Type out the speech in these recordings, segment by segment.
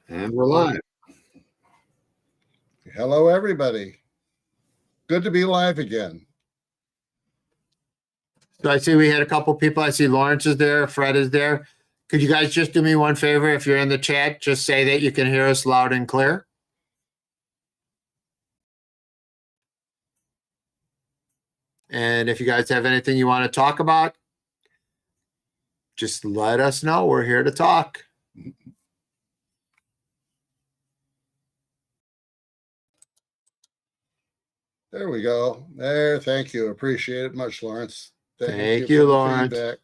And we're live. Hello, everybody. Good to be live again. So I see we had a couple people. I see Lawrence is there. Fred is there. Could you guys just do me one favor? If you're in the chat, just say that you can hear us loud and clear. And if you guys have anything you want to talk about, just let us know. We're here to talk. There we go. There, thank you. Appreciate it much, Lawrence. Thank you, for the Lawrence. feedback.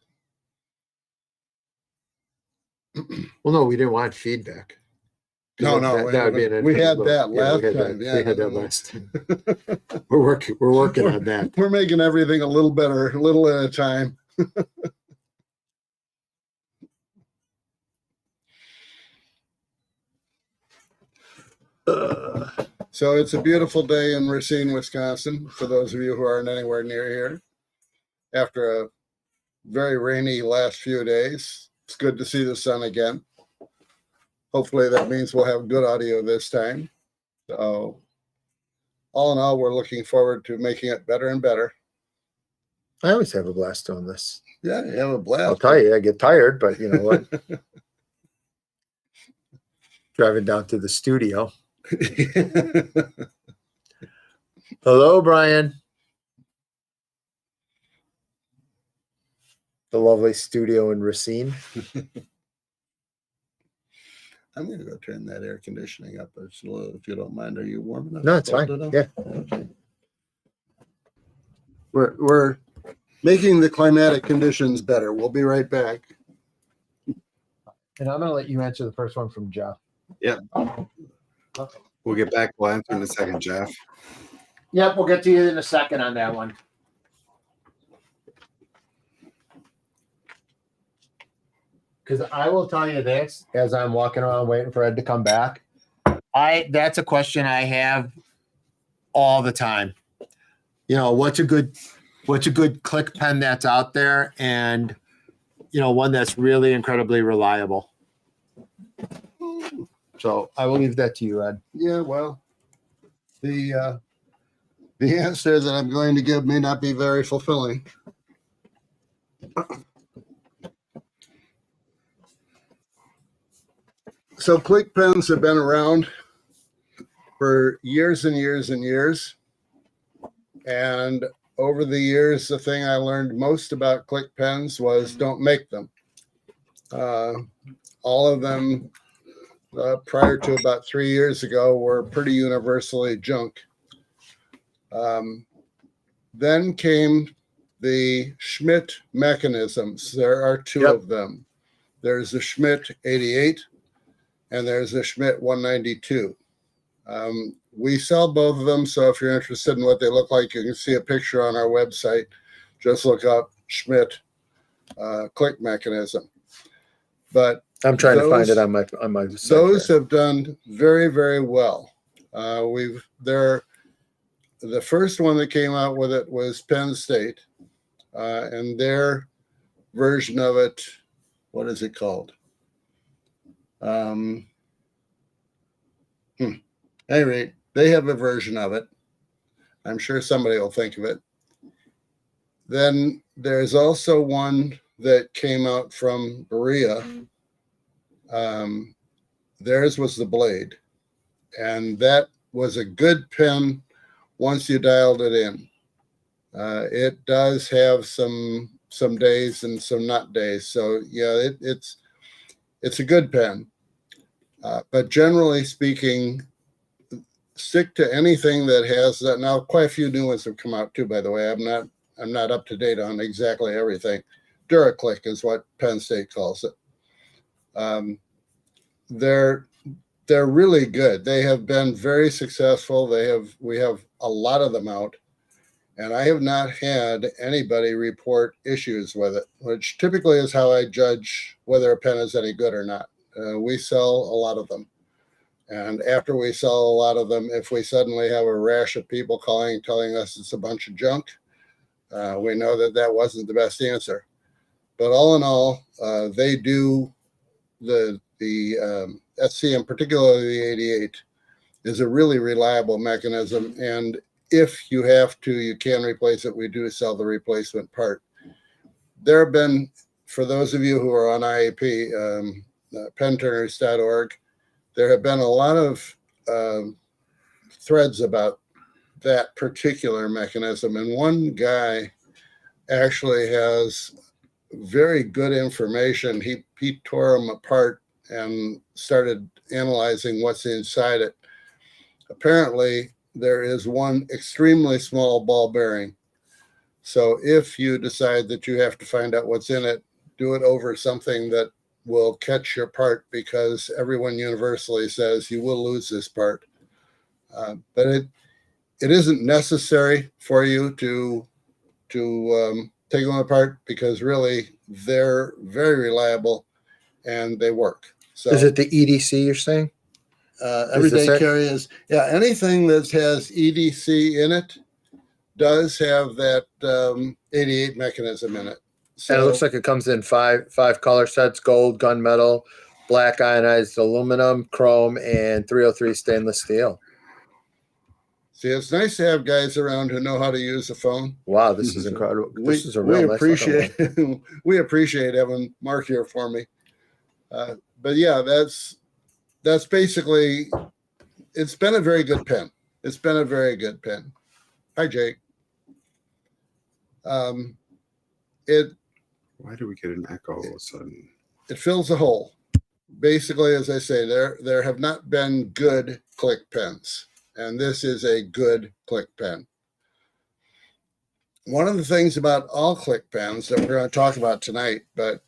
Well, no, we didn't want feedback. No, that would be an we had that yeah, last we had time. That, yeah, we had that last time. We're working on that. We're making everything a little better, a little at a time. So it's a beautiful day in Racine, Wisconsin, for those of you who aren't anywhere near here. After a very rainy last few days, it's good to see the sun again. Hopefully that means we'll have good audio this time. So all in all, we're looking forward to making it better and better. I always have a blast on this. Yeah, you have a blast. I'll tell you, I get tired, but you know what? Driving down to the studio. Hello, Brian. The lovely studio in Racine. I'm going to go turn that air conditioning up a little, if you don't mind. Are you warm enough? No, it's fine. Yeah. Okay. We're making the climatic conditions better. We'll be right back. And I'm going to let you answer the first one from Jeff. Yep. We'll get back. We'll answer in a second, Jeff. Yep, we'll get to you in a second on that one. Because I will tell you this, as I'm walking around waiting for Ed to come back, that's a question I have all the time. You know, what's a good click pen that's out there, and you know, one that's really incredibly reliable. So I will leave that to you, Ed. Yeah, well, the answer that I'm going to give may not be very fulfilling. So click pens have been around for years and years and years. And over the years, the thing I learned most about click pens was don't make them. All of them prior to about 3 years ago were pretty universally junk. Then came the Schmidt mechanisms. There are two of them. There's the Schmidt 88 and there's the Schmidt 192. We sell both of them, so if you're interested in what they look like, you can see a picture on our website. Just look up Schmidt click mechanism. But I'm trying to find it on my site. Those have done very, very well. The first one that came out with it was Penn State, and their version of it, what is it called? Anyway, they have a version of it. I'm sure somebody will think of it. Then there's also one that came out from Berea. Theirs was the Blade, and that was a good pen once you dialed it in. It does have some days and some not days. So yeah, it's a good pen. But generally speaking, stick to anything that has that. Now, quite a few new ones have come out too, by the way. I'm not up to date on exactly everything. DuraClick is what Penn State calls it. They're really good. They have been very successful. We have a lot of them out, and I have not had anybody report issues with it, which typically is how I judge whether a pen is any good or not. We sell a lot of them. And after we sell a lot of them, if we suddenly have a rash of people calling, telling us it's a bunch of junk, we know that wasn't the best answer. But all in all, they do SCM, particularly the 88, is a really reliable mechanism. And if you have to, you can replace it. We do sell the replacement part. There have been, for those of you who are on IAP, penturners.org, there have been a lot of threads about that particular mechanism. And one guy actually has very good information. He tore them apart and started analyzing what's inside it. Apparently, there is one extremely small ball bearing. So if you decide that you have to find out what's in it, do it over something that will catch your part, because everyone universally says you will lose this part. But it isn't necessary for you to take them apart, because really they're very reliable and they work. So Is it the EDC you're saying? everyday carry is, yeah, anything that has EDC in it does have that 88 mechanism in it. So And it looks like it comes in five color sets: gold, gunmetal, black ionized aluminum, chrome, and 303 stainless steel. see, it's nice to have guys around who know how to use a phone. Wow, this is incredible. This is a real nice appreciate we appreciate having Mark here for me. But yeah, that's basically, it's been a very good pen. It's been a very good pen. Hi, Jake. Why do we get an echo all of a sudden? It fills a hole. Basically, as I say, there have not been good click pens, and this is a good click pen. One of the things about all click pens that we're going to talk about tonight, but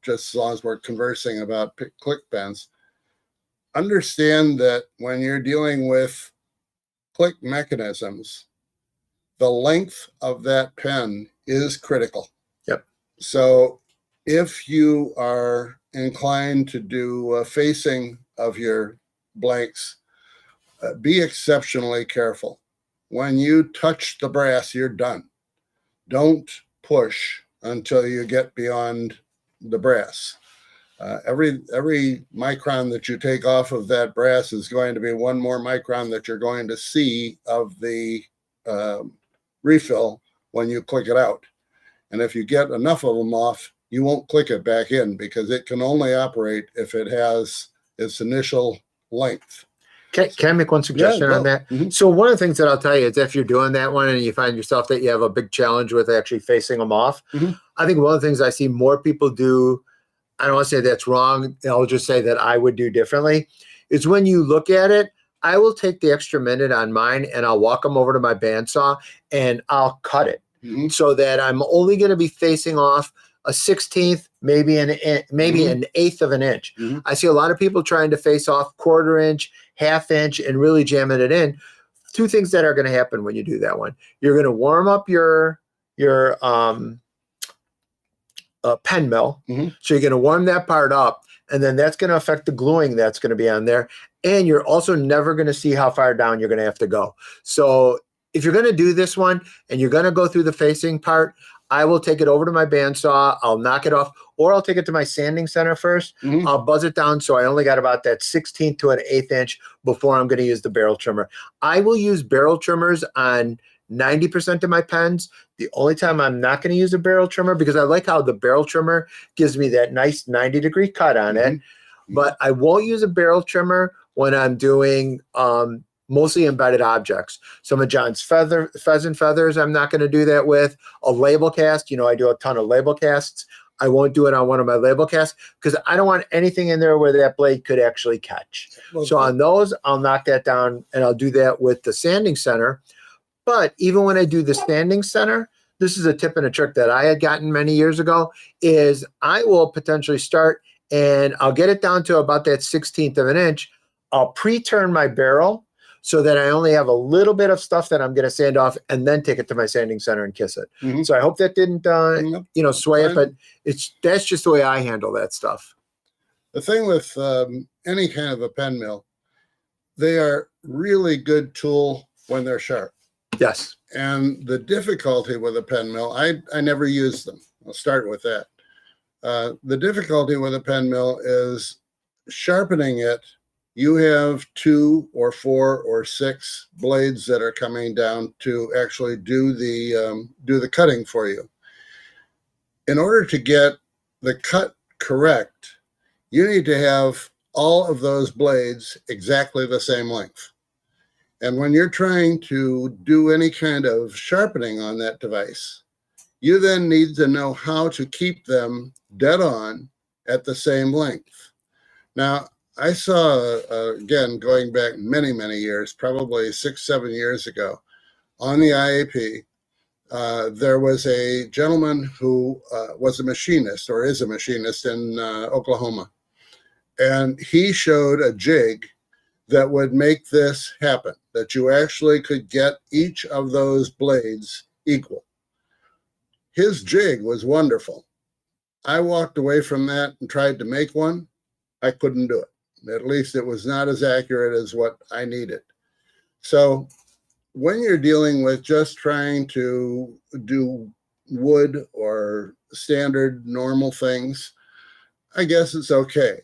just as long as we're conversing about click pens, understand that when you're dealing with click mechanisms, the length of that pen is critical. Yep. So if you are inclined to do facing of your blanks, be exceptionally careful. When you touch the brass, you're done. Don't push until you get beyond the brass. Every micron that you take off of that brass is going to be one more micron that you're going to see of the refill when you click it out. And if you get enough of them off, you won't click it back in, because it can only operate if it has its initial length. Can I make one suggestion on that? Mhm. So one of the things that I'll tell you is, if you're doing that one and you find yourself that you have a big challenge with actually facing them off, Mhm. I think one of the things I see more people do, I don't want to say that's wrong, I'll just say that I would do differently, is when you look at it, I will take the extra minute on mine and I'll walk them over to my bandsaw and I'll cut it, Mhm. so that I'm only going to be facing off a 16th, maybe an eighth of an inch. Mhm. I see a lot of people trying to face off 1/4 inch, 1/2 inch, and really jamming it in. Two things that are going to happen when you do that one: you're going to warm up your pen mill. Mhm. So you're going to warm that part up, and then that's going to affect the gluing that's going to be on there. And you're also never going to see how far down you're going to have to go. So if you're going to do this one and you're going to go through the facing part, I will take it over to my bandsaw. I'll knock it off, or I'll take it to my sanding center first. Mhm. I'll buzz it down so I only got about that 16th to an 1/8 inch before I'm going to use the barrel trimmer. I will use barrel trimmers on 90% of my pens. The only time I'm not going to use a barrel trimmer, because I like how the barrel trimmer gives me that nice 90-degree cut on it, but I won't use a barrel trimmer when I'm doing mostly embedded objects. Some of John's pheasant feathers, I'm not going to do that with. A label cast, I do a ton of label casts. I won't do it on one of my label casts, because I don't want anything in there where that blade could actually catch. So on those, I'll knock that down, and I'll do that with the sanding center. But even when I do the sanding center, this is a tip and a trick that I had gotten many years ago, is I will potentially start and I'll get it down to about that 16th of an inch. I'll pre-turn my barrel so that I only have a little bit of stuff that I'm going to sand off, and then take it to my sanding center and kiss it. Mhm. So I hope that didn't, sway it, but that's just the way I handle that stuff. The thing with any kind of a pen mill, they are really good tool when they're sharp. Yes. And the difficulty with a pen mill, I never use them. I'll start with that. The difficulty with a pen mill is sharpening it, you have 2 or 4 or 6 blades that are coming down to actually do the cutting for you. In order to get the cut correct, you need to have all of those blades exactly the same length. And when you're trying to do any kind of sharpening on that device, you then need to know how to keep them dead on at the same length. Now, I saw, again, going back many, many years, probably 6, 7 years ago, on the IAP, there was a gentleman who was a machinist, or is a machinist, in Oklahoma. And he showed a jig that would make this happen, that you actually could get each of those blades equal. His jig was wonderful. I walked away from that and tried to make one. I couldn't do it. At least it was not as accurate as what I needed. So when you're dealing with just trying to do wood or standard normal things, I guess it's okay.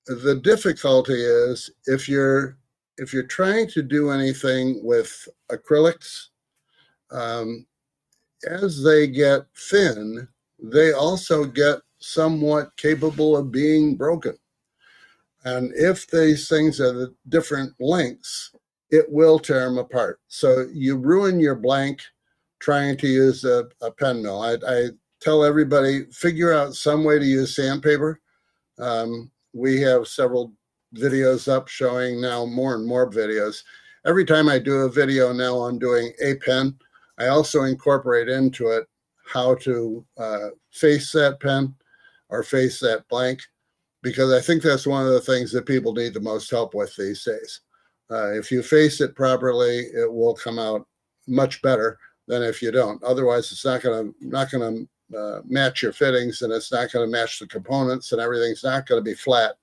The difficulty is if you're trying to do anything with acrylics, as they get thin, they also get somewhat capable of being broken. And if these things are the different lengths, it will tear them apart. So you ruin your blank trying to use a pen mill. I tell everybody, figure out some way to use sandpaper. We have several videos up showing now more and more videos. Every time I do a video now on doing a pen, I also incorporate into it how to face that pen or face that blank, because I think that's one of the things that people need the most help with these days. If you face it properly, it will come out much better than if you don't. Otherwise, it's not going to match your fittings, and it's not going to match the components, and everything's not going to be flat.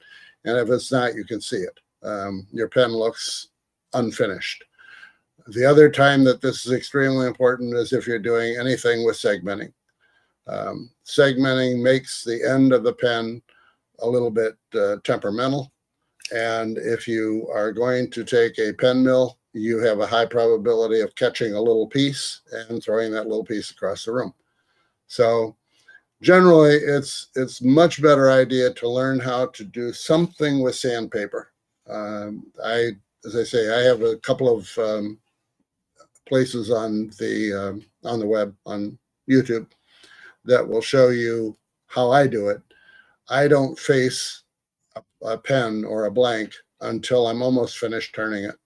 And if it's not, you can see it. Your pen looks unfinished. The other time that this is extremely important is if you're doing anything with segmenting. Segmenting makes the end of the pen a little bit temperamental. And if you are going to take a pen mill, you have a high probability of catching a little piece and throwing that little piece across the room. So generally, it's much better idea to learn how to do something with sandpaper. As I say, I have a couple of places on the web, on YouTube, that will show you how I do it. I don't face a pen or a blank until I'm almost finished turning it,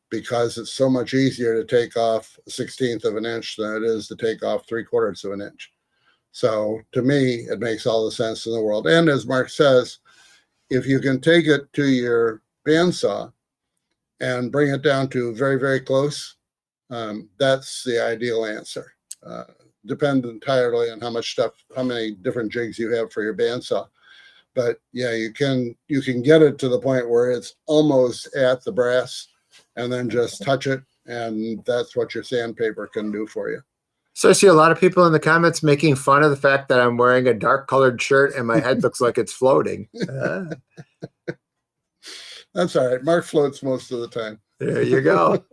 because it's so much easier to take off 1/16 of an inch than it is to take off 3/4 of an inch. So to me, it makes all the sense in the world. And as Mark says, if you can take it to your bandsaw and bring it down to very, very close, that's the ideal answer. Depends entirely on how many different jigs you have for your bandsaw. But yeah, you can get it to the point where it's almost at the brass, and then just touch it, and that's what your sandpaper can do for you. So I see a lot of people in the comments making fun of the fact that I'm wearing a dark colored shirt and my head looks like it's floating. That's all right. Mark floats most of the time. There you go.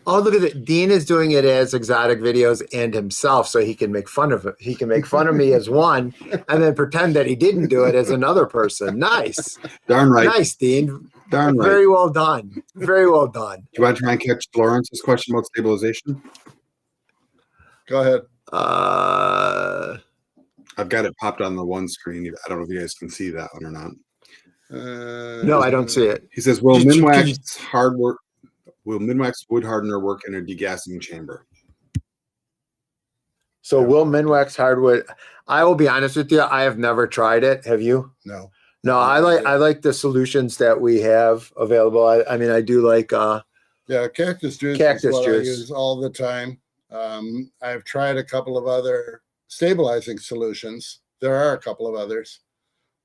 Oh, look at it. Dean is doing it as exotic videos and himself, so he can make fun of it. He can make fun of me as one and then pretend that he didn't do it as another person. Nice. Darn right. Nice, Dean. Darn right. Very well done. Very well done. Do you want to try and catch Lawrence's question about stabilization? Go ahead. I've got it popped on the one screen. I don't know if you guys can see that one or not. No, I don't see it. He says, "Will Minwax wood hardener work in a degassing chamber?" So will Minwax hardwood? I will be honest with you. I have never tried it. Have you? No. No, I like the solutions that we have available. I mean, I do like cactus juice. Cactus is what juice. I use all the time. I've tried a couple of other stabilizing solutions. There are a couple of others,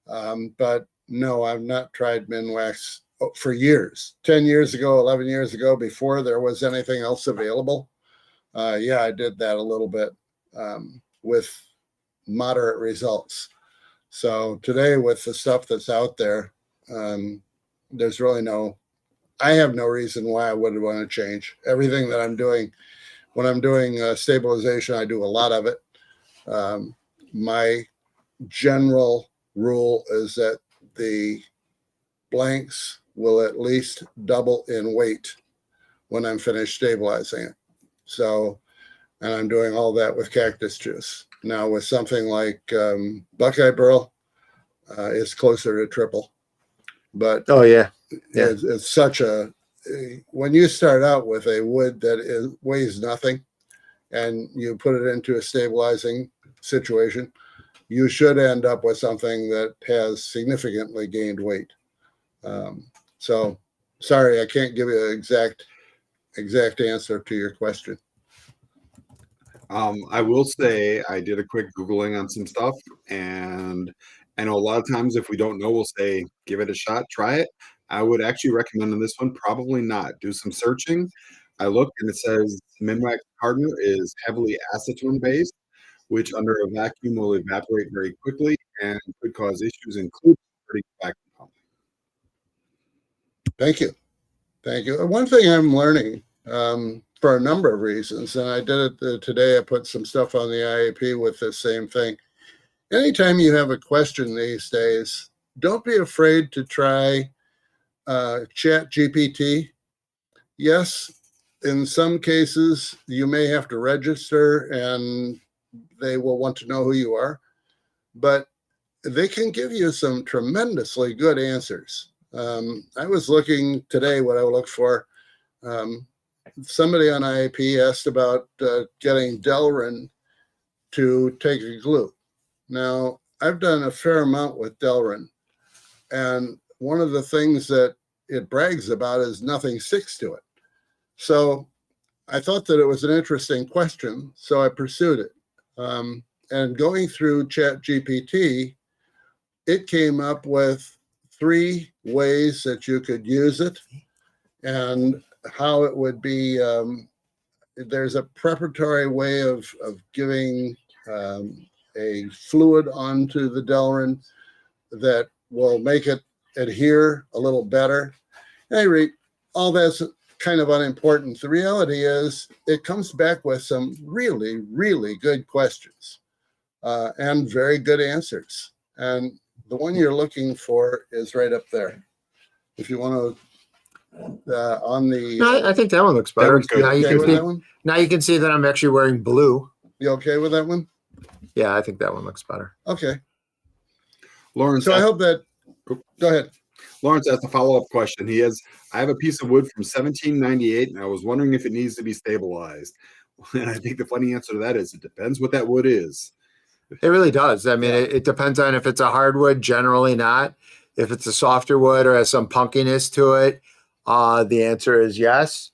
but no, I've not tried Minwax for years. 10 years ago, 11 years ago, before there was anything else available. I did that a little bit with moderate results. So today, with the stuff that's out there, there's really I have no reason why I would want to change. Everything that I'm doing, when I'm doing stabilization, I do a lot of it. My general rule is that the blanks will at least double in weight when I'm finished stabilizing it. So, and I'm doing all that with cactus juice. Now with something like Buckeye Burl, it's closer to triple. But Oh yeah. it's such when you start out with a wood that weighs nothing and you put it into a stabilizing situation, you should end up with something that has significantly gained weight. So sorry, I can't give you an exact answer to your question. I will say I did a quick Googling on some stuff, and I know a lot of times if we don't know, we'll say, give it a shot, try it. I would actually recommend on this one, probably not. Do some searching. I looked and it says Minwax hardener is heavily acetone based, which under a vacuum will evaporate very quickly and could cause issues, including hurting the vacuum pump. Thank you. Thank you. One thing I'm learning for a number of reasons, and I did it today, I put some stuff on the IAP with this same thing. Anytime you have a question these days, don't be afraid to try Chat GPT. Yes, in some cases, you may have to register and they will want to know who you are, but they can give you some tremendously good answers. I was looking today, what I looked for. Somebody on IAP asked about getting Delrin to take a glue. Now, I've done a fair amount with Delrin, and one of the things that it brags about is nothing sticks to it. So I thought that it was an interesting question, so I pursued it. And going through Chat GPT, it came up with 3 ways that you could use it and how it would be. There's a preparatory way of giving a fluid onto the Delrin that will make it adhere a little better. Anyway, all that's kind of unimportant. The reality is it comes back with some really, really good questions and very good answers. And the one you're looking for is right up there. If you want to, on the. No, I think that one looks better. one's good. Now you Okay can with see, that one? now you can see that I'm actually wearing blue. You okay with that one? Yeah, I think that one looks better. Okay. Lawrence, So I hope that. Go ahead. Lawrence asked a follow-up question. I have a piece of wood from 1798, and I was wondering if it needs to be stabilized. And I think the funny answer to that is it depends what that wood is. It really does. I mean, Yeah. it depends on if it's a hardwood, generally not. If it's a softer wood or has some punkiness to it, the answer is yes.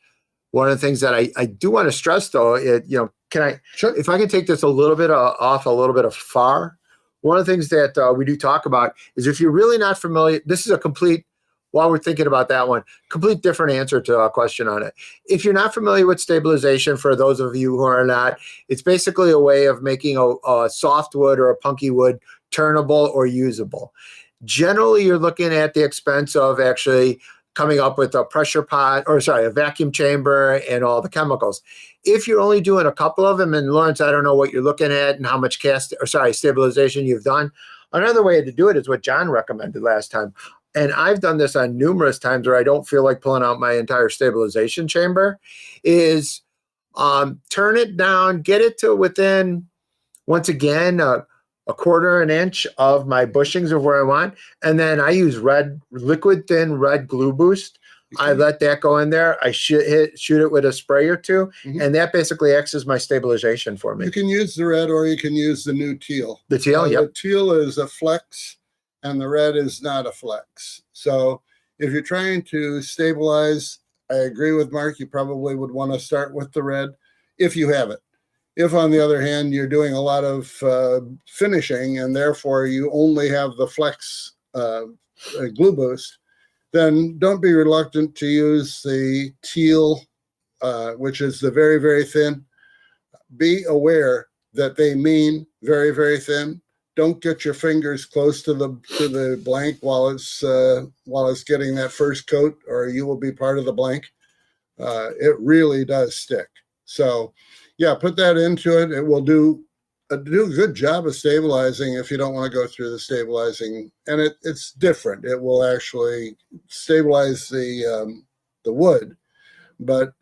One of the things that I do want to stress, though, Sure. if I can take this a little bit off a little bit of far, one of the things that we do talk about is if you're really not familiar, this is a complete, while we're thinking about that one, complete different answer to a question on it. If you're not familiar with stabilization, for those of you who are not, it's basically a way of making a soft wood or a punky wood turnable or usable. Generally, you're looking at the expense of actually coming up with a pressure pot, a vacuum chamber and all the chemicals. If you're only doing a couple of them, and Lawrence, I don't know what you're looking at and how much stabilization you've done. Another way to do it is what John recommended last time. And I've done this on numerous times where I don't feel like pulling out my entire stabilization chamber, is turn it down, get it to within, once again, a quarter an inch of my bushings of where I want. And then I use liquid thin red glue boost. I let that go in there. I shoot it with a spray or two, and that basically acts as my stabilization for me. You can use the red or you can use the new teal. The teal, yep. The teal is a flex and the red is not a flex. So if you're trying to stabilize, I agree with Mark, you probably would want to start with the red if you have it. If, on the other hand, you're doing a lot of finishing and therefore you only have the flex glue boost, then don't be reluctant to use the teal, which is the very, very thin. Be aware that they mean very, very thin. don't get your fingers close to the blank while it's getting that first coat, or you will be part of the blank. It really does stick. So yeah, put that into it. It will do a good job of stabilizing if you don't want to go through the stabilizing. And it's different. It will actually stabilize the wood, but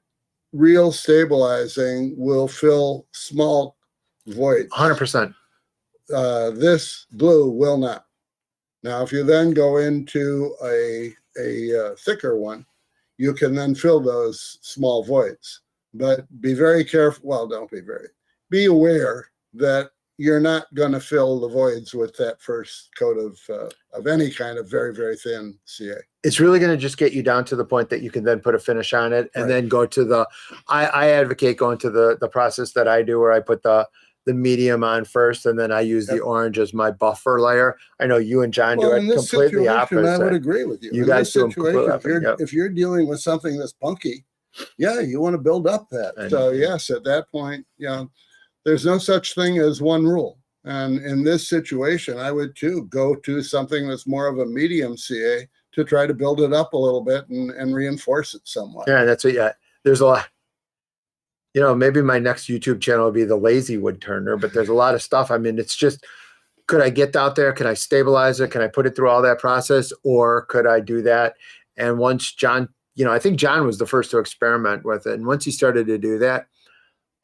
real stabilizing will fill small voids. 100%. This glue will not. Now, if you then go into a thicker one, you can then fill those small voids. But be very careful. Well, don't be very. Be aware that you're not going to fill the voids with that first coat of any kind of very, very thin CA. It's really going to just get you down to the point that you can then put a finish on it and then go to the, I advocate going to the process that I do where I put the medium on first, and then I use the orange as my buffer layer. I know you and John do it completely opposite. I would agree with you. You guys do completely opposite. If you're dealing with something that's punky, yeah, you want to build up that. So yes, at that point, there's no such thing as one rule. And in this situation, I would too go to something that's more of a medium CA to try to build it up a little bit and reinforce it somewhat. Yeah, that's it. Yeah, there's a lot. Maybe my next YouTube channel will be the lazy wood turner, but there's a lot of stuff. I mean, it's just, could I get out there? Can I stabilize it? Can I put it through all that process? Or could I do that? And once John, I think John was the first to experiment with it. And once he started to do that,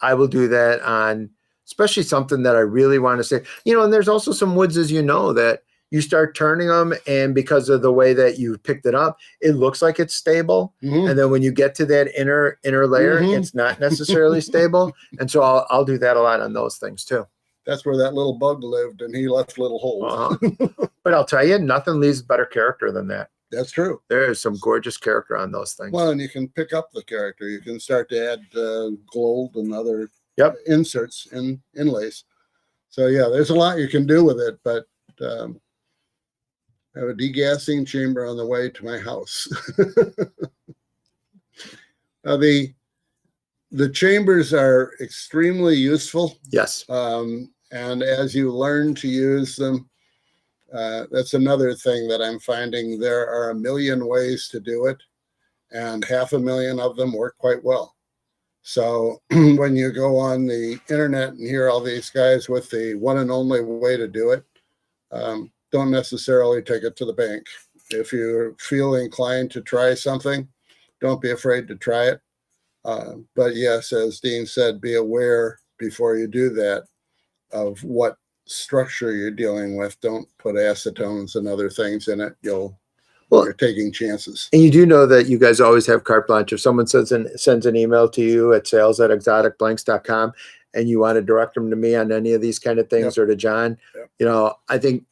I will do that on especially something that I really want to say, and there's also some woods, as that you start turning them, and because of the way that you picked it up, it looks like it's stable. And then when you get to that inner layer, it's not necessarily stable. And so I'll do that a lot on those things too. That's where that little bug lived, and he left little holes. But I'll tell you, nothing leaves better character than that. That's true. There is some gorgeous character on those things. Well, and you can pick up the character. You can start to add gold and other inserts and inlays. So yeah, there's a lot you can do with it, but I have a degassing chamber on the way to my house. The chambers are extremely useful. Yes. And as you learn to use them, that's another thing that I'm finding. There are a million ways to do it, and 500,000 of them work quite well. So when you go on the internet and hear all these guys with the one and only way to do it, don't necessarily take it to the bank. If you feel inclined to try something, don't be afraid to try it. But yes, as Dean said, be aware before you do that of what structure you're dealing with. Don't put acetones and other things in it. You're taking chances. And you do know that you guys always have carte blanche. If someone sends an email to you at sales@exoticblanks.com and you want to direct them to me on any of these kind of things, or to John, I think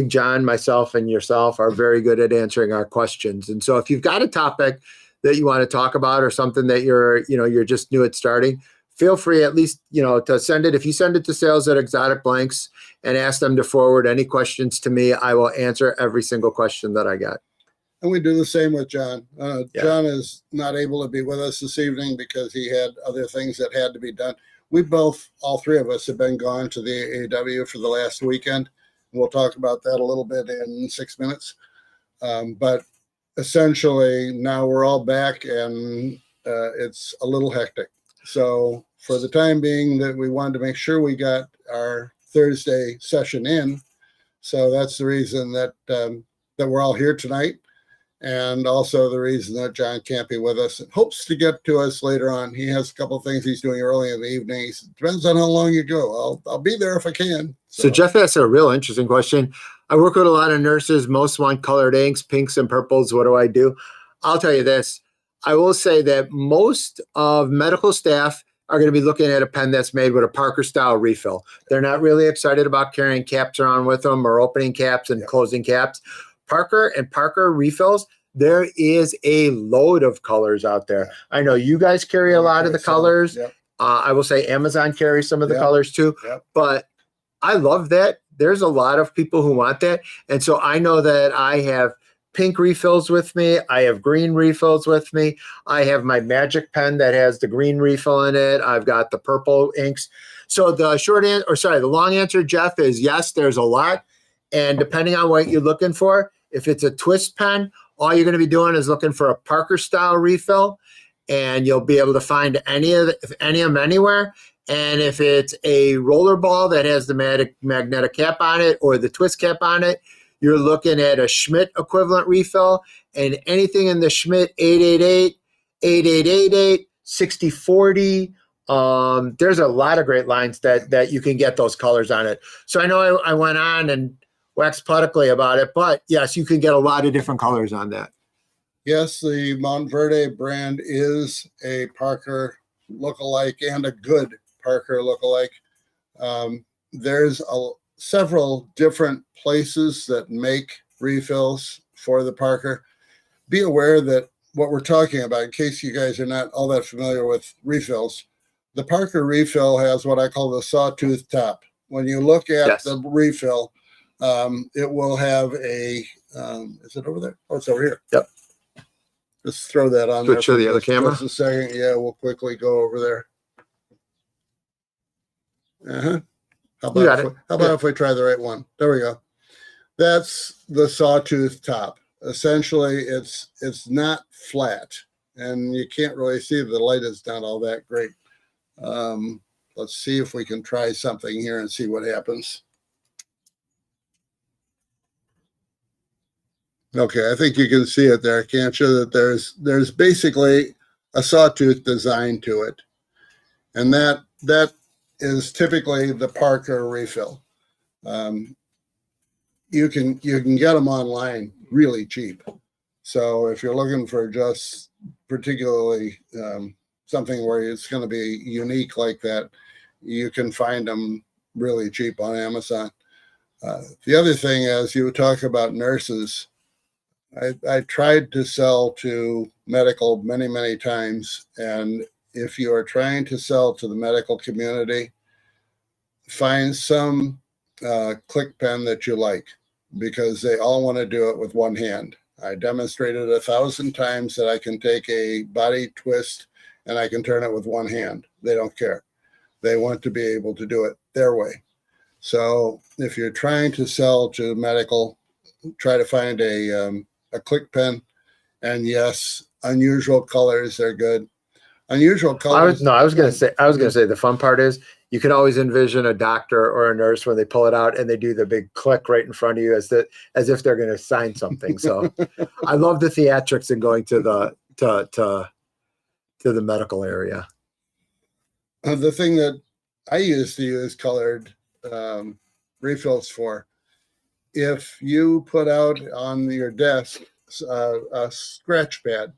John, myself, and yourself are very good at answering our questions. And so if you've got a topic that you want to talk about, or something that you're just new at starting, feel free at least, to send it. If you send it to sales@exoticblanks and ask them to forward any questions to me, I will answer every single question that I get. And we do the same with John. John is not able to be with us this evening because he had other things that had to be done. All three of us have been gone to the AAW for the last weekend. We'll talk about that a little bit in 6 minutes. But essentially now we're all back, and it's a little hectic. So for the time being, that we wanted to make sure we got our Thursday session in. So that's the reason that we're all here tonight. And also the reason that John can't be with us. Hopes to get to us later on. He has a couple of things he's doing early in the evening. He said, depends on how long you go. I'll be there if I can. So Jeff asked a real interesting question. I work with a lot of nurses. Most want colored inks, pinks and purples. What do I do? I'll tell you this. I will say that most of medical staff are going to be looking at a pen that's made with a Parker style refill. They're not really excited about carrying caps around with them, or opening caps and closing caps. Parker refills, there is a load of colors out there. I know you guys carry a lot of the colors. I will say Amazon carries some of the colors too, but I love that. There's a lot of people who want that. And so I know that I have pink refills with me. I have green refills with me. I have my magic pen that has the green refill in it. I've got the purple inks. So the the long answer, Jeff, is yes, there's a lot. And depending on what you're looking for, if it's a twist pen, all you're going to be doing is looking for a Parker style refill, and you'll be able to find any of them anywhere. And if it's a roller ball that has the magnetic cap on it or the twist cap on it, you're looking at a Schmidt equivalent refill. And anything in the Schmidt 888, 8888, 6040, there's a lot of great lines that you can get those colors on it. So I know I went on and waxed poetically about it, but yes, you can get a lot of different colors on that. Yes, the Montverde brand is a Parker lookalike and a good Parker lookalike. There's several different places that make refills for the Parker. Be aware that what we're talking about, in case you guys are not all that familiar with refills, the Parker refill has what I call the sawtooth top. When you look at the refill, it will have a, is it over there? Oh, it's over here. Yep. Just throw that on there. Switch to the other camera. Just a second. Yeah, we'll quickly go over there. How about if we try the right one? There we go. That's the sawtooth top. Essentially, it's not flat, and you can't really see. The light is not all that great. Let's see if we can try something here and see what happens. Okay, I think you can see it there, can't you? That there's basically a sawtooth design to it, and that is typically the Parker refill. You can get them online really cheap. So if you're looking for just particularly something where it's going to be unique like that, you can find them really cheap on Amazon. The other thing is, you talk about nurses. I tried to sell to medical many times, and if you are trying to sell to the medical community, find some click pen that you like, because they all want to do it with one hand. I demonstrated 1,000 times that I can take a body twist and I can turn it with one hand. They don't care. They want to be able to do it their way. So if you're trying to sell to medical, try to find a click pen. And yes, unusual colors are good. Unusual colors. I was going to say the fun part is you can always envision a doctor or a nurse when they pull it out and they do the big click right in front of you as if they're going to sign something. So I love the theatrics in going to the medical area. The thing that I used to use colored refills for, if you put out on your desk a scratch pad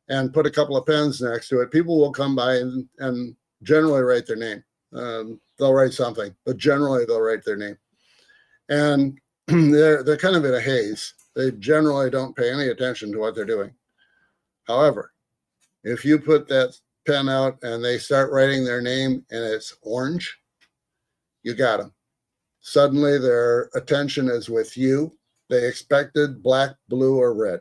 and put a couple of pens next to it, people will come by and generally write their name. They'll write something, but generally they'll write their name. And they're kind of in a haze. They generally don't pay any attention to what they're doing. However, if you put that pen out and they start writing their name and it's orange, you got them. Suddenly their attention is with you. They expected black, blue, or red.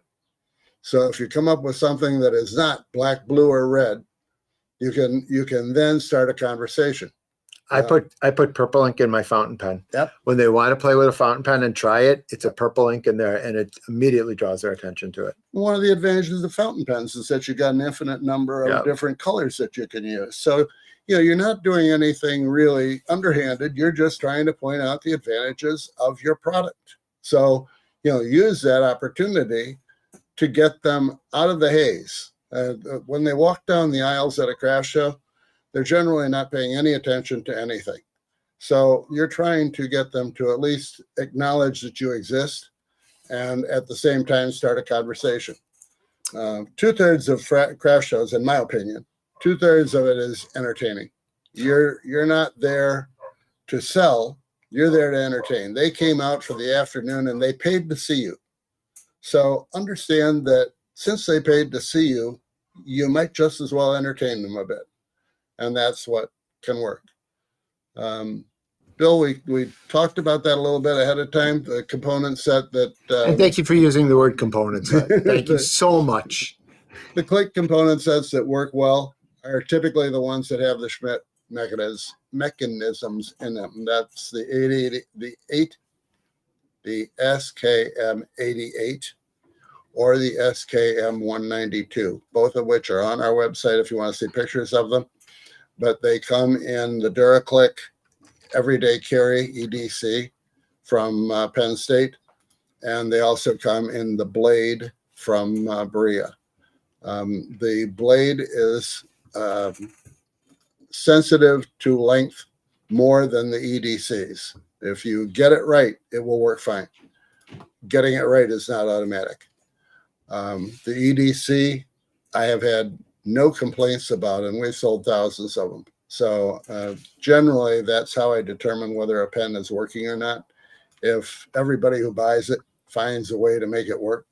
So if you come up with something that is not black, blue, or red, you can then start a conversation. I put purple ink in my fountain pen. Yep. When they want to play with a fountain pen and try it, it's a purple ink in there, and it immediately draws their attention to it. One of the advantages of fountain pens is that you got an infinite number of different colors that you can use. So, you're not doing anything really underhanded. You're just trying to point out the advantages of your product. So, use that opportunity to get them out of the haze. When they walk down the aisles at a craft show, they're generally not paying any attention to anything. So you're trying to get them to at least acknowledge that you exist and at the same time start a conversation. 2/3 of craft shows, in my opinion, 2/3 of it is entertaining. You're not there to sell, you're there to entertain. They came out for the afternoon and they paid to see you. So understand that since they paid to see you, you might just as well entertain them a bit. And that's what can work. Bill, we talked about that a little bit ahead of time, the component set that... and thank you for using the word component set. Thank you so much. The click component sets that work well are typically the ones that have the Schmidt mechanisms in them. That's the 880, the SKM88, or the SKM192, both of which are on our website if you want to see pictures of them. But they come in the DuraClick Everyday Carry EDC from Penn State, and they also come in the Blade from Berea. The Blade is sensitive to length more than the EDCs. If you get it right, it will work fine. Getting it right is not automatic. The EDC, I have had no complaints about, and we've sold thousands of them. So generally, that's how I determine whether a pen is working or not. If everybody who buys it finds a way to make it work,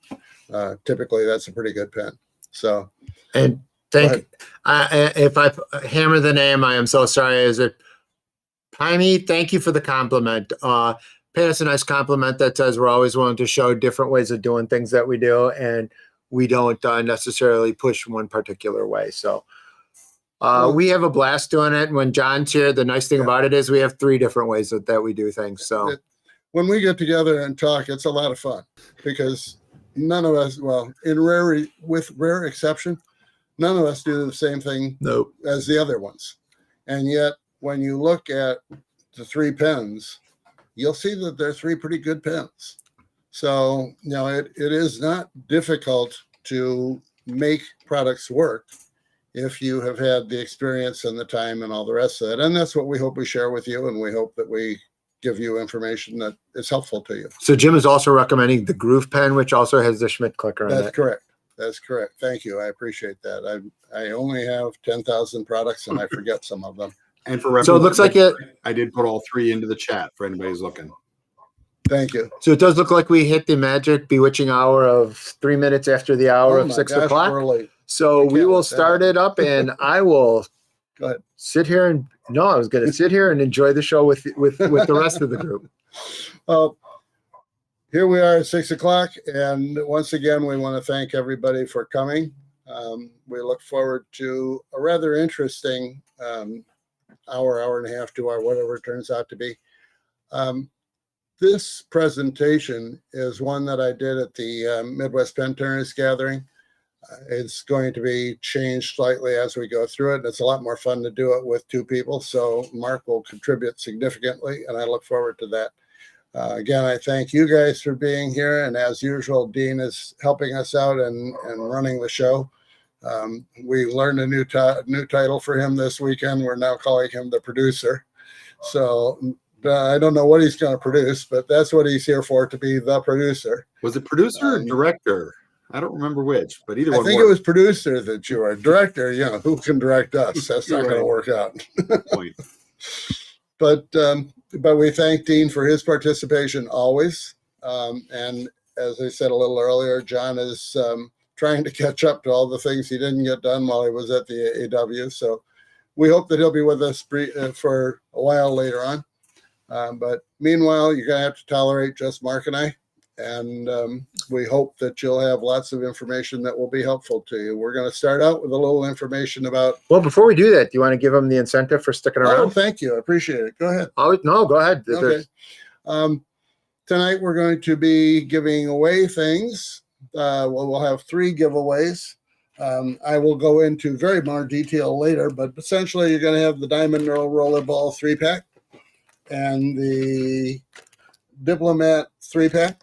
typically that's a pretty good pen. So, and if I hammer the name, I am so sorry. Is it Piney? Thank you for the compliment. Pay us a nice compliment that says we're always willing to show different ways of doing things that we do, and we don't necessarily push one particular way. So we have a blast doing it. When John's here, the nice thing about it is we have 3 different ways that we do things. So when we get together and talk, it's a lot of fun because none of us, well, with rare exception, none of us do the same thing as the other ones. And yet, when you look at the 3 pens, you'll see that they're 3 pretty good pens. So, it is not difficult to make products work if you have had the experience and the time and all the rest of it. And that's what we hope we share with you, and we hope that we give you information that is helpful to you. So Jim is also recommending the Groove pen, which also has the Schmidt clicker on it. That's correct. That's correct. Thank you. I appreciate that. I only have 10,000 products, and I forget some of them. And for reference, so it looks like I did put all 3 into the chat for anybody who's looking. Thank you. So it does look like we hit the magic bewitching hour of 3 minutes after the hour of 6 o'clock. We're late. So we will start it up, and I will Go ahead. sit here and I was going to sit here and enjoy the show with the rest of the group. Here we are at 6 o'clock, and once again, we want to thank everybody for coming. We look forward to a rather interesting hour and a half, 2 hour, whatever it turns out to be. This presentation is one that I did at the Midwest Pen Turners Gathering. It's going to be changed slightly as we go through it. It's a lot more fun to do it with 2 people. So Mark will contribute significantly, and I look forward to that. Again, I thank you guys for being here. And as usual, Dean is helping us out and running the show. We learned a new title for him this weekend. We're now calling him the producer. So I don't know what he's going to produce, but that's what he's here for, to be the producer. Was it producer or director? I don't remember which, but either one. I think it was producer that you are. Director, who can direct us? That's not going to work out. Point. But we thank Dean for his participation always. And as I said a little earlier, John is trying to catch up to all the things he didn't get done while he was at the AAW. So we hope that he'll be with us for a while later on. But meanwhile, you're going to have to tolerate just Mark and I. And we hope that you'll have lots of information that will be helpful to you. We're going to start out with a little information about... Well, before we do that, do you want to give them the incentive for sticking around? Oh, thank you. I appreciate it. Go ahead. Oh, no, go ahead. Okay. Tonight, we're going to be giving away things. We'll have 3 giveaways. I will go into very more detail later, but essentially, you're going to have the Diamond Rollerball 3-pack and the Diplomat 3-pack.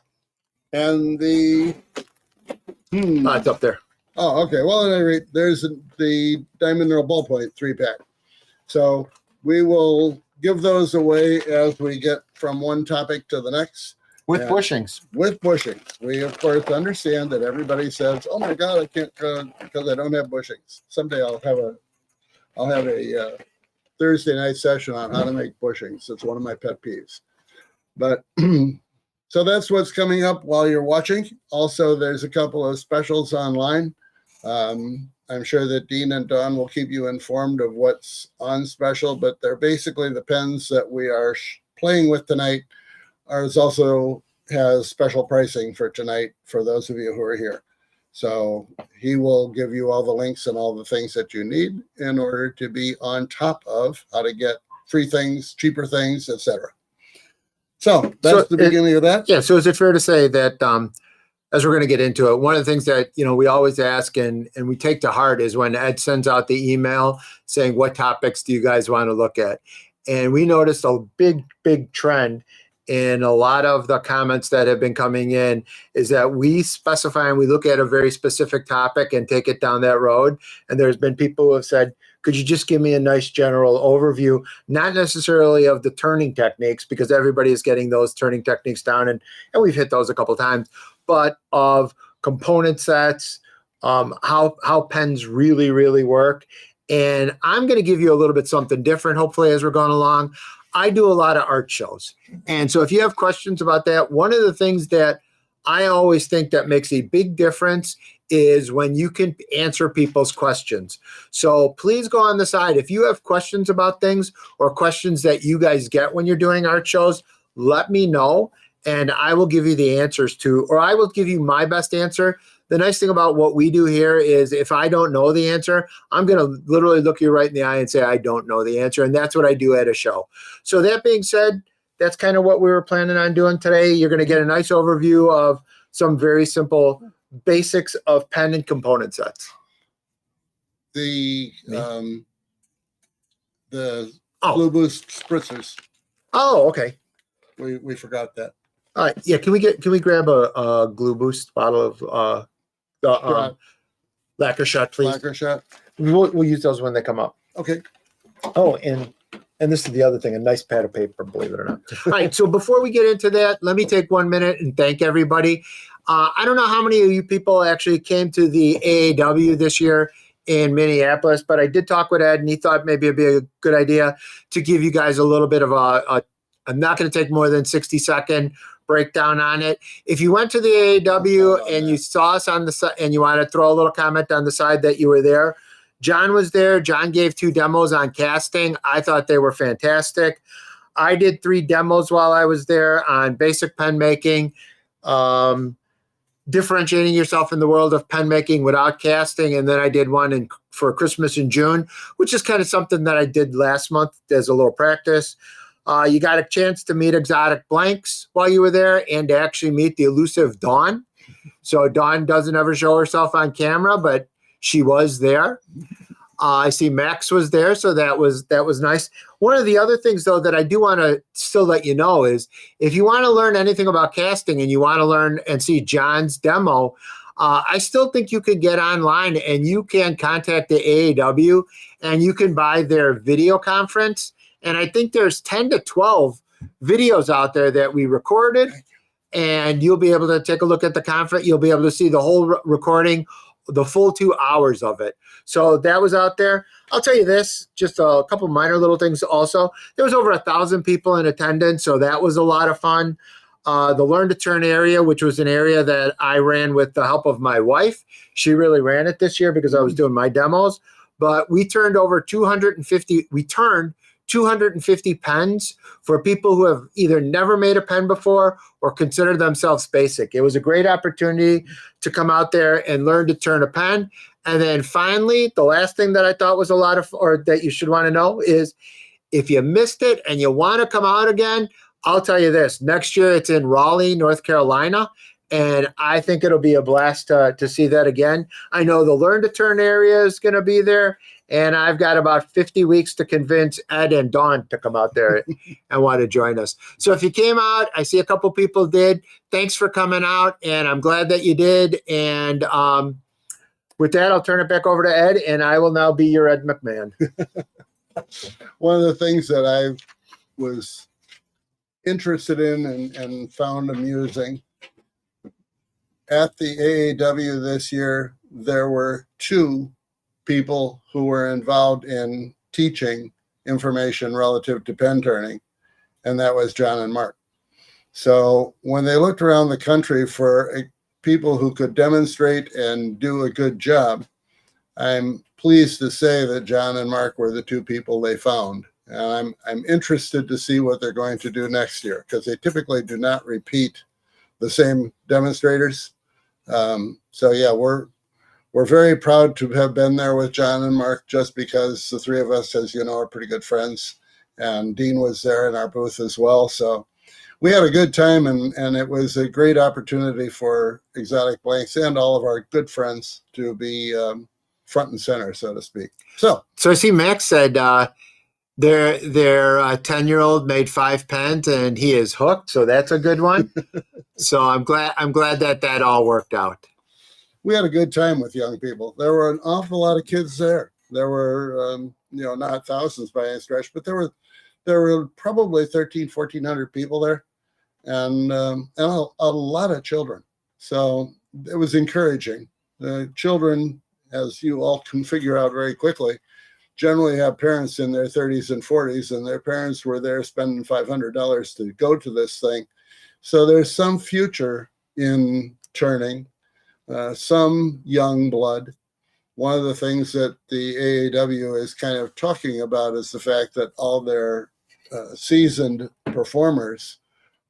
And the it's up there. Oh, okay. Well, at any rate, there's the Diamond Mineral Ballpoint 3-pack. So we will give those away as we get from one topic to the next. With bushings. With bushings. We, of course, understand that everybody says, "Oh my God, I can't go because I don't have bushings." Someday I'll have a Thursday night session on how to make bushings. It's one of my pet peeves. But so that's what's coming up while you're watching. Also, there's a couple of specials online. I'm sure that Dean and Don will keep you informed of what's on special, but they're basically the pens that we are playing with tonight. Ours also has special pricing for tonight for those of you who are here. So he will give you all the links and all the things that you need in order to be on top of how to get free things, cheaper things, etc. So that's the beginning of that. Yeah. So is it fair to say that as we're going to get into it, one of the things that we always ask and we take to heart is when Ed sends out the email saying, what topics do you guys want to look at? And we noticed a big trend in a lot of the comments that have been coming in is that we specify and we look at a very specific topic and take it down that road. And there's been people who have said, could you just give me a nice general overview, not necessarily of the turning techniques, because everybody is getting those turning techniques down, and we've hit those a couple of times, but of component sets, how pens really work. And I'm going to give you a little bit something different, hopefully, as we're going along. I do a lot of art shows. And so if you have questions about that, one of the things that I always think that makes a big difference is when you can answer people's questions. So please go on the side. If you have questions about things or questions that you guys get when you're doing art shows, let me know and I will give you the answers to, or I will give you my best answer. The nice thing about what we do here is if I don't know the answer, I'm going to literally look you right in the eye and say, I don't know the answer. And that's what I do at a show. So that being said, that's kind of what we were planning on doing today. You're going to get a nice overview of some very simple basics of pen and component sets. The Blue Boost spritzers. Oh, okay. We forgot that. All right. Yeah. Can we grab a Glue Boost bottle of the Lacquer shot, please? Lacquer shot. We'll use those when they come up. Okay. Oh, and this is the other thing, a nice pad of paper, believe it or not. All right. So before we get into that, let me take 1 minute and thank everybody. I don't know how many of you people actually came to the AAW this year in Minneapolis, but I did talk with Ed and he thought maybe it'd be a good idea to give you guys a little bit of I'm not going to take more than 60-second breakdown on it. If you went to the AAW and you saw us on the side and you want to throw a little comment on the side that you were there, John was there. John gave 2 demos on casting. I thought they were fantastic. I did 3 demos while I was there on basic pen making, differentiating yourself in the world of pen making without casting. And then I did one for Christmas in June, which is kind of something that I did last month as a little practice. You got a chance to meet Exotic Blanks while you were there and to actually meet the elusive Dawn. So Dawn doesn't ever show herself on camera, but she was there. I see Max was there, so that was nice. One of the other things, though, that I do want to still let you know is if you want to learn anything about casting and you want to learn and see John's demo, I still think you could get online and you can contact the AAW and you can buy their video conference. And I think there's 10 to 12 videos out there that we recorded, and you'll be able to take a look at the conference. You'll be able to see the whole recording, the full 2 hours of it. So that was out there. I'll tell you this, just a couple minor little things also. There was over 1,000 people in attendance, so that was a lot of fun. The Learn to Turn area, which was an area that I ran with the help of my wife. She really ran it this year because I was doing my demos. But we turned over 250 pens for people who have either never made a pen before or consider themselves basic. It was a great opportunity to come out there and learn to turn a pen. And then finally, the last thing that I thought was or that you should want to know is if you missed it and you want to come out again, I'll tell you this, next year it's in Raleigh, North Carolina. And I think it'll be a blast to see that again. I know the Learn to Turn area is going to be there. And I've got about 50 weeks to convince Ed and Dawn to come out there and want to join us. So if you came out, I see a couple people did. Thanks for coming out, and I'm glad that you did. And with that, I'll turn it back over to Ed, and I will now be your Ed McMahon. One of the things that I was interested in and found amusing, at the AAW this year, there were 2 people who were involved in teaching information relative to pen turning, and that was John and Mark. So when they looked around the country for people who could demonstrate and do a good job, I'm pleased to say that John and Mark were the 2 people they found. And I'm interested to see what they're going to do next year, because they typically do not repeat the same demonstrators. So yeah, we're very proud to have been there with John and Mark, just because the three of us, as you know, are pretty good friends. And Dean was there in our booth as well. So we had a good time, and it was a great opportunity for Exotic Blanks and all of our good friends to be front and center, so to speak. So I see Max said their 10-year-old made 5 pens and he is hooked. So that's a good one. So I'm glad that all worked out. we had a good time with young people. There were an awful lot of kids there. There were, not thousands by any stretch, but there were probably 1,400 people there, and a lot of children. So it was encouraging. The children, as you all can figure out very quickly, generally have parents in their 30s and 40s, and their parents were there spending $500 to go to this thing. So there's some future in turning, some young blood. One of the things that the AAW is kind of talking about is the fact that all their seasoned performers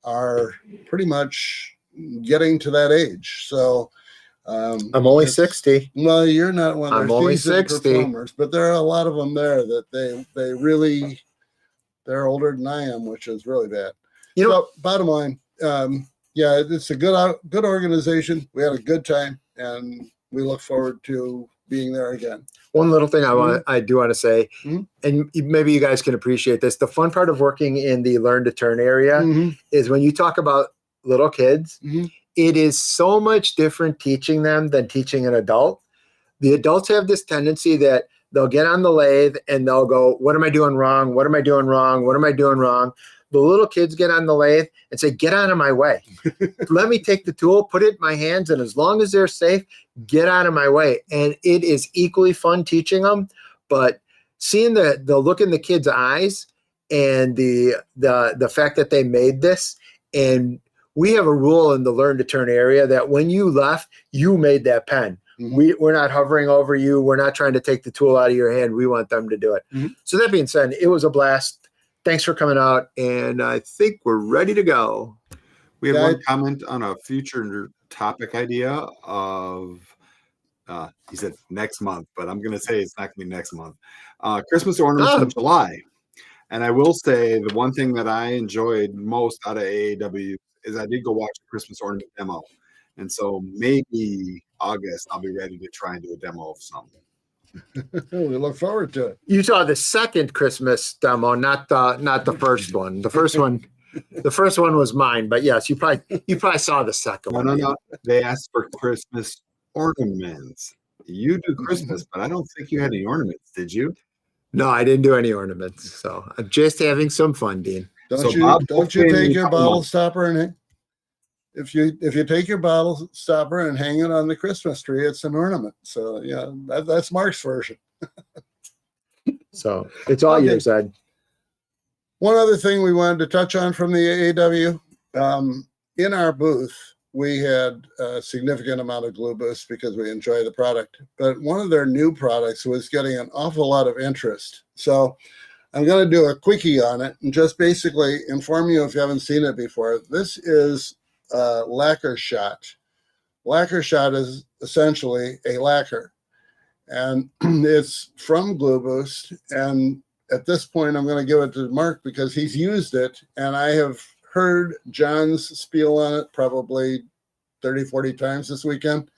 are pretty much getting to that age. So I'm only 60. Well, you're not one of I'm their only seasoned 60. performers, but there are a lot of them there that they really, they're older than I am, which is really bad. So bottom line, yeah, it's a good organization. We had a good time, and we look forward to being there again. One little thing I do want to say, Mhm. and maybe you guys can appreciate this. The fun part of working in the learn to turn area is when you talk about little kids, it is so much different teaching them than teaching an adult. The adults have this tendency that they'll get on the lathe and they'll go, what am I doing wrong? What am I doing wrong? What am I doing wrong? The little kids get on the lathe and say, get out of my way. Let me take the tool, put it in my hands, and as long as they're safe, get out of my way. And it is equally fun teaching them, but seeing the look in the kids' eyes and the fact that they made this, and we have a rule in the learn to turn area that when you left, you made that pen. We're not hovering over you. We're not trying to take the tool out of your hand. We want them to do it. So that being said, it was a blast. Thanks for coming out, and I think we're ready to go. We had one comment on a future topic idea of, he said next month, but I'm going to say it's not going to be next month. Christmas ornaments in July. And I will say the one thing that I enjoyed most out of AAW is I did go watch a Christmas ornament demo. And so maybe August, I'll be ready to try and do a demo of something. We look forward to it. You saw the second Christmas demo, not the first one. The first one was mine, but yes, you probably saw the second one. No. They asked for Christmas ornaments. You do Christmas, but I don't think you had any ornaments, did you? No, I didn't do any ornaments. So I'm just having some fun, Dean. Don't you take your bottle stopper and if you take your bottle stopper and hang it on the Christmas tree, it's an ornament. So yeah, that's Mark's version. So it's all yours, Ed. One other thing we wanted to touch on from the AAW, in our booth, we had a significant amount of glue booths because we enjoy the product. But one of their new products was getting an awful lot of interest. So I'm going to do a quickie on it and just basically inform you if you haven't seen it before. This is Lacquer shot. Lacquer shot is essentially a lacquer, and it's from Glue Boost. And at this point, I'm going to give it to Mark because he's used it, and I have heard John's spiel on it probably 30, 40 times this weekend.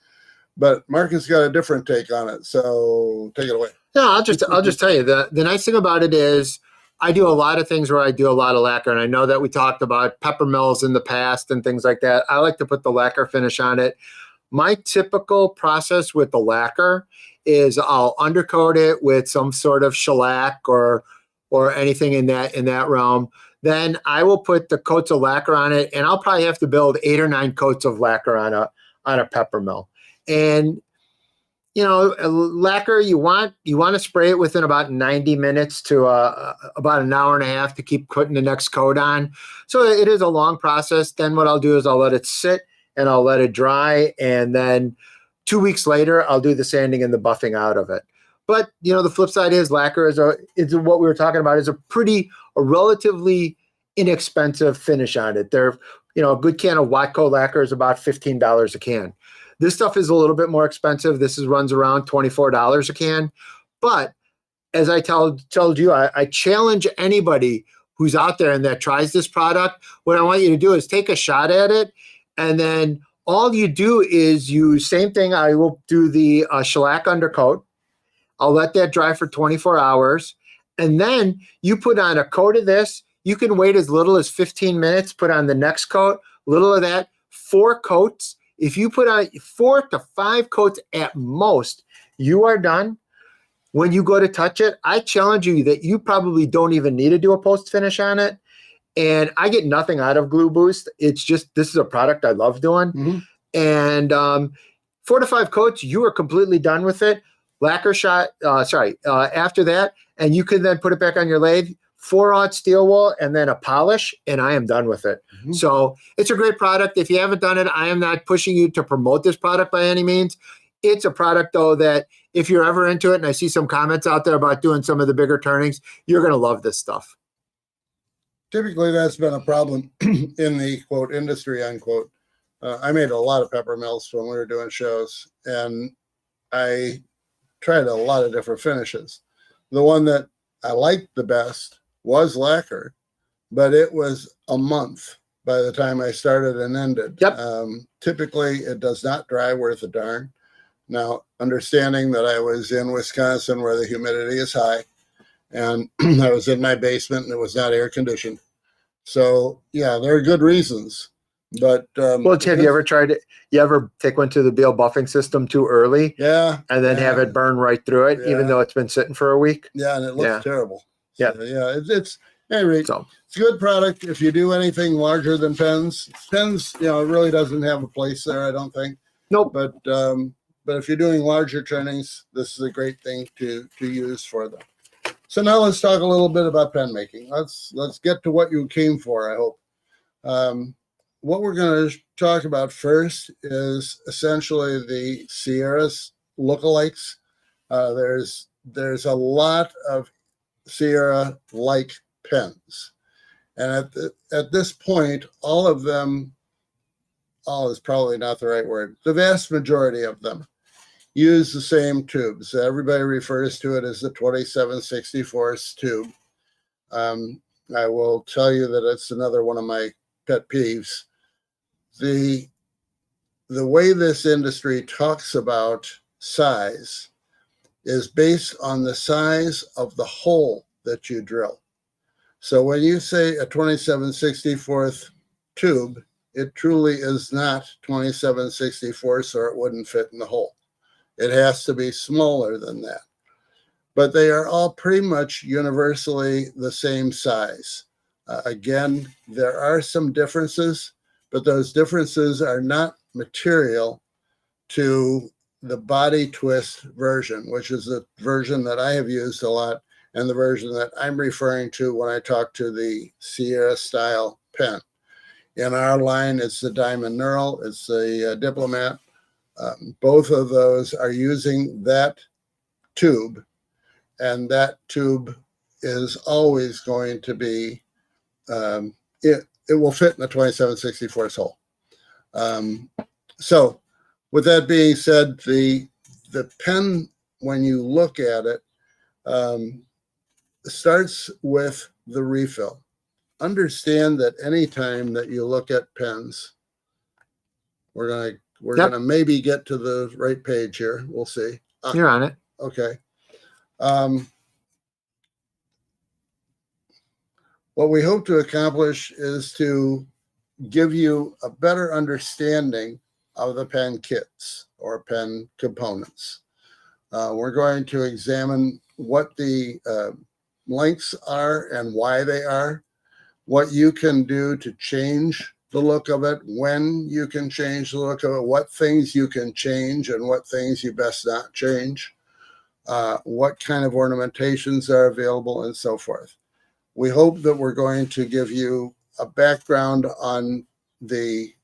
But Mark has got a different take on it, so take it away. No, I'll just tell you the nice thing about it is I do a lot of things where I do a lot of lacquer, and I know that we talked about pepper mills in the past and things like that. I like to put the lacquer finish on it. My typical process with the lacquer is I'll undercoat it with some sort of shellac or anything in that realm. Then I will put the coats of lacquer on it, and I'll probably have to build 8 or 9 coats of lacquer on a pepper mill. And lacquer, you want to spray it within about 90 minutes to about an hour and a half to keep putting the next coat on. So it is a long process. Then what I'll do is I'll let it sit and I'll let it dry. And then 2 weeks later, I'll do the sanding and the buffing out of it. But, the flip side is lacquer is what we were talking about is a relatively inexpensive finish on it. They're a good can of Watco lacquer is about $15 a can. This stuff is a little bit more expensive. This runs around $24 a can. But as I told you, I challenge anybody who's out there and that tries this product. What I want you to do is take a shot at it, and then all you do is same thing. I will do the shellac undercoat. I'll let that dry for 24 hours. And then you put on a coat of this. You can wait as little as 15 minutes, put on the next coat, little of that, 4 coats. If you put on 4 to 5 coats at most, you are done. When you go to touch it, I challenge you that you probably don't even need to do a post finish on it. And I get nothing out of Glue Boost. It's just, this is a product I love doing. Mm-hmm. And 4 to 5 coats, you are completely done with it. Lacquer shot, after that, and you can then put it back on your lathe, 4/0 steel wool, and then a polish, and I am done with it. Mm-hmm. So it's a great product. If you haven't done it, I am not pushing you to promote this product by any means. It's a product, though, that if you're ever into it, and I see some comments out there about doing some of the bigger turnings, you're going to love this stuff. Typically, that's been a problem in the, quote, industry, unquote. I made a lot of pepper mills when we were doing shows, and I tried a lot of different finishes. The one that I liked the best was lacquer, but it was a month by the time I started and ended. Yep. Typically, it does not dry worth a darn. Now, understanding that I was in Wisconsin where the humidity is high, and I was in my basement and it was not air conditioned. So, yeah, there are good reasons. But well, have you ever tried it? You ever take one to the Beal buffing system too early? Yeah. And then have it burn right through it, even though it's been sitting for a week? Yeah, and it looks terrible. Yeah. So, yeah, it's anyway, it's a good product. If you do anything larger than pens, it really doesn't have a place there, I don't think. Nope. But if you're doing larger turnings, this is a great thing to use for them. So now let's talk a little bit about pen making. Let's get to what you came for, I hope. What we're going to talk about first is essentially the Sierra's lookalikes. There's a lot of Sierra-like pens. And at this point, all of them, all is probably not the right word, the vast majority of them use the same tubes. Everybody refers to it as the 27/64 tube. I will tell you that it's another one of my pet peeves. The way this industry talks about size is based on the size of the hole that you drill. So when you say a 27/64 tube, it truly is not 27/64, or it wouldn't fit in the hole. It has to be smaller than that. But they are all pretty much universally the same size. Again, there are some differences, but those differences are not material to the body twist version, which is the version that I have used a lot and the version that I'm referring to when I talk to the Sierra style pen. In our line, it's the Diamond Knurl, it's the Diplomat. Both of those are using that tube, and that tube is always going to be, it will fit in the 27/64 hole. So with that being said, the pen, when you look at it, starts with the refill. Understand that any time that you look at pens, we're gonna maybe get to the right page here. We'll see. You're on it. Okay. What we hope to accomplish is to give you a better understanding of the pen kits or pen components. We're going to examine what the lengths are and why they are, what you can do to change the look of it, when you can change the look of it, what things you can change and what things you best not change, what kind of ornamentations are available, and so forth. We hope that we're going to give you a background on the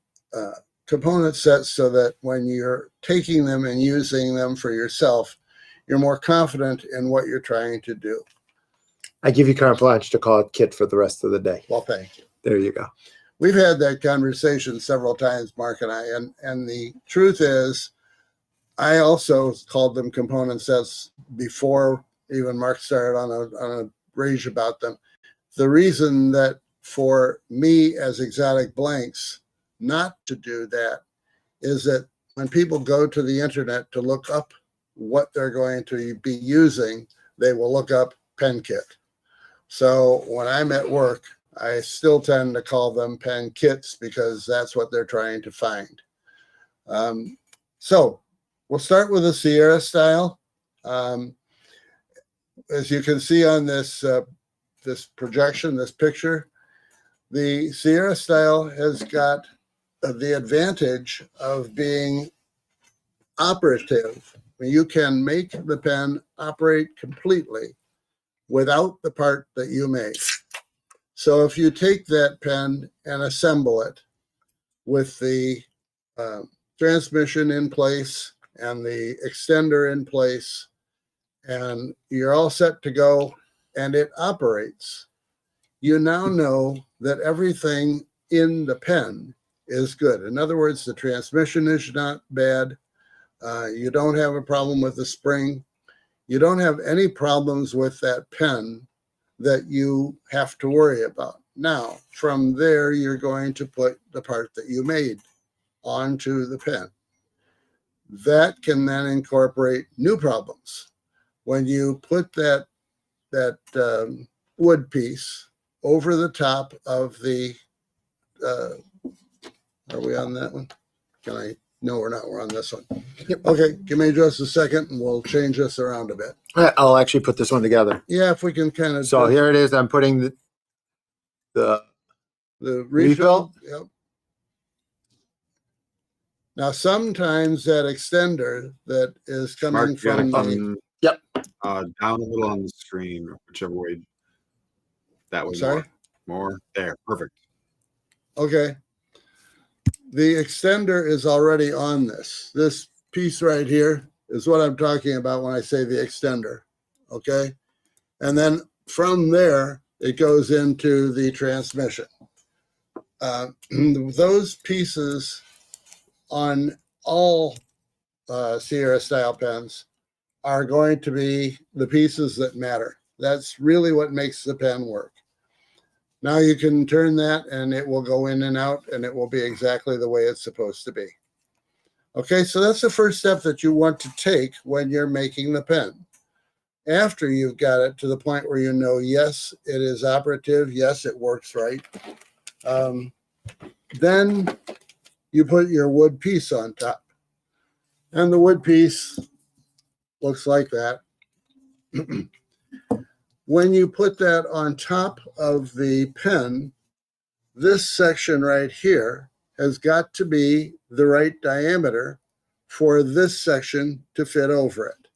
component sets so that when you're taking them and using them for yourself, you're more confident in what you're trying to do. I give you carte blanche to call it kit for the rest of the day. Well, thank you. There you go. we've had that conversation several times, Mark and I, and the truth is, I also called them component sets before even Mark started on a rage about them. The reason that for me as exotic blanks not to do that is that when people go to the internet to look up what they're going to be using, they will look up pen kit. So when I'm at work, I still tend to call them pen kits because that's what they're trying to find. So we'll start with the Sierra style. As you can see on this this projection, this picture, the Sierra style has got the advantage of being operative. You can make the pen operate completely without the part that you made. So if you take that pen and assemble it with the transmission in place and the extender in place, and you're all set to go, and it operates, you now know that everything in the pen is good. In other words, the transmission is not bad. You don't have a problem with the spring. You don't have any problems with that pen that you have to worry about. Now, from there, you're going to put the part that you made onto the pen. That can then incorporate new problems. When you put that wood piece over the top of the, are we on that one? Can I? No, we're not. We're on this one. Yep. Okay, give me just a second and we'll change this around a bit. I'll actually put this one together. Yeah, if we can kind of. So here it is. I'm putting the refill. Yep. Now, sometimes that extender that is coming Mark, you from gotta the, come Yep. down a little on the screen, whichever way. That way. sorry? More. There. Perfect. Okay. The extender is already on this. This piece right here is what I'm talking about when I say the extender. Okay. And then from there, it goes into the transmission. Those pieces on all Sierra style pens are going to be the pieces that matter. That's really what makes the pen work. Now you can turn that and it will go in and out and it will be exactly the way it's supposed to be. Okay, so that's the first step that you want to take when you're making the pen. After you've got it to the point where you know, yes, it is operative, yes, it works right, then you put your wood piece on top. And the wood piece looks like that. When you put that on top of the pen, this section right here has got to be the right diameter for this section to fit over it.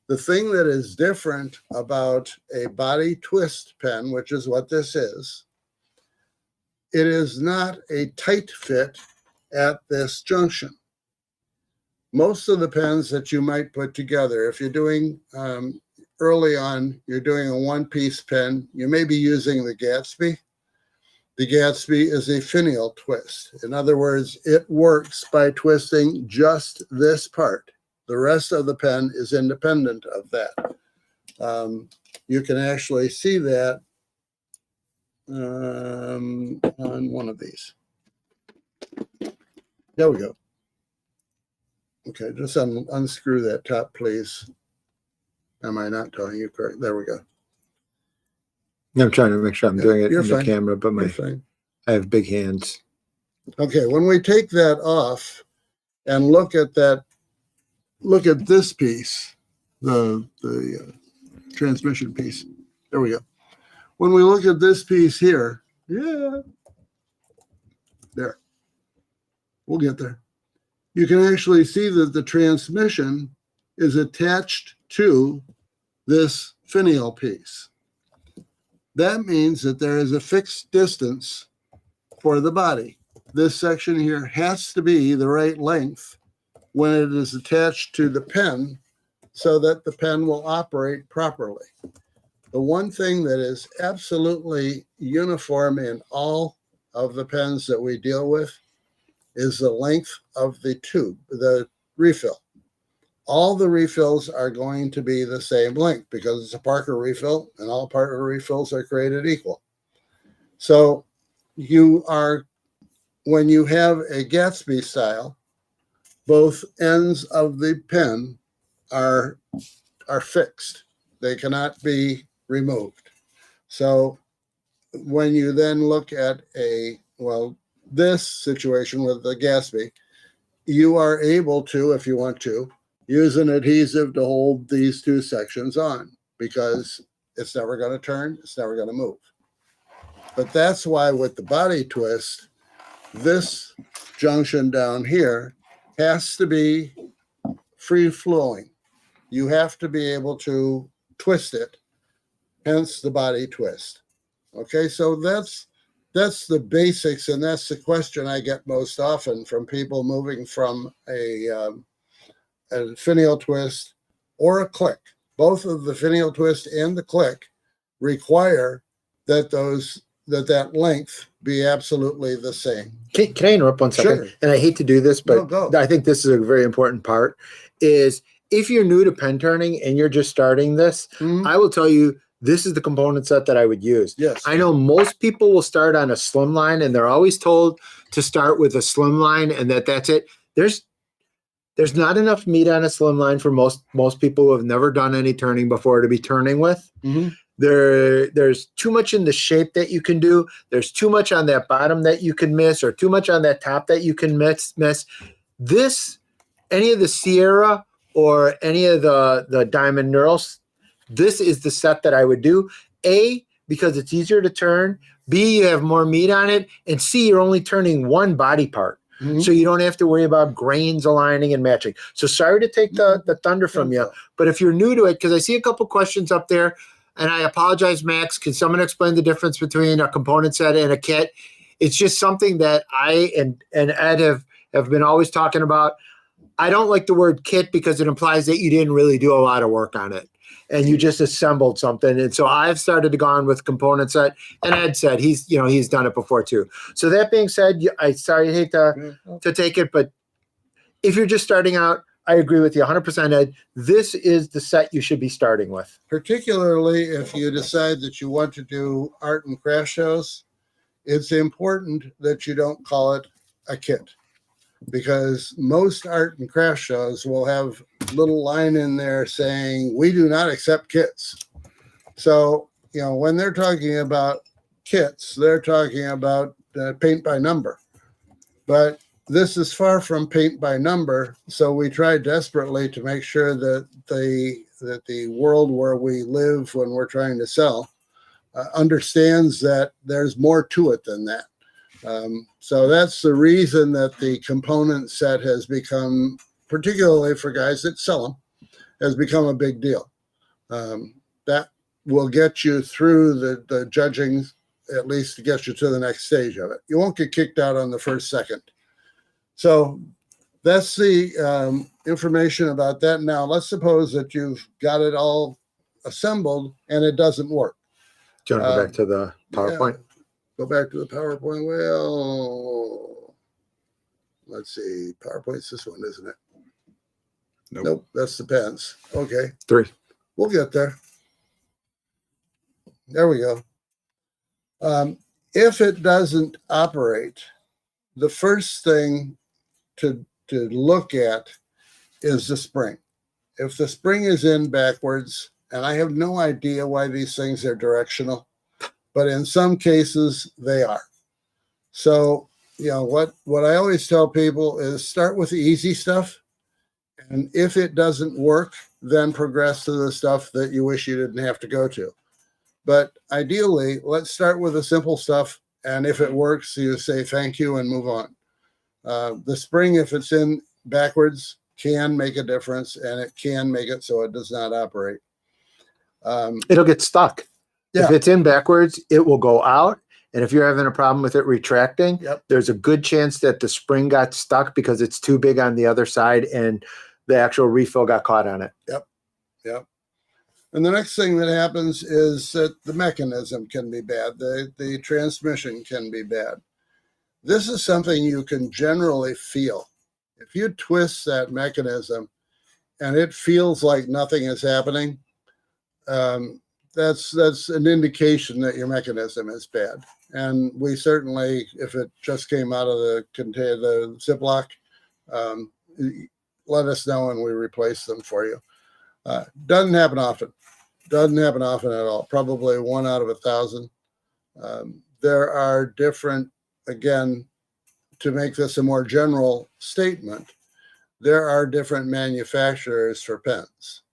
The thing that is different about a body twist pen, which is what this is, it is not a tight fit at this junction. Most of the pens that you might put together, if you're doing early on, you're doing a one-piece pen, you may be using the Gatsby. The Gatsby is a finial twist. In other words, it works by twisting just this part. The rest of the pen is independent of that. You can actually see that on one of these. There we go. Okay, just unscrew that top, please. Am I not telling you correct? There we go. I'm trying to make sure I'm doing it You're in fine. the camera, but I have big hands. Okay, when we take that off and look at this piece, the transmission piece. There we go. When we look at this piece here, there, we'll get there. You can actually see that the transmission is attached to this finial piece. That means that there is a fixed distance for the body. This section here has to be the right length when it is attached to the pen so that the pen will operate properly. The one thing that is absolutely uniform in all of the pens that we deal with is the length of the tube, the refill. All the refills are going to be the same length because it's a Parker refill, and all Parker refills are created equal. So when you have a Gatsby style, both ends of the pen are fixed. They cannot be removed. So when you then look at this situation with the Gatsby, you are able to, if you want to, use an adhesive to hold these two sections on because it's never going to turn, it's never going to move. But that's why with the body twist, this junction down here has to be free flowing. You have to be able to twist it, hence the body twist. Okay, so that's the basics, and that's the question I get most often from people moving from a finial twist or a click. Both of the finial twist and the click require that that length be absolutely the same. Can I interrupt 1 second? Sure. And I hate to do this, but No, go. I think this is a very important part, is if you're new to pen turning and you're just starting this, I will tell you, this is the component set that I would use. Yes. I know most people will start on a slim line and they're always told to start with a slim line and that's it. There's not enough meat on a slim line for most people who have never done any turning before to be turning with. Mm-hmm. There's too much in the shape that you can do. There's too much on that bottom that you can miss, or too much on that top that you can miss. Any of the Sierra or any of the Diamond Neurals, this is the set that I would do. A, because it's easier to turn. B, you have more meat on it. And C, you're only turning one body part. Mm-hmm. So you don't have to worry about grains aligning and matching. So sorry to take the thunder from you, but if you're new to it, because I see a couple questions up there, and I apologize, Max, can someone explain the difference between a component set and a kit? It's just something that I and Ed have been always talking about. I don't like the word kit because it implies that you didn't really do a lot of work on it and you just assembled something. And so I've started to go on with component set, and Ed said he's done it before too. So that being said, I hate to take it, but if you're just starting out, I agree with you 100%, Ed. This is the set you should be starting with. Particularly if you decide that you want to do art and craft shows, it's important that you don't call it a kit, because most art and craft shows will have a little line in there saying, we do not accept kits. So, when they're talking about kits, they're talking about paint by number. But this is far from paint by number, so we try desperately to make sure that the world where we live when we're trying to sell understands that there's more to it than that. So that's the reason that the component set has become, particularly for guys that sell them, has become a big deal. That will get you through the judging, at least to get you to the next stage of it. You won't get kicked out on the first second. So that's the information about that. Now, let's suppose that you've got it all assembled and it doesn't work. Do you want to go back to the PowerPoint? Yeah, go back to the PowerPoint. Well, let's see. PowerPoint's this one, isn't it? Nope, that's the pens. Okay. 3. We'll get there. There we go. If it doesn't operate, the first thing to look at is the spring. If the spring is in backwards, and I have no idea why these things are directional, but in some cases they are. So, what I always tell people is start with the easy stuff. And if it doesn't work, then progress to the stuff that you wish you didn't have to go to. But ideally, let's start with the simple stuff. And if it works, you say thank you and move on. The spring, if it's in backwards, can make a difference, and it can make it so it does not operate. It'll get stuck. Yeah. If it's in backwards, it will go out. And if you're having a problem with it retracting, there's a good chance that the spring got stuck because it's too big on the other side and the actual refill got caught on it. Yep. And the next thing that happens is that the mechanism can be bad. The transmission can be bad. This is something you can generally feel. If you twist that mechanism and it feels like nothing is happening, that's an indication that your mechanism is bad. And we certainly, if it just came out of the container, the Ziploc, um, let us know and we replace them for you. Doesn't happen often. Doesn't happen often at all. Probably 1 out of 1,000. There are different, again, to make this a more general statement, there are different manufacturers for pens.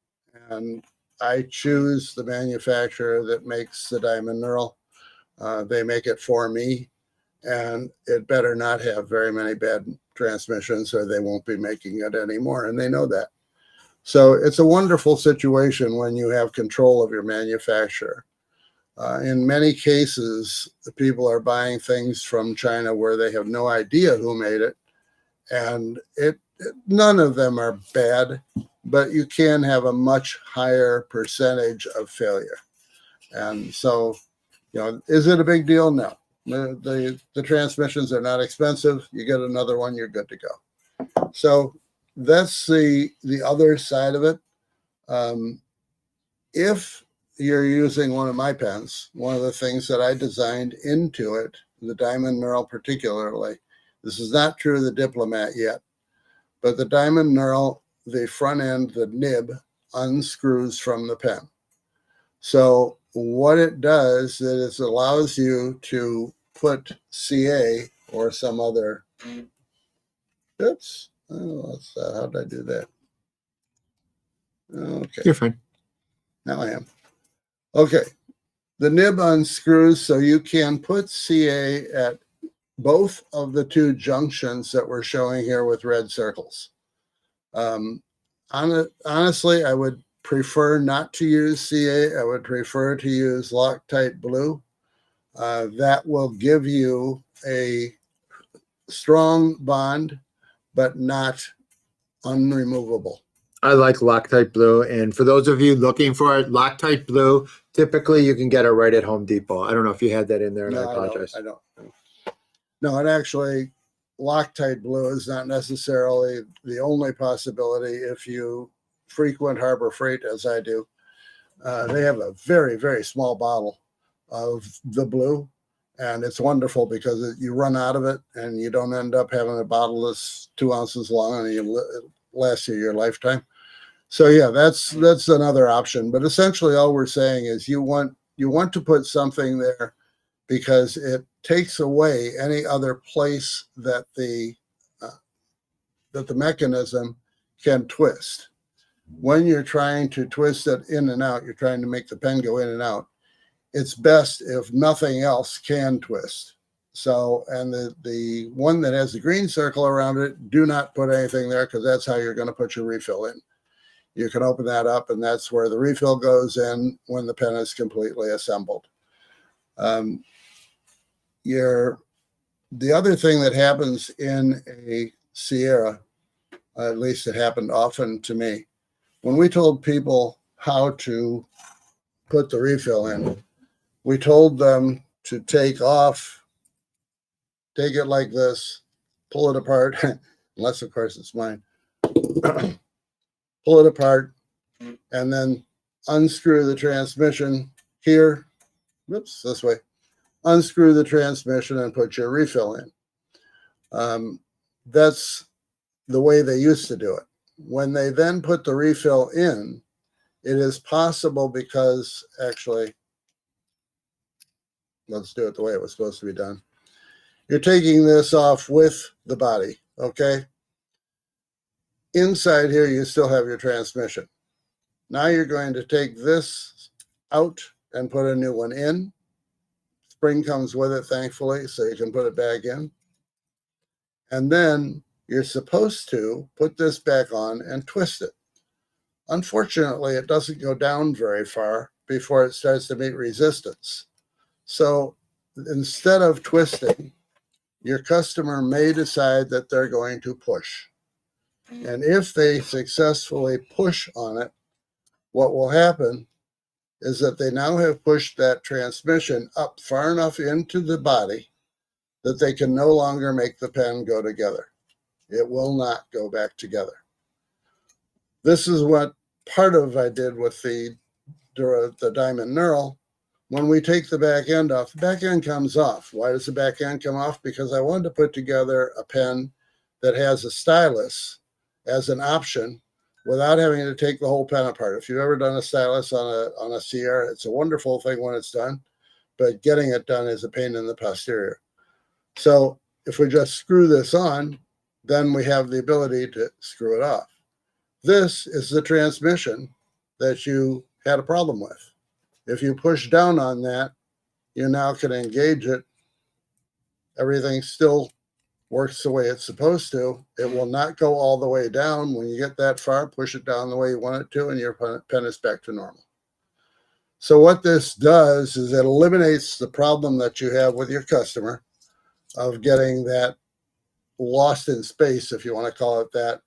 And I choose the manufacturer that makes the diamond knurl. They make it for me, and it better not have very many bad transmissions or they won't be making it anymore, and they know that. So it's a wonderful situation when you have control of your manufacturer. In many cases, the people are buying things from China where they have no idea who made it, and none of them are bad, but you can have a much higher percentage of failure. And so, is it a big deal? No. The transmissions are not expensive. You get another one, you're good to go. So that's the other side of it. If you're using one of my pens, one of the things that I designed into it, the diamond knurl particularly, this is not true of the Diplomat yet, but the diamond knurl, the front end, the nib, unscrews from the pen. So what it does is it allows you to put CA or some other, oops, how did I do that? Okay. You're fine. Now I am. Okay. The nib unscrews so you can put CA at both of the two junctions that we're showing here with red circles. Honestly, I would prefer not to use CA. I would prefer to use Loctite blue. That will give you a strong bond, but not unremovable. I like Loctite blue. And for those of you looking for it, Loctite blue, typically you can get it right at Home Depot. I don't know if you had that in there, and No, I apologize. I don't. No, and actually, Loctite blue is not necessarily the only possibility if you frequent Harbor Freight, as I do. They have a very, very small bottle of the blue, and it's wonderful because you run out of it and you don't end up having a bottle that's 2 ounces long and it lasts you your lifetime. So yeah, that's another option. But essentially, all we're saying is you want to put something there because it takes away any other place that the mechanism can twist. When you're trying to twist it in and out, you're trying to make the pen go in and out. It's best if nothing else can twist. So, and the one that has the green circle around it, do not put anything there because that's how you're going to put your refill in. You can open that up, and that's where the refill goes in when the pen is completely assembled. The other thing that happens in a Sierra, at least it happened often to me, when we told people how to put the refill in, we told them to take it like this, pull it apart, unless of course it's mine, pull it apart, and then unscrew the transmission here, whoops, this way, unscrew the transmission and put your refill in. That's the way they used to do it. When they then put the refill in, it is possible because actually, let's do it the way it was supposed to be done. You're taking this off with the body, okay? Inside here, you still have your transmission. Now you're going to take this out and put a new one in. Spring comes with it, thankfully, so you can put it back in. And then you're supposed to put this back on and twist it. Unfortunately, it doesn't go down very far before it starts to meet resistance. So instead of twisting, your customer may decide that they're going to push. And if they successfully push on it, what will happen is that they now have pushed that transmission up far enough into the body that they can no longer make the pen go together. It will not go back together. This is what part of I did with the diamond knurl. When we take the back end off, the back end comes off. Why does the back end come off? Because I wanted to put together a pen that has a stylus as an option without having to take the whole pen apart. If you've ever done a stylus on a cigar, it's a wonderful thing when it's done, but getting it done is a pain in the posterior. So if we just screw this on, then we have the ability to screw it off. This is the transmission that you had a problem with. If you push down on that, you now can engage it. Everything still works the way it's supposed to. It will not go all the way down. When you get that far, push it down the way you want it to, and your pen is back to normal. So what this does is it eliminates the problem that you have with your customer of getting that lost in space, if you want to call it that.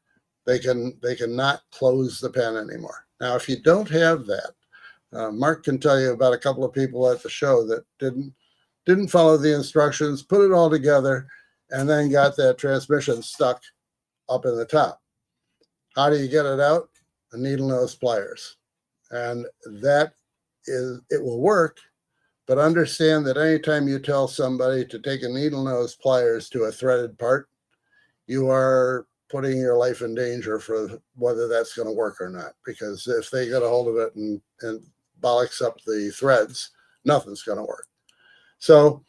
They cannot close the pen anymore. Now, if you don't have that, Mark can tell you about a couple of people at the show that didn't follow the instructions, put it all together, and then got that transmission stuck up in the top. How do you get it out? A needle nose pliers. And it will work, but understand that anytime you tell somebody to take a needle nose pliers to a threaded part, you are putting your life in danger for whether that's going to work or not. Because if they get a hold of it and bollocks up the threads, nothing's going to work. So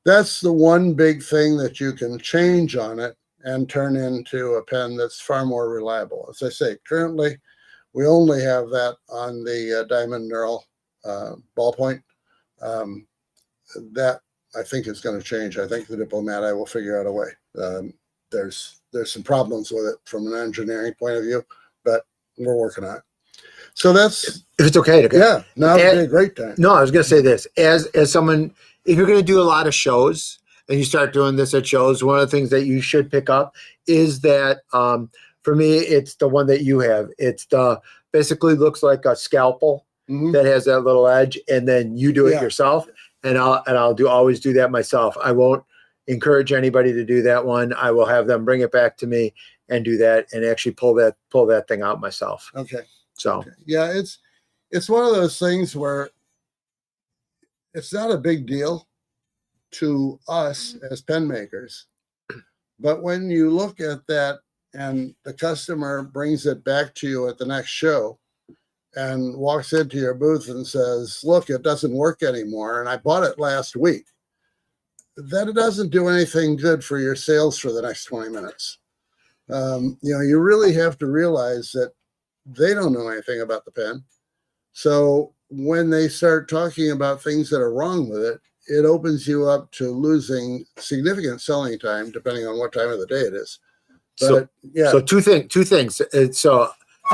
that's the one big thing that you can change on it and turn into a pen that's far more reliable. As I say, currently, we only have that on the diamond knurl ballpoint. That I think is going to change. I think the Diplomat, I will figure out a way. There's some problems with it from an engineering point of view, but we're working on it. So that's, if it's okay to yeah, now would be a great time. No, I was going to say this as someone, if you're going to do a lot of shows and you start doing this at shows, one of the things that you should pick up is that, for me, it's the one that you have. It's basically looks like a scalpel that has that little edge, and then you do it yourself. And I'll always do that myself. I won't encourage anybody to do that one. I will have them bring it back to me and do that and actually pull that thing out myself. Okay. So yeah, it's one of those things where it's not a big deal to us as pen makers, but when you look at that and the customer brings it back to you at the next show and walks into your booth and says, look, it doesn't work anymore, and I bought it last week, that it doesn't do anything good for your sales for the next 20 minutes. You really have to realize that they don't know anything about the pen. So when they start talking about things that are wrong with it, it opens you up to losing significant selling time, depending on what time of the day it is. But so two things. So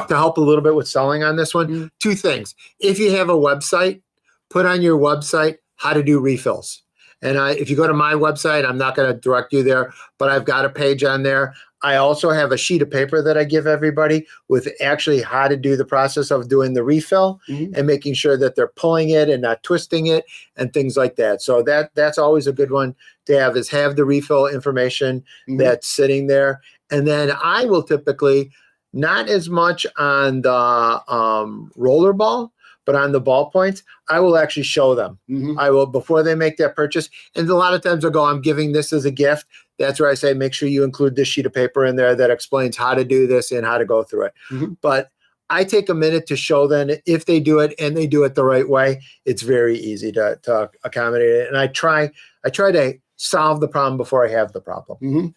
to help a little bit with selling on this one, two things. If you have a website, put on your website how to do refills. And if you go to my website, I'm not going to direct you there, but I've got a page on there. I also have a sheet of paper that I give everybody with actually how to do the process of doing the refill and making sure that they're pulling it and not twisting it and things like that. So that's always a good one to have, is have the refill information that's sitting there. And then I will typically, not as much on the roller ball, but on the ballpoints, I will actually show them. I will, before they make that purchase. And a lot of times I'll go, I'm giving this as a gift. That's where I say, make sure you include this sheet of paper in there that explains how to do this and how to go through it. But I take a minute to show them. If they do it and they do it the right way, it's very easy to accommodate it. And I try to solve the problem before I have the problem.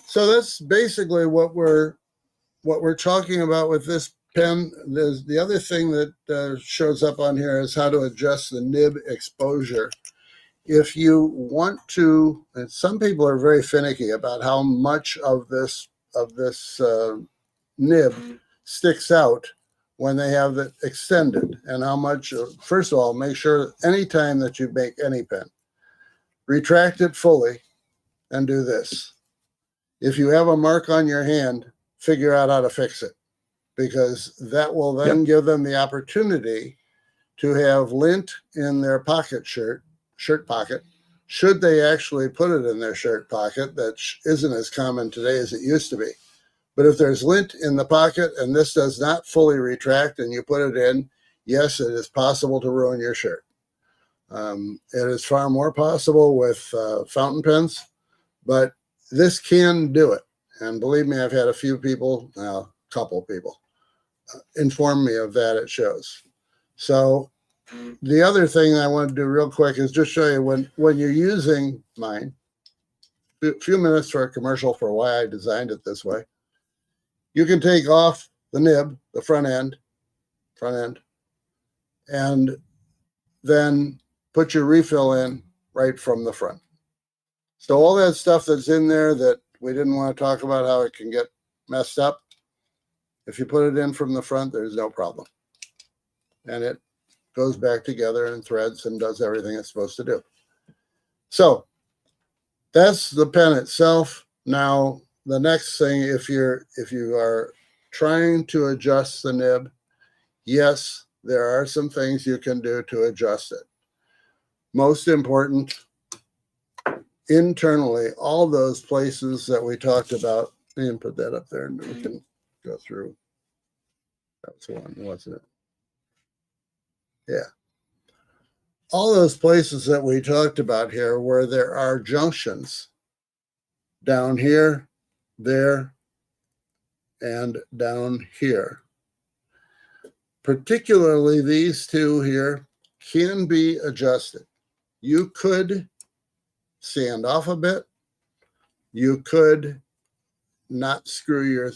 So that's basically what we're talking about with this pen. There's the other thing that shows up on here is how to adjust the nib exposure. If you want to, and some people are very finicky about how much of this nib sticks out when they have it extended, and how much. First of all, make sure anytime that you make any pen, retract it fully and do this. If you have a mark on your hand, figure out how to fix it, because that will then give them the opportunity to have lint in their shirt pocket, should they actually put it in their shirt pocket. That isn't as common today as it used to be. But if there's lint in the pocket and this does not fully retract and you put it in, yes, it is possible to ruin your shirt. It is far more possible with fountain pens, but this can do it. And believe me, I've had a few people, a couple people, inform me of that at shows. So the other thing I want to do real quick is just show you when you're using mine, a few minutes for a commercial for why I designed it this way. You can take off the nib, the front end, and then put your refill in right from the front. So all that stuff that's in there that we didn't want to talk about how it can get messed up, if you put it in from the front, there's no problem. And it goes back together and threads and does everything it's supposed to do. So that's the pen itself. Now, the next thing, if you are trying to adjust the nib, yes, there are some things you can do to adjust it. Most important, internally, all those places that we talked about, and put that up there and we can go through. That's one, wasn't it? Yeah. All those places that we talked about here where there are junctions down here, there, and down here. Particularly these two here can be adjusted. You could sand off a bit. You could not screw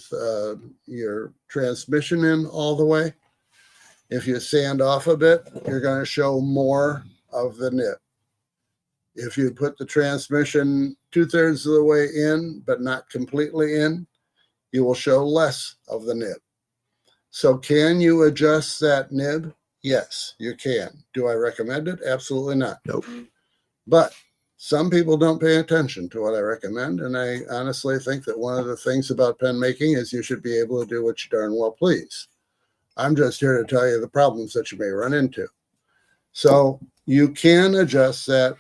your transmission in all the way. If you sand off a bit, you're going to show more of the nib. If you put the transmission 2/3 of the way in, but not completely in, you will show less of the nib. So can you adjust that nib? Yes, you can. Do I recommend it? Absolutely not. Nope. But some people don't pay attention to what I recommend, and I honestly think that one of the things about pen making is you should be able to do what you darn well please. I'm just here to tell you the problems that you may run into. So you can adjust that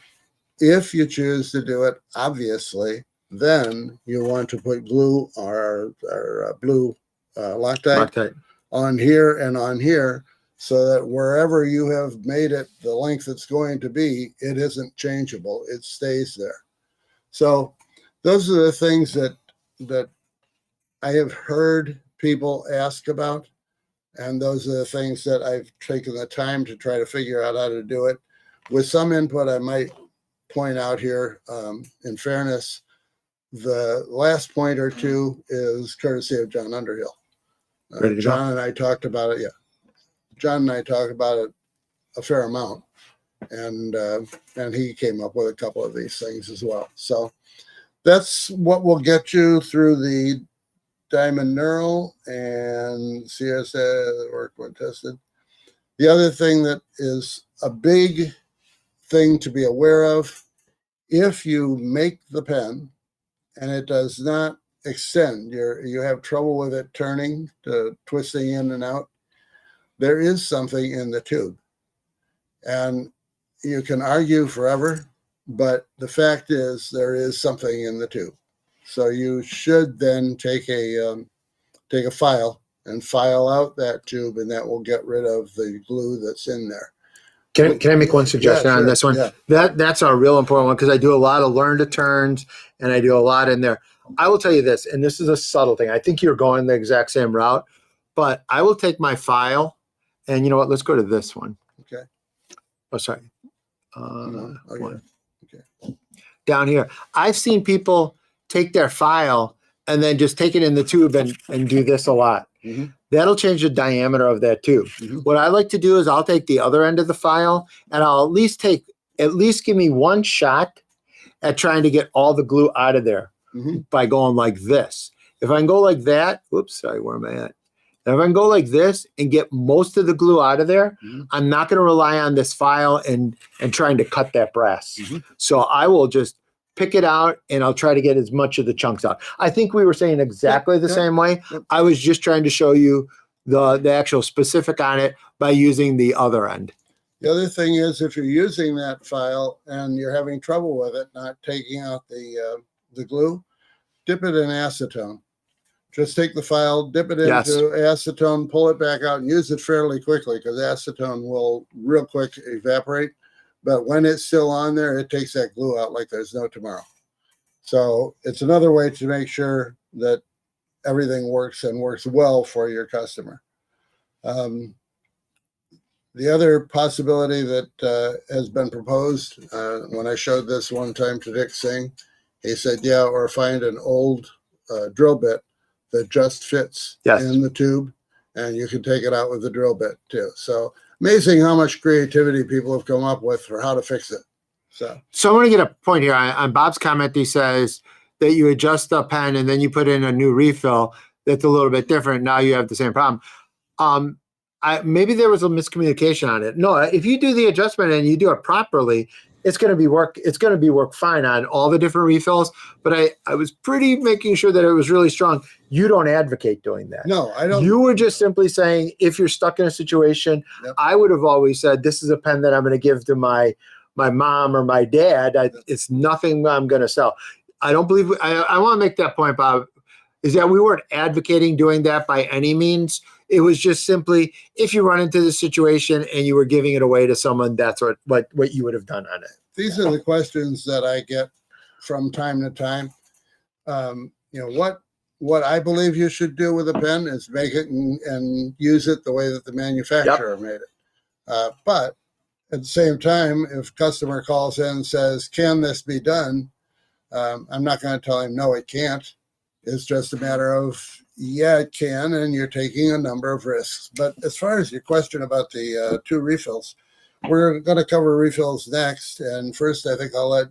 if you choose to do it. Obviously, then you want to put glue or blue Loctite on here and on here, so that wherever you have made it the length it's going to be, it isn't changeable. It stays there. So those are the things that I have heard people ask about. And those are the things that I've taken the time to try to figure out how to do it. With some input, I might point out here, in fairness, the last point or two is courtesy of John Underhill. John and I talked about it. Yeah. John and I talked about it a fair amount. And he came up with a couple of these things as well. So that's what will get you through the Diamond Neural and CSS work when tested. The other thing that is a big thing to be aware of, if you make the pen and it does not extend, you have trouble with it turning, twisting in and out, there is something in the tube. And you can argue forever, but the fact is there is something in the tube. So you should then take a file and file out that tube, and that will get rid of the glue that's in there. Can I make one suggestion on this one? Yeah. That's a real important one, because I do a lot of learn to turns and I do a lot in there. I will tell you this, and this is a subtle thing. I think you're going the exact same route, but I will take my file and you know what? Let's go to this one. Okay. Oh, sorry. Okay. Down here. I've seen people take their file and then just take it in the tube and do this a lot. Mm-hmm. That'll change the diameter of that tube. Mm-hmm. What I like to do is I'll take the other end of the file and I'll at least give me one shot at trying to get all the glue out of there by going like this. If I can go like that, oops, sorry, where am I at? If I can go like this and get most of the glue out of there, I'm not going to rely on this file and trying to cut that brass. So I will just pick it out and I'll try to get as much of the chunks out. I think we were saying exactly the same way. I was just trying to show you the actual specific on it by using the other end. The other thing is if you're using that file and you're having trouble with it, not taking out the glue, dip it in acetone. Just take the file, dip it Yes. into acetone, pull it back out, and use it fairly quickly because acetone will real quick evaporate. But when it's still on there, it takes that glue out like there's no tomorrow. So it's another way to make sure that everything works and works well for your customer. The other possibility that has been proposed, when I showed this one time to Dick Singh, he said, yeah, or find an old drill bit that just fits Yes. in the tube, and you can take it out with the drill bit too. So amazing how much creativity people have come up with for how to fix it. So I want to get a point here on Bob's comment. He says that you adjust the pen and then you put in a new refill that's a little bit different. Now you have the same problem. Maybe there was a miscommunication on it. No, if you do the adjustment and you do it properly, it's going to be work fine on all the different refills. But I was pretty making sure that it was really strong. You don't advocate doing that. no, I don't. You were just simply saying, if you're stuck in a situation, Yep. I would have always said, this is a pen that I'm going to give to my mom or my dad. It's nothing I'm going to sell. I don't believe, I want to make that point, Bob, is that we weren't advocating doing that by any means. It was just simply, if you run into this situation and you were giving it away to someone, that's what you would have done on it. These are the questions that I get from time to time. What I believe you should do with a pen is make it and use it the way that the manufacturer made it. But at the same time, if customer calls in and says, can this be done? I'm not going to tell him, no, it can't. It's just a matter of, yeah, it can, and you're taking a number of risks. But as far as your question about the 2 refills, we're going to cover refills next. And first, I think I'll let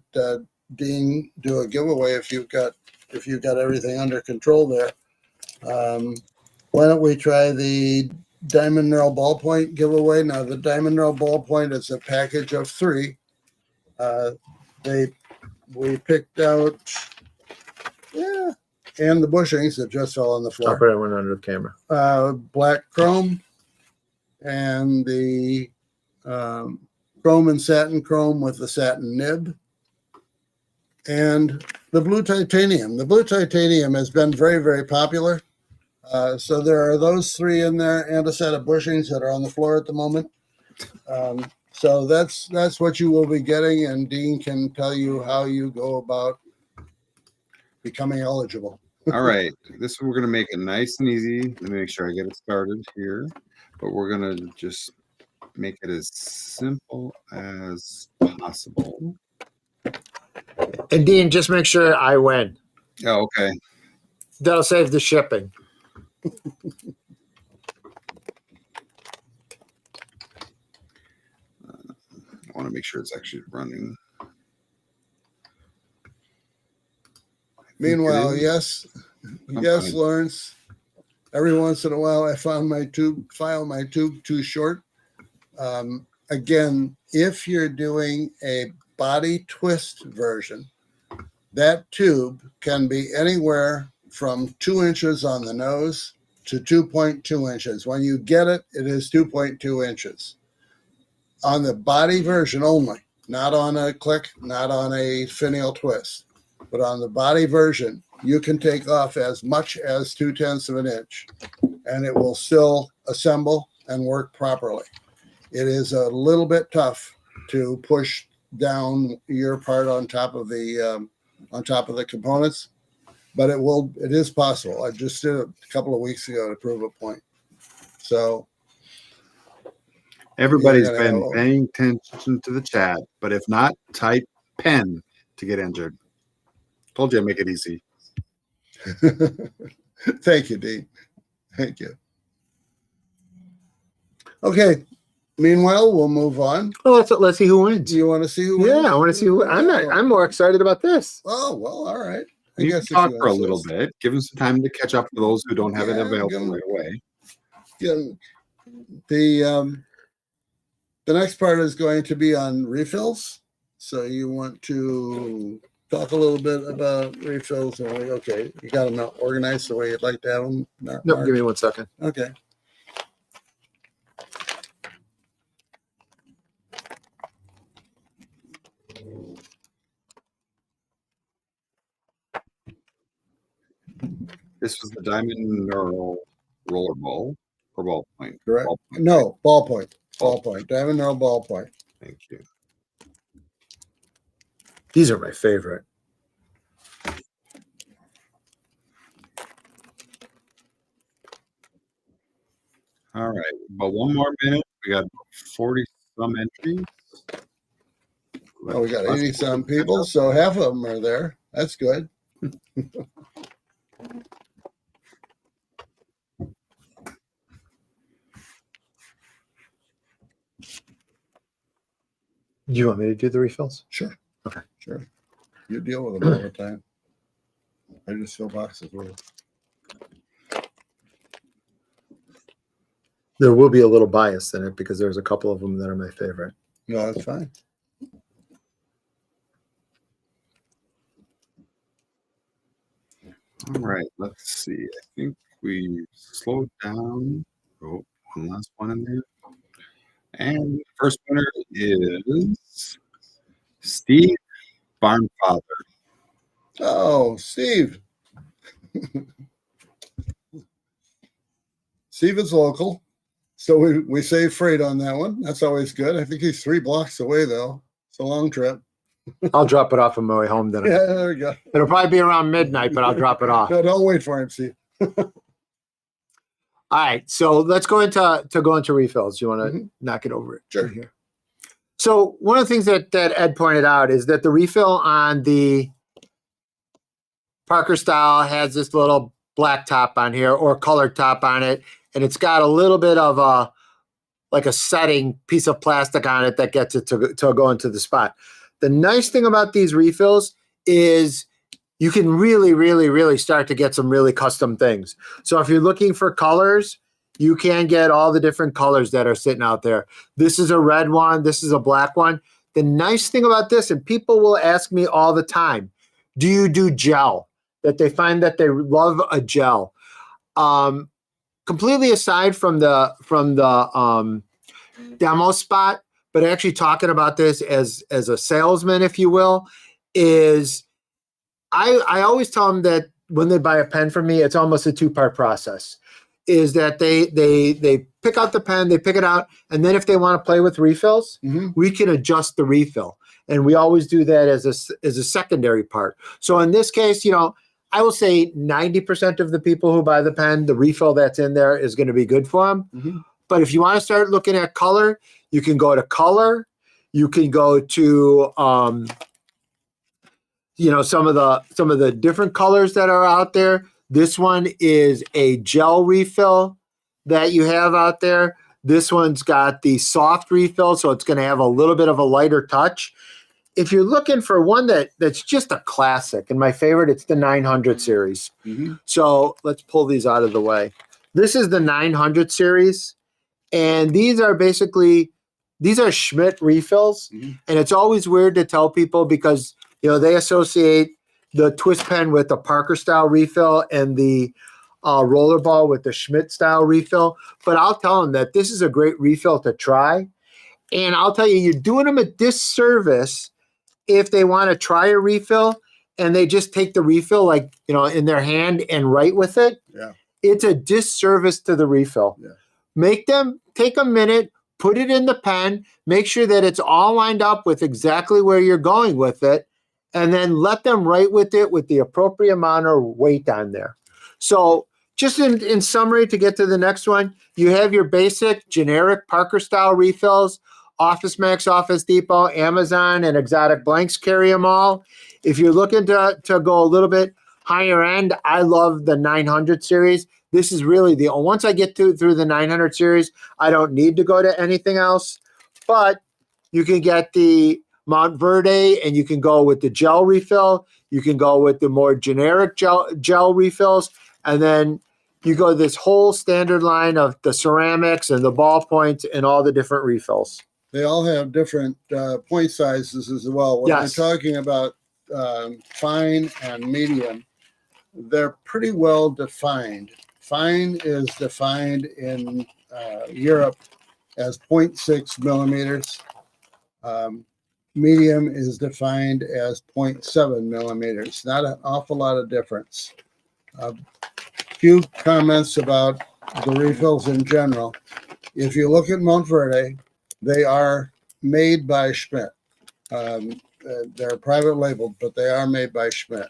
Dean do a giveaway if you've got everything under control there. Why don't we try the Diamond Nail Ballpoint giveaway? Now, the Diamond Nail Ballpoint is a package of 3. We picked out, and the bushings that just fell on the floor. I'll put it under the camera. Black chrome and the chrome and satin chrome with the satin nib, and the blue titanium. The blue titanium has been very, very popular. So there are those 3 in there and a set of bushings that are on the floor at the moment. So that's what you will be getting, and Dean can tell you how you go about becoming eligible. All right, this one we're gonna make it nice and easy. Let me make sure I get it started here, but we're gonna just make it as simple as possible. And Dean, just make sure I win. Oh, okay. That'll save the shipping. I want to make sure it's actually running. Meanwhile, Okay. yes, fine. Lawrence. Every once in a while, I found my tube too short. Again, if you're doing a body twist version, that tube can be anywhere from 2 inches on the nose to 2.2 inches. When you get it, it is 2.2 inches. On the body version only, not on a click, not on a finial twist, but on the body version, you can take off as much as 0.2 of an inch, and it will still assemble and work properly. It is a little bit tough to push down your part on top of the components, but it is possible. I just did it a couple of weeks ago to prove a point. So Everybody's been paying attention to the chat, but if not, type pen to get entered. Told you I'd make it easy. Thank you, Dean. Thank you. Okay. Meanwhile, we'll move on. Well, let's see who wins. You want to see who wins? Yeah, I want to see who. I'm more excited about this. Oh, well, all right. You can talk for a little bit. Give them some time to catch up for those who don't have it available right away. Yeah, the next part is going to be on refills. So you want to talk a little bit about refills. Okay, you got them organized the way you'd like to have them. No, give me 1 second. Okay. This was the diamond knurl roller ball or ballpoint. Correct. Ballpoint. No, ballpoint. Ballpoint. Diamond Knurl ballpoint. Thank you. These are my favorite. All right, about one more minute. We got 40 some entries. Oh, we got Let's 80 some people, so half of them are there. That's good. Do you want me to do the refills? Sure. Okay. Sure. You deal with them all the time. I just fill boxes with it. There will be a little bias in it because there's a couple of them that are my favorite. No, that's fine. All right, let's see. I think we slowed down. Oh, one last one in there. And the first winner is Steve Barnfather. Oh, Steve. Steve is local, so we save freight on that one. That's always good. I think he's 3 blocks away, though. It's a long trip. I'll drop it off on my way home then. Yeah, there we go. It'll probably be around midnight, but I'll drop it off. No, don't wait for him, Steve. All right, so let's go into refills. You want to knock it over? Sure. Here. So one of the things that Ed pointed out is that the refill on the Parker style has this little black top on here or colored top on it, and it's got a little bit of a like a setting piece of plastic on it that gets it to go into the spot. The nice thing about these refills is you can really, really, really start to get some really custom things. So if you're looking for colors, you can get all the different colors that are sitting out there. This is a red one. This is a black one. The nice thing about this, and people will ask me all the time, do you do gel? That they find that they love a gel. Completely aside from the demo spot, but actually talking about this as a salesman, if you will, is I always tell them that when they buy a pen from me, it's almost a 2-part process. Is that they pick out the pen, they pick it out, and then if they want to play with refills, we can adjust the refill, and we always do that as a secondary part. So in this case, I will say 90% of the people who buy the pen, the refill that's in there is going to be good for them. But if you want to start looking at color, you can go to color. You can go to some of the different colors that are out there. This one is a gel refill that you have out there. This one's got the soft refill, so it's going to have a little bit of a lighter touch. If you're looking for one that's just a classic, and my favorite, it's the 900 series. So let's pull these out of the way. This is the 900 series, and these are Schmidt refills. And it's always weird to tell people because they associate the twist pen with the Parker style refill and the rollerball with the Schmidt style refill. But I'll tell them that this is a great refill to try. And I'll tell you, you're doing them a disservice if they want to try a refill and they just take the refill in their hand and write with it. Yeah. It's a disservice to the refill. Yeah. Make them take a minute, put it in the pen, make sure that it's all lined up with exactly where you're going with it, and then let them write with it with the appropriate amount of weight on there. So just in summary, to get to the next one, you have your basic generic Parker style refills. Office Max, Office Depot, Amazon, and Exotic Blanks carry them all. If you're looking to go a little bit higher end, I love the 900 series. This is really once I get through the 900 series, I don't need to go to anything else. But you can get the Montverde, and you can go with the gel refill. You can go with the more generic gel refills, and then you go this whole standard line of the ceramics and the ballpoints and all the different refills. They all have different point sizes as well. When Yes. we're talking about fine and medium, they're pretty well defined. Fine is defined in Europe as 0.6 millimeters. Medium is defined as 0.7 millimeters. Not an awful lot of difference. few comments about the refills in general. If you look at Montverde, they are made by Schmidt. They're private labeled, but they are made by Schmidt.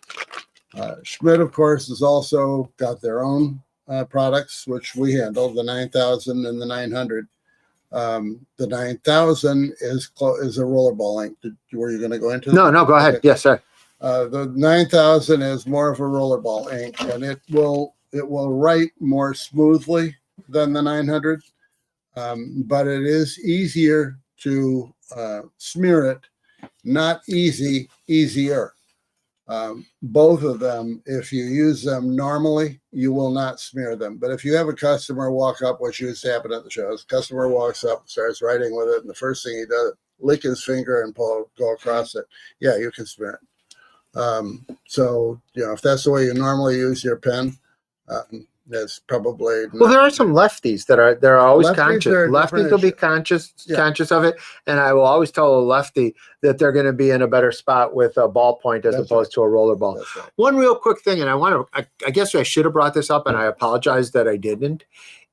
Schmidt, of course, has also got their own products, which we handle, the 9000 and the 900. The 9000 is a rollerball ink. Were you going to go into No, go ahead. Okay. Yes, sir. The 9000 is more of a rollerball ink, and it will write more smoothly than the 900, but it is easier to smear it. Not easier. Both of them, if you use them normally, you will not smear them. But if you have a customer walk up, which used to happen at the shows, customer walks up, starts writing with it, and the first thing he does, lick his finger and go across it. Yeah, you can smear it. So, if that's the way you normally use your pen, that's probably not. Well, there are some lefties that are always Lefties conscious. are a Lefties different will be issue. conscious of it, and I will always tell a lefty that they're going to be in a better spot with a ballpoint as opposed to a rollerball. That's right. One real quick thing, and I guess I should have brought this up, and I apologize that I didn't,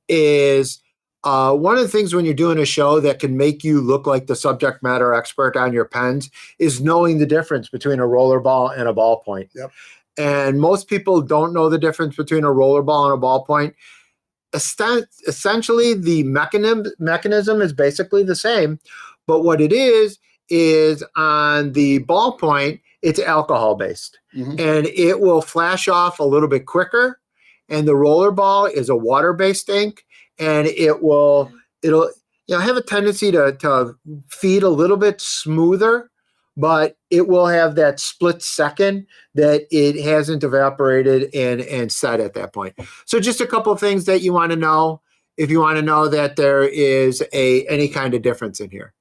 is one of the things when you're doing a show that can make you look like the subject matter expert on your pens is knowing the difference between a rollerball and a ballpoint. Yep. And most people don't know the difference between a rollerball and a ballpoint. Essentially, the mechanism is basically the same, but what it is on the ballpoint, it's alcohol based, and it will flash off a little bit quicker. And the rollerball is a water based ink, and it'll have a tendency to feed a little bit smoother, but it will have that split second that it hasn't evaporated and set at that point. So just a couple of things that you want to know if you want to know that there is any kind of difference in here.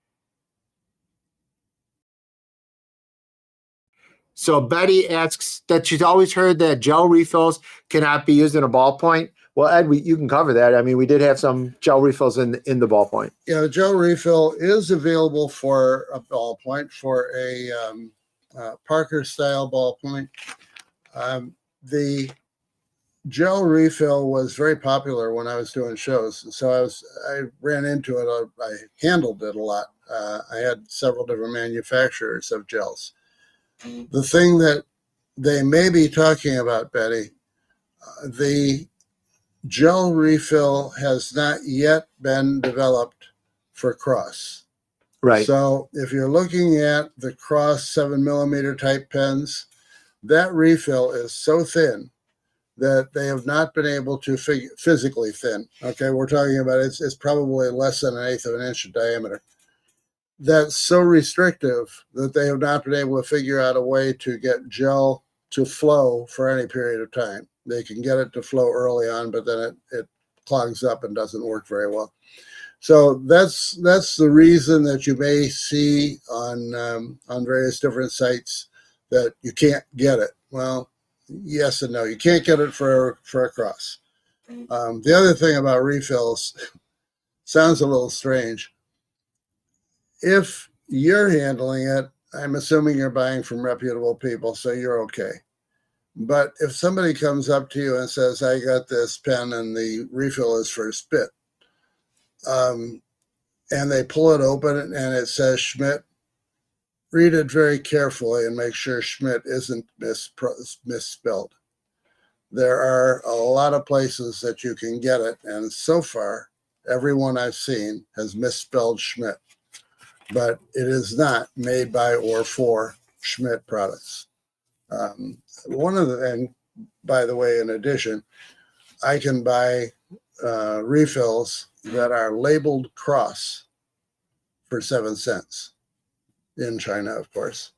So Betty asks that she's always heard that gel refills cannot be used in a ballpoint. Well, Ed, you can cover that. I mean, we did have some gel refills in the ballpoint. Yeah, the gel refill is available for a ballpoint, for a Parker style ballpoint. The gel refill was very popular when I was doing shows, so I ran into it. I handled it a lot. I had several different manufacturers of gels. The thing that they may be talking about, Betty, the gel refill has not yet been developed for cross. Right. So if you're looking at the cross 7mm type pens, that refill is so thin that they have not been able to physically thin. Okay, we're talking about it's probably less than 1/8 of an inch in diameter. That's so restrictive that they have not been able to figure out a way to get gel to flow for any period of time. They can get it to flow early on, but then it clogs up and doesn't work very well. So that's the reason that you may see on various different sites that you can't get it. Well, yes and no. You can't get it for a cross. The other thing about refills sounds a little strange. If you're handling it, I'm assuming you're buying from reputable people, so you're okay. But if somebody comes up to you and says, I got this pen and the refill is for spit, and they pull it open and it says Schmidt, read it very carefully and make sure Schmidt isn't misspelled. There are a lot of places that you can get it, and so far, everyone I've seen has misspelled Schmidt. But it is not made by or for Schmidt products. And by the way, in addition, I can buy refills that are labeled cross for 7 cents in China, of course.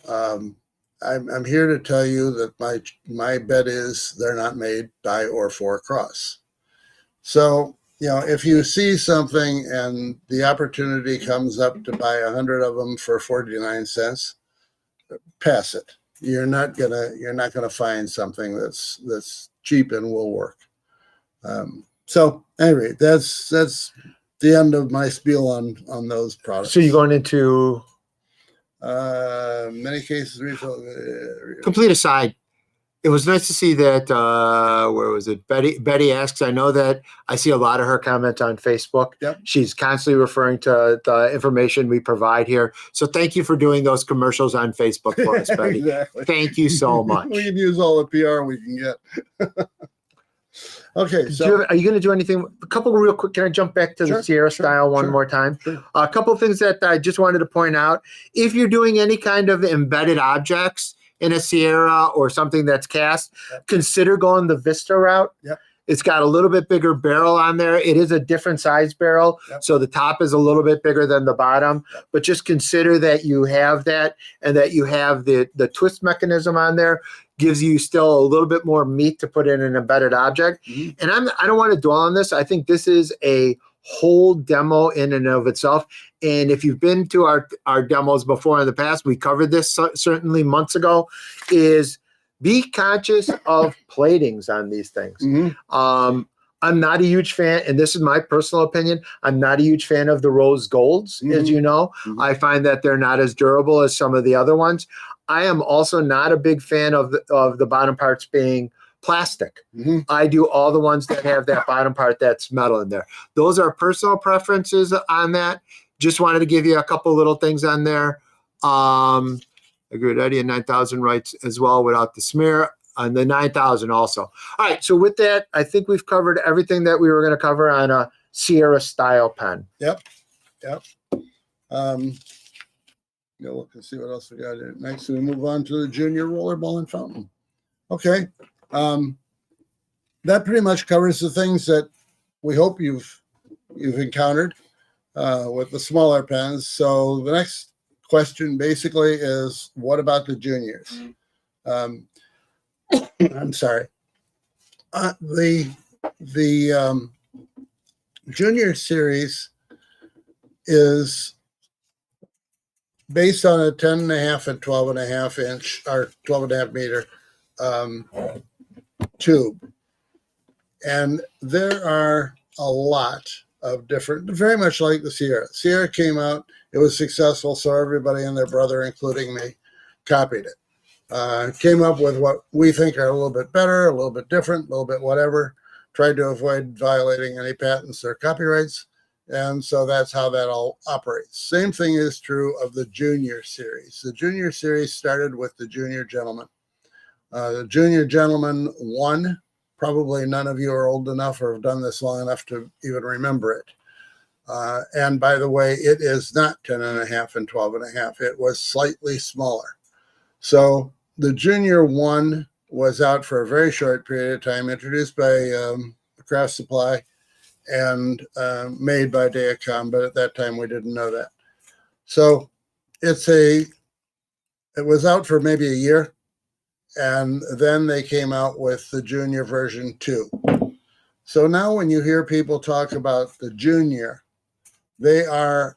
I'm here to tell you that my bet is they're not made by or for cross. So, if you see something and the opportunity comes up to buy 100 of them for 49 cents, pass it. You're not gonna find something that's cheap and will work. So anyway, that's the end of my spiel on those products. So you're going into many cases refill. complete aside. it was nice to see that. Where was it? Betty asks. I know that I see a lot of her comments on Facebook. Yep. She's constantly referring to the information we provide here. So thank you for doing those commercials on Facebook for us, Betty. Exactly. Thank you so much. We can use all the PR we can get. Okay, Are you going to do anything? A couple real quick. Can I jump back to Sure, the Sierra sure, style one sure, more time? sure. A couple of things that I just wanted to point out. If you're doing any kind of embedded objects in a Sierra or something that's cast, Yep. consider going the Vista route. Yep. It's got a little bit bigger barrel on there. It is a different size barrel. Yep. So the top is a little bit bigger than the bottom. Yep. But just consider that you have that and that you have the twist mechanism on there. Gives you still a little bit more meat to put in an embedded object. Mm-hmm. And I don't want to dwell on this. I think this is a whole demo in and of itself. And if you've been to our demos before in the past, we covered this certainly months ago, is be conscious of platings on these things. Mm-hmm. I'm not a huge fan, and this is my personal opinion, I'm not a huge fan of the rose golds, Mm-hmm. as you know. Mm-hmm. I find that they're not as durable as some of the other ones. I am also not a big fan of the bottom parts being plastic. Mm-hmm. I do all the ones that have that bottom part that's metal in there. Those are personal preferences on that. Just wanted to give you a couple little things on there. Agree with Eddie, and 9,000 writes as well without the smear. On the 9,000 also. All right, so with that, I think we've covered everything that we were going to cover on a Sierra style pen. Yep. Go look and see what else we got here. Next, we move on to the junior rollerball and fountain. Okay. That pretty much covers the things that we hope you've encountered with the smaller pens. So the next question basically is, what about the juniors? I'm sorry. The junior series is based on a 10.5 and 12.5 inch or 12.5 meter tube. And there are a lot of different, very much like the Sierra. Sierra came out, it was successful, so everybody and their brother, including me, copied it. Came up with what we think are a little bit better, a little bit different, a little bit whatever, tried to avoid violating any patents or copyrights. And so that's how that all operates. Same thing is true of the junior series. The junior series started with the Junior Gentleman. The Junior Gentleman 1, probably none of you are old enough or have done this long enough to even remember it. And by the way, it is not 10.5 and 12.5. It was slightly smaller. So the Junior 1 was out for a very short period of time, introduced by Craft Supply and made by Dayacom, but at that time we didn't know that. So it was out for maybe a year, and then they came out with the Junior version 2. So now when you hear people talk about the Junior, they are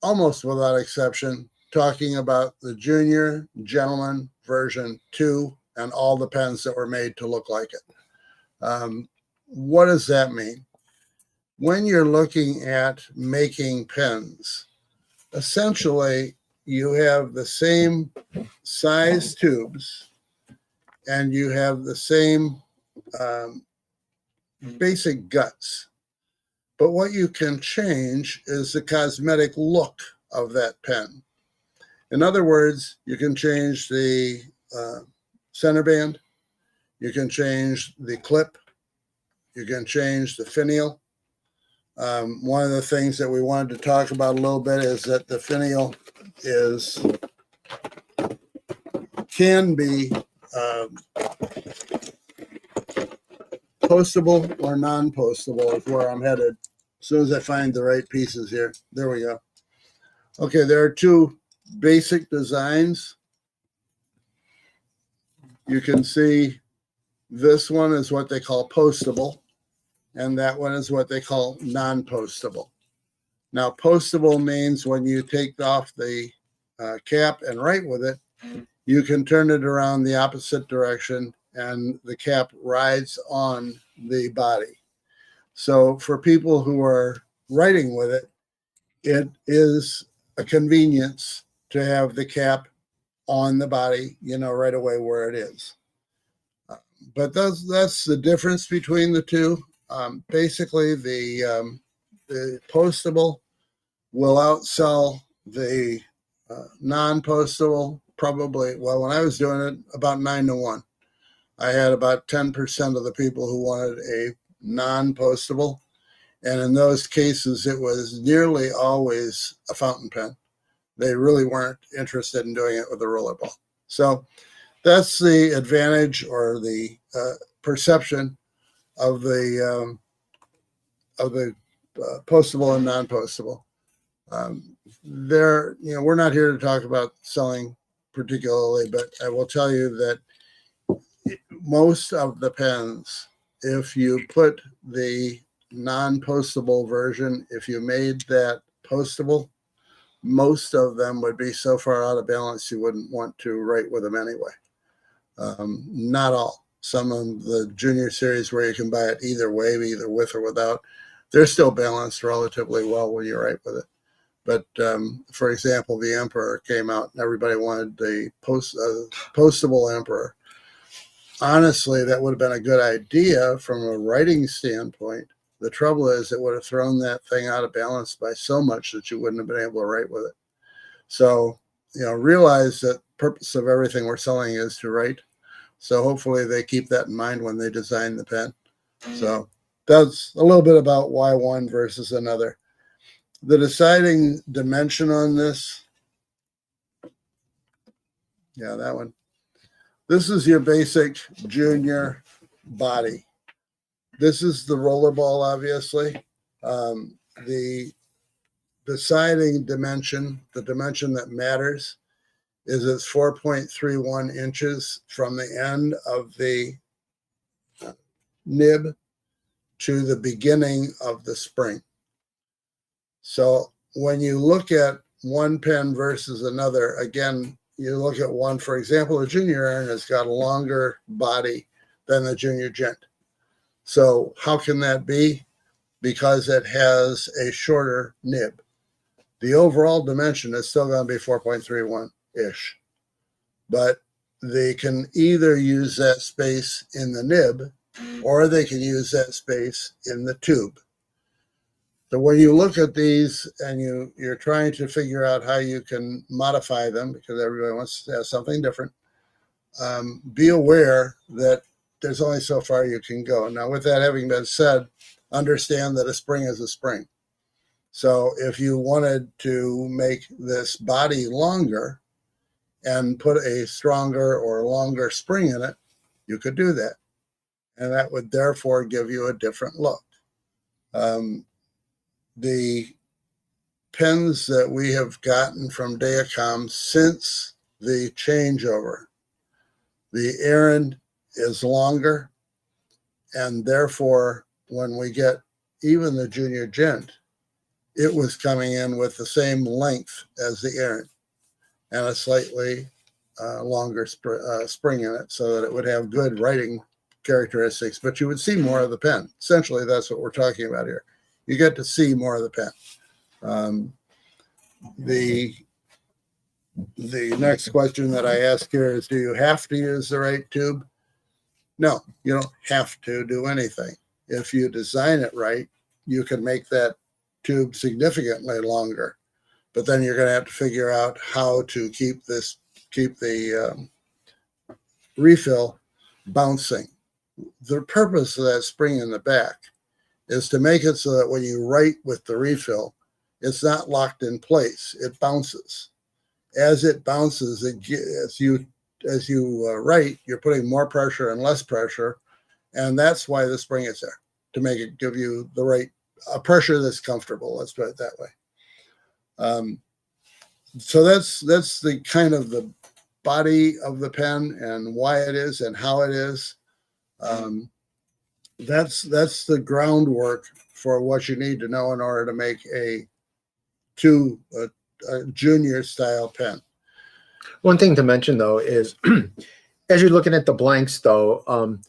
almost without exception talking about the Junior Gentleman version 2 and all the pens that were made to look like it. What does that mean? When you're looking at making pens, essentially you have the same size tubes and you have the same basic guts. But what you can change is the cosmetic look of that pen. In other words, you can change the center band, you can change the clip, you can change the finial. One of the things that we wanted to talk about a little bit is that the finial can be postable or non-postable is where I'm headed. As soon as I find the right pieces here. There we go. Okay, there are two basic designs. You can see this one is what they call postable, and that one is what they call non-postable. Now, postable means when you take off the cap and write with it, you can turn it around the opposite direction and the cap rides on the body. So for people who are writing with it, it is a convenience to have the cap on the body, right away where it is. But that's the difference between the two. Basically, the postable will outsell the non-postable probably. Well, when I was doing it, about 9 to 1. I had about 10% of the people who wanted a non-postable, and in those cases, it was nearly always a fountain pen. They really weren't interested in doing it with a rollerball. So that's the advantage or the perception of the postable and non-postable. We're not here to talk about selling particularly, but I will tell you that most of the pens, if you put the non-postable version, if you made that postable, most of them would be so far out of balance you wouldn't want to write with them anyway. Not all. Some of the junior series where you can buy it either way, either with or without, they're still balanced relatively well when you write with it. But for example, the Emperor came out and everybody wanted the postable Emperor. Honestly, that would have been a good idea from a writing standpoint. The trouble is it would have thrown that thing out of balance by so much that you wouldn't have been able to write with it. So, realize that the purpose of everything we're selling is to write. So hopefully they keep that in mind when they design the pen. So that's a little bit about why one versus another. The deciding dimension on this, yeah, that one. This is your basic junior body. This is the rollerball, obviously. The deciding dimension, the dimension that matters, is it's 4.31 inches from the end of the nib to the beginning of the spring. So when you look at one pen versus another, again, you look at one, for example, the junior iron has got a longer body than the junior gent. So how can that be? Because it has a shorter nib. The overall dimension is still going to be 4.31-ish. But they can either use that space in the nib or they can use that space in the tube. So when you look at these and you're trying to figure out how you can modify them, because everybody wants to have something different, be aware that there's only so far you can go. Now, with that having been said, understand that a spring is a spring. So if you wanted to make this body longer and put a stronger or longer spring in it, you could do that. And that would therefore give you a different look. The pens that we have gotten from Dayacom since the changeover, the Aaron is longer, and therefore when we get even the junior gent, it was coming in with the same length as the Aaron and a slightly longer spring in it so that it would have good writing characteristics, but you would see more of the pen. Essentially, that's what we're talking about here. You get to see more of the pen. The next question that I ask here is, do you have to use the right tube? No, you don't have to do anything. If you design it right, you can make that tube significantly longer, but then you're going to have to figure out how to keep the refill bouncing. The purpose of that spring in the back is to make it so that when you write with the refill, it's not locked in place. It bounces. As it bounces, as you write, you're putting more pressure and less pressure, and that's why the spring is there, to make it give you the right pressure that's comfortable. Let's put it that way. So that's the kind of the body of the pen and why it is and how it is. That's the groundwork for what you need to know in order to make a junior style pen. One thing to mention though is as you're looking at the blanks though,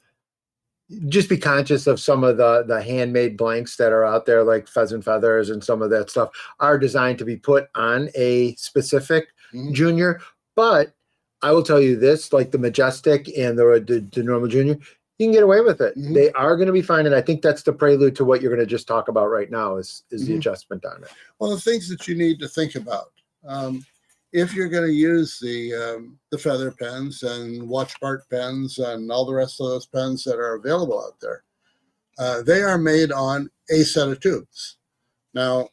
just be conscious of some of the handmade blanks that are out there, like Pheasant Feathers and some of that stuff are designed to be put on a specific junior. But I will tell you this, like the Majestic and the normal junior, you can get away with it. Mhm. They are going to be fine. And I think that's the prelude to what you're going to just talk about right now is the Mhm. adjustment on it. Well, the things that you need to think about. If you're going to use the feather pens and watch part pens and all the rest of those pens that are available out there, they are made on a set of tubes. Now,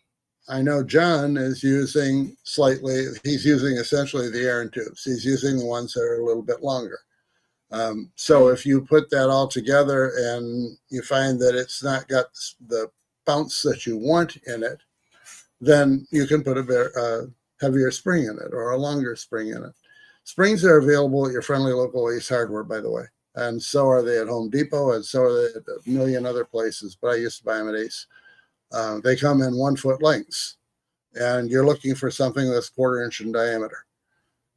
I know John is using he's using essentially the Aaron tubes. He's using the ones that are a little bit longer. So if you put that all together and you find that it's not got the bounce that you want in it, then you can put a heavier spring in it or a longer spring in it. Springs are available at your friendly local Ace Hardware, by the way. And so are they at Home Depot, and so are they at a million other places, but I used to buy them at Ace. They come in 1 foot lengths, and you're looking for something that's 1/4 inch in diameter.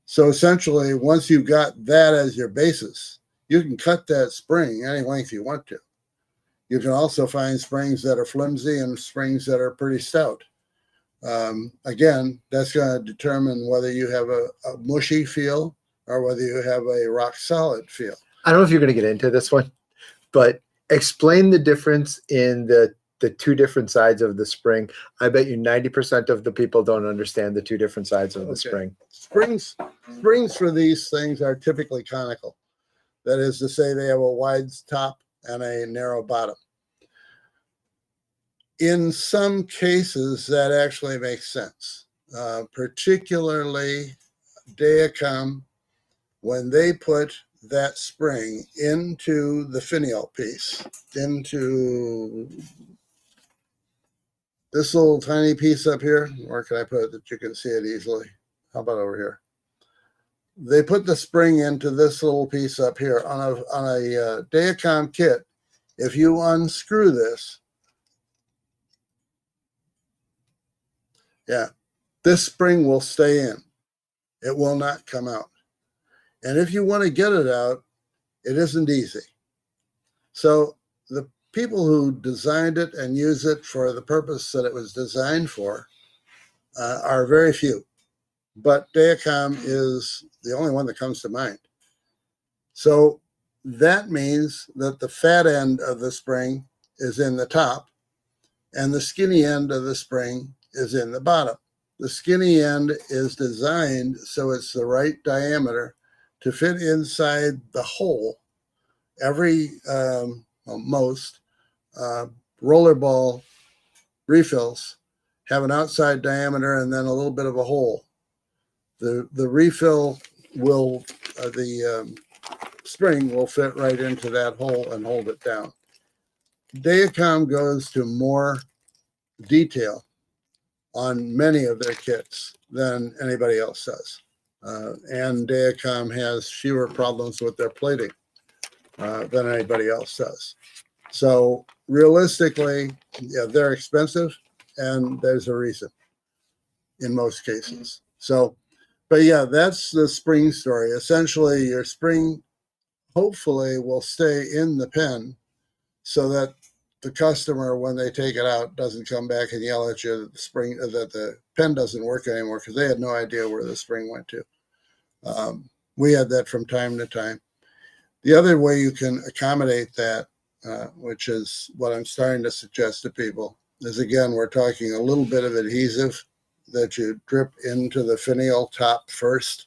So essentially, once you've got that as your basis, you can cut that spring any length you want to. You can also find springs that are flimsy and springs that are pretty stout. Again, that's going to determine whether you have a mushy feel or whether you have a rock solid feel. I don't know if you're going to get into this one, but explain the difference in the two different sides of the spring. I bet you 90% of the people don't understand the two different sides of the spring. Springs for these things are typically conical. That is to say, they have a wide top and a narrow bottom. In some cases, that actually makes sense, particularly Dayacom, when they put that spring into the finial piece, into this little tiny piece up here. Where can I put it that you can see it easily? How about over here? They put the spring into this little piece up here on a Dayacom kit. If you unscrew this, yeah, this spring will stay in. It will not come out. And if you want to get it out, it isn't easy. So the people who designed it and use it for the purpose that it was designed for are very few. But Dayacom is the only one that comes to mind. So that means that the fat end of the spring is in the top and the skinny end of the spring is in the bottom. The skinny end is designed so it's the right diameter to fit inside the hole. Every, most rollerball refills have an outside diameter and then a little bit of a hole. The refill will, the spring will fit right into that hole and hold it down. Dayacom goes to more detail on many of their kits than anybody else does. And Dayacom has fewer problems with their plating than anybody else does. So realistically, yeah, they're expensive and there's a reason in most cases. So, but yeah, that's the spring story. Essentially, your spring hopefully will stay in the pen so that the customer, when they take it out, doesn't come back and yell at you that the pen doesn't work anymore because they had no idea where the spring went to. We had that from time to time. The other way you can accommodate that, which is what I'm starting to suggest to people, is again, we're talking a little bit of adhesive that you drip into the finial top first,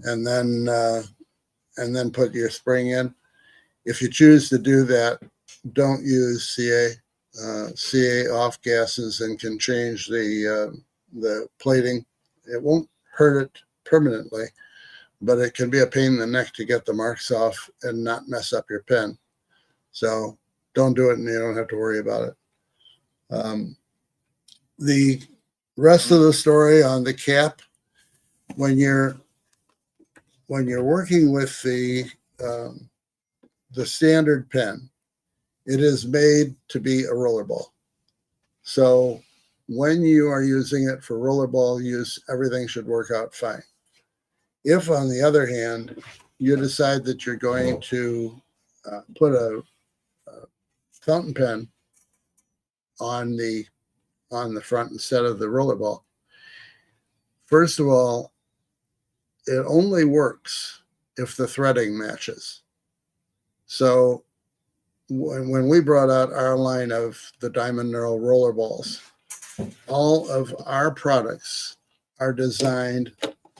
and then put your spring in. If you choose to do that, don't use CA. CA off gases and can change the plating. It won't hurt it permanently, but it can be a pain in the neck to get the marks off and not mess up your pen. So don't do it, and you don't have to worry about it. The rest of the story on the cap, when you're working with the standard pen, it is made to be a rollerball. So when you are using it for rollerball use, everything should work out fine. If, on the other hand, you decide that you're going to put a fountain pen on the front instead of the rollerball, first of all, it only works if the threading matches. So when we brought out our line of the Diamond Knurl roller balls, all of our products are designed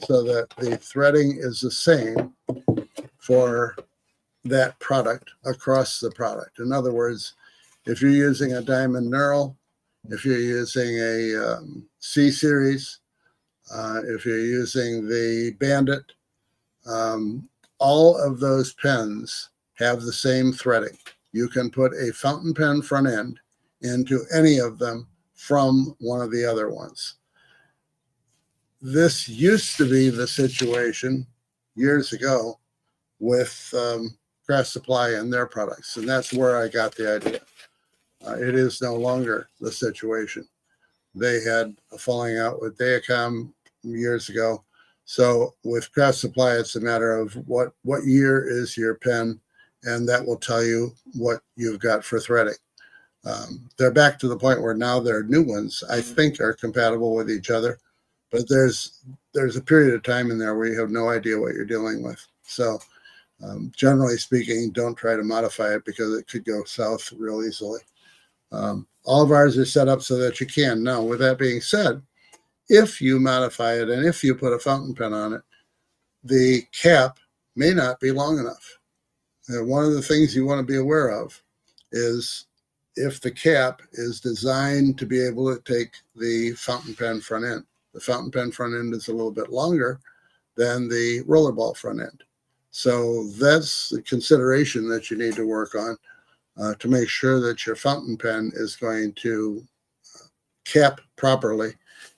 so that the threading is the same for that product across the product. In other words, if you're using a Diamond Knurl, if you're using a C series, if you're using the Bandit, all of those pens have the same threading. You can put a fountain pen front end into any of them from one of the other ones. This used to be the situation years ago with Craft Supply and their products, and that's where I got the idea. It is no longer the situation. They had a falling out with Dayacom years ago. So with Craft Supply, it's a matter of what year is your pen, and that will tell you what you've got for threading. They're back to the point where now their new ones, I think, are compatible with each other, but there's a period of time in there where you have no idea what you're dealing with. So generally speaking, don't try to modify it because it could go south real easily. All of ours are set up so that you can. Now, with that being said, if you modify it and if you put a fountain pen on it, the cap may not be long enough. And one of the things you want to be aware of is if the cap is designed to be able to take the fountain pen front end. The fountain pen front end is a little bit longer than the rollerball front end. So that's the consideration that you need to work on to make sure that your fountain pen is going to cap properly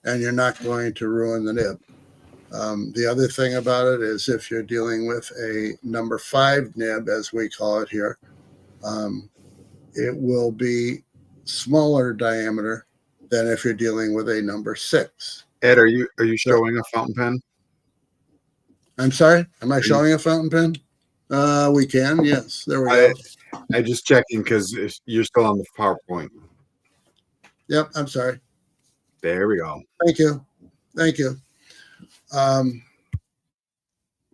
and you're not going to ruin the nib. The other thing about it is if you're dealing with a number 5 nib, as we call it here, it will be smaller diameter than if you're dealing with a number 6. Ed, are you showing a fountain pen? I'm sorry, am I showing a fountain pen? We can, yes. There we go. I just checking because you're still on the PowerPoint. Yep, I'm sorry. There we go. Thank you. Thank you.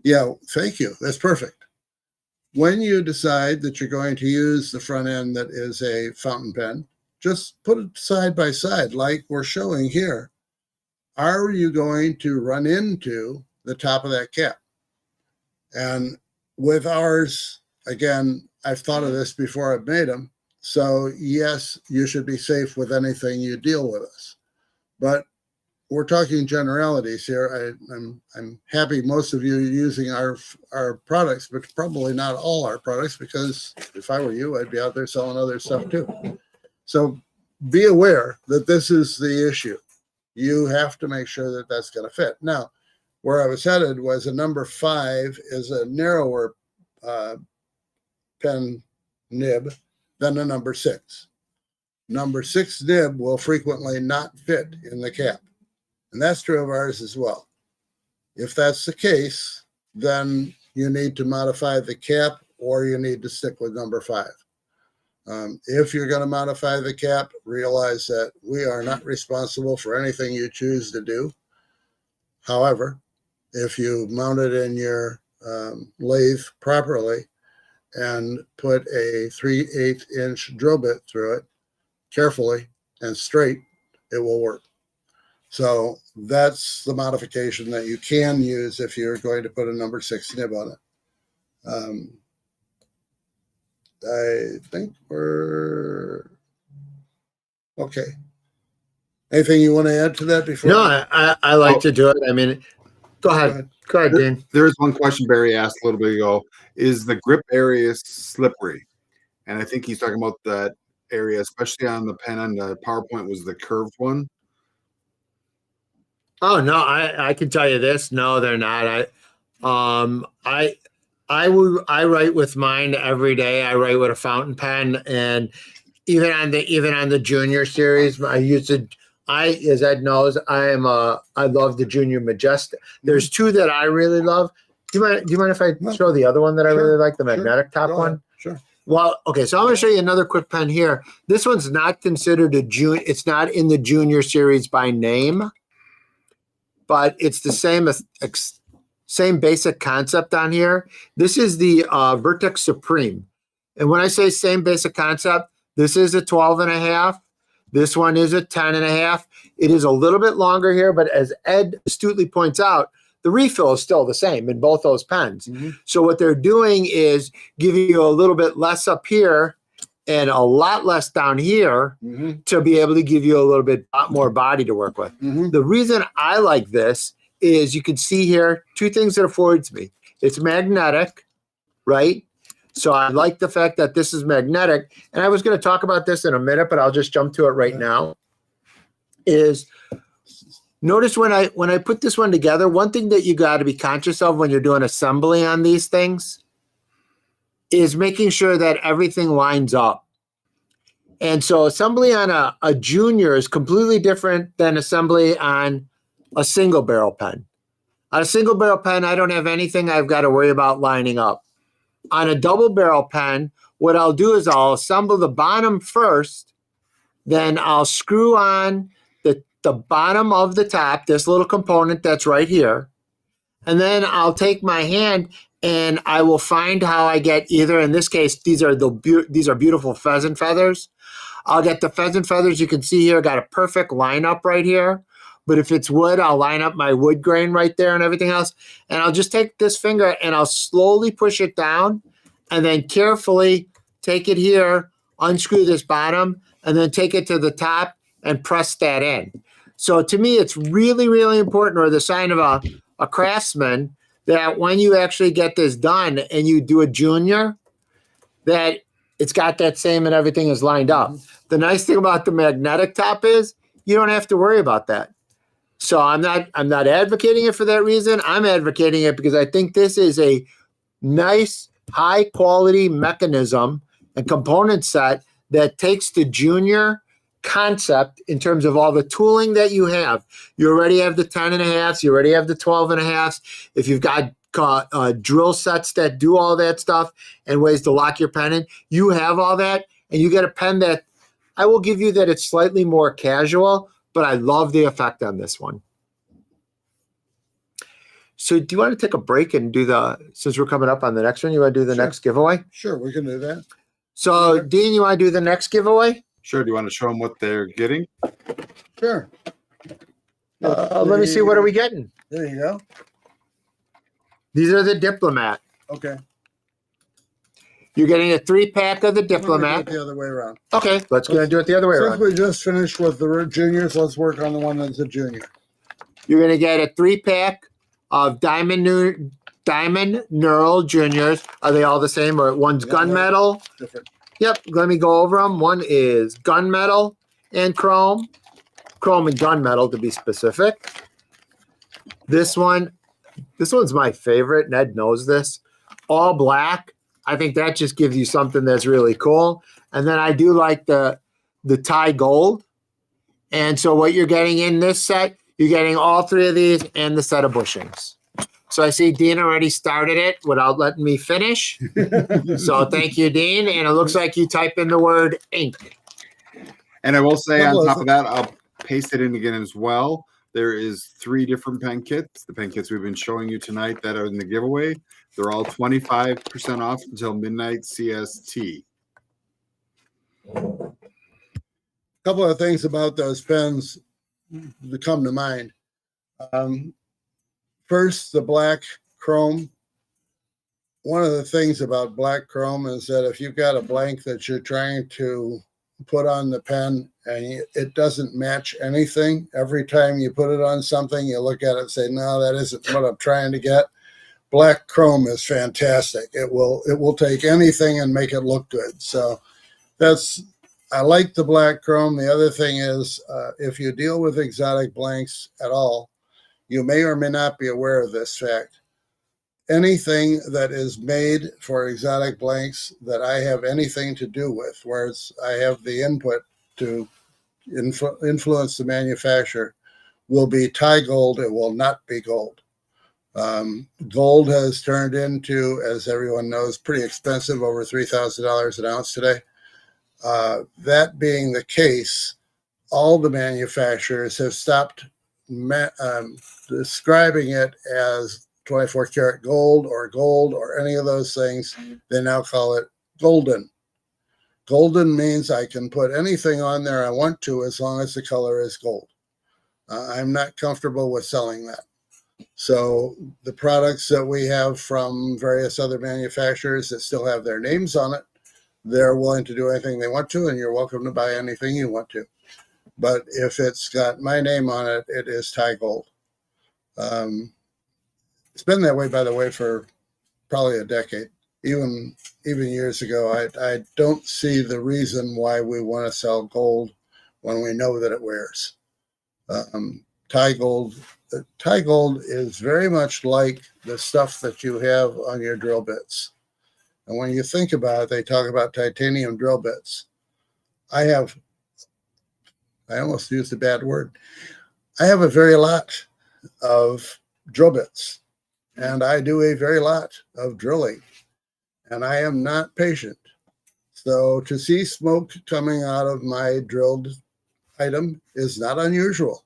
Yeah, thank you. That's perfect. When you decide that you're going to use the front end that is a fountain pen, just put it side by side like we're showing here. Are you going to run into the top of that cap? And with ours, again, I've thought of this before I've made them. So yes, you should be safe with anything you deal with us. But we're talking generalities here. I'm happy most of you are using our products, but probably not all our products, because if I were you, I'd be out there selling other stuff too. So be aware that this is the issue. You have to make sure that that's going to fit. Now, where I was headed was a number 5 is a narrower pen nib than a number 6. Number 6 nib will frequently not fit in the cap. And that's true of ours as well. If that's the case, then you need to modify the cap or you need to stick with number 5. If you're going to modify the cap, realize that we are not responsible for anything you choose to do. However, if you mount it in your lathe properly and put a 3/8 inch drill bit through it carefully and straight, it will work. So that's the modification that you can use if you're going to put a number 6 nib on it. I think we're okay. Anything you want to add to that before? No, I like to do it. I mean, go ahead. Go ahead, Dean. There is one question Barry asked a little bit ago. Is the grip area slippery? And I think he's talking about that area, especially on the pen on the PowerPoint was the curved one. Oh no, I can tell you this. No, they're not. I write with mine every day. I write with a fountain pen, and even on the junior series, I use it. As Ed knows, I love the Junior Majestic. There's 2 that I really love. Do you mind if I show the other one that I really like, the magnetic top one? Sure. Well, okay, so I'm going to show you another quick pen here. This one's not considered a junior. It's not in the junior series by name, but it's the same basic concept on here. This is the Vertex Supreme. And when I say same basic concept, this is a 12 and a half. This one is a 10 and a half. It is a little bit longer here, but as Ed astutely points out, the refill is still the same in both those pens. Mm-hmm. So what they're doing is giving you a little bit less up here and a lot less down here Mm-hmm. to be able to give you a little bit more body to work with. Mm-hmm. The reason I like this is you can see here two things that affords me. It's magnetic, right? So I like the fact that this is magnetic. And I was going to talk about this in a minute, but I'll just jump to it right now. Is notice when I put this one together, one thing that you got to be conscious of when you're doing assembly on these things is making sure that everything lines up. And so assembly on a junior is completely different than assembly on a single barrel pen. On a single barrel pen, I don't have anything I've got to worry about lining up. On a double barrel pen, what I'll do is I'll assemble the bottom first, then I'll screw on the bottom of the top, this little component that's right here, and then I'll take my hand and I will find how I get either, in this case, these are beautiful pheasant feathers. I'll get the pheasant feathers. You can see here, got a perfect lineup right here. But if it's wood, I'll line up my wood grain right there and everything else. And I'll just take this finger and I'll slowly push it down and then carefully take it here, unscrew this bottom, and then take it to the top and press that in. So to me, it's really, really important, or the sign of a craftsman, that when you actually get this done and you do a junior, that it's got that same and everything is lined up. The nice thing about the magnetic top is you don't have to worry about that. So I'm not advocating it for that reason. I'm advocating it because I think this is a nice, high quality mechanism and component set that takes the junior concept in terms of all the tooling that you have. You already have the 10 and a halves. You already have the 12 and a halves. If you've got drill sets that do all that stuff and ways to lock your pen in, you have all that, and you get a pen that I will give you that it's slightly more casual, but I love the effect on this one. So do you want to take a break and do since we're coming up on the next one, you want to do the next giveaway? Sure, we can do that. So Dean, you want to do the next giveaway? Sure. Do you want to show them what they're getting? Sure. Let me see. What are we getting? There you go. These are the Diplomat. Okay. You're getting a 3-pack of the Diplomat. The other way around. Okay, let's go and do it the other way around. Since we just finished with the juniors, let's work on the one that's a junior. You're going to get a 3-pack of Diamond Knurl Juniors. Are they all the same? Or one's gunmetal? Different. Yep, let me go over them. One is gunmetal and chrome. Chrome and gunmetal to be specific. This one's my favorite. Ned knows this. All black. I think that just gives you something that's really cool. And then I do like the Thai gold. And so what you're getting in this set, you're getting all 3 of these and the set of bushings. So I see Dean already started it without letting me finish. So thank you, Dean. And it looks like you type in the word ink. And I will say on top of that, I'll paste it in again as well. There is 3 different pen kits. The pen kits we've been showing you tonight that are in the giveaway. They're all 25% off until midnight CST. A couple of things about those pens that come to mind. First, the black chrome. One of the things about black chrome is that if you've got a blank that you're trying to put on the pen and it doesn't match anything, every time you put it on something, you look at it and say, no, that isn't what I'm trying to get. Black chrome is fantastic. It will take anything and make it look good. So I like the black chrome. The other thing is, if you deal with exotic blanks at all, you may or may not be aware of this fact. Anything that is made for exotic blanks that I have anything to do with, whereas I have the input to influence the manufacturer, will be Thai gold. It will not be gold. Gold has turned into, as everyone knows, pretty expensive, over $3,000 an ounce today. That being the case, all the manufacturers have stopped describing it as 24 karat gold or any of those things. They now call it golden. Golden means I can put anything on there I want to as long as the color is gold. I'm not comfortable with selling that. So the products that we have from various other manufacturers that still have their names on it, they're willing to do anything they want to, and you're welcome to buy anything you want to. But if it's got my name on it, it is Thai Gold. It's been that way, by the way, for probably a decade. Even years ago, I don't see the reason why we want to sell gold when we know that it wears. Thai gold is very much like the stuff that you have on your drill bits. And when you think about it, they talk about titanium drill bits. I almost used a bad word. I have a very lot of drill bits, and I do a very lot of drilling, and I am not patient. So to see smoke coming out of my drilled item is not unusual.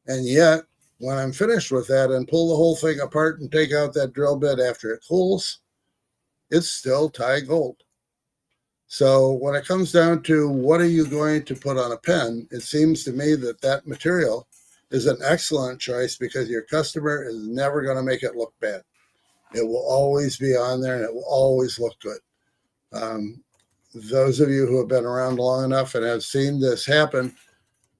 And yet, when I'm finished with that and pull the whole thing apart and take out that drill bit after it cools, it's still Thai gold. So when it comes down to what are you going to put on a pen, it seems to me that that material is an excellent choice because your customer is never going to make it look bad. It will always be on there and it will always look good. Those of you who have been around long enough and have seen this happen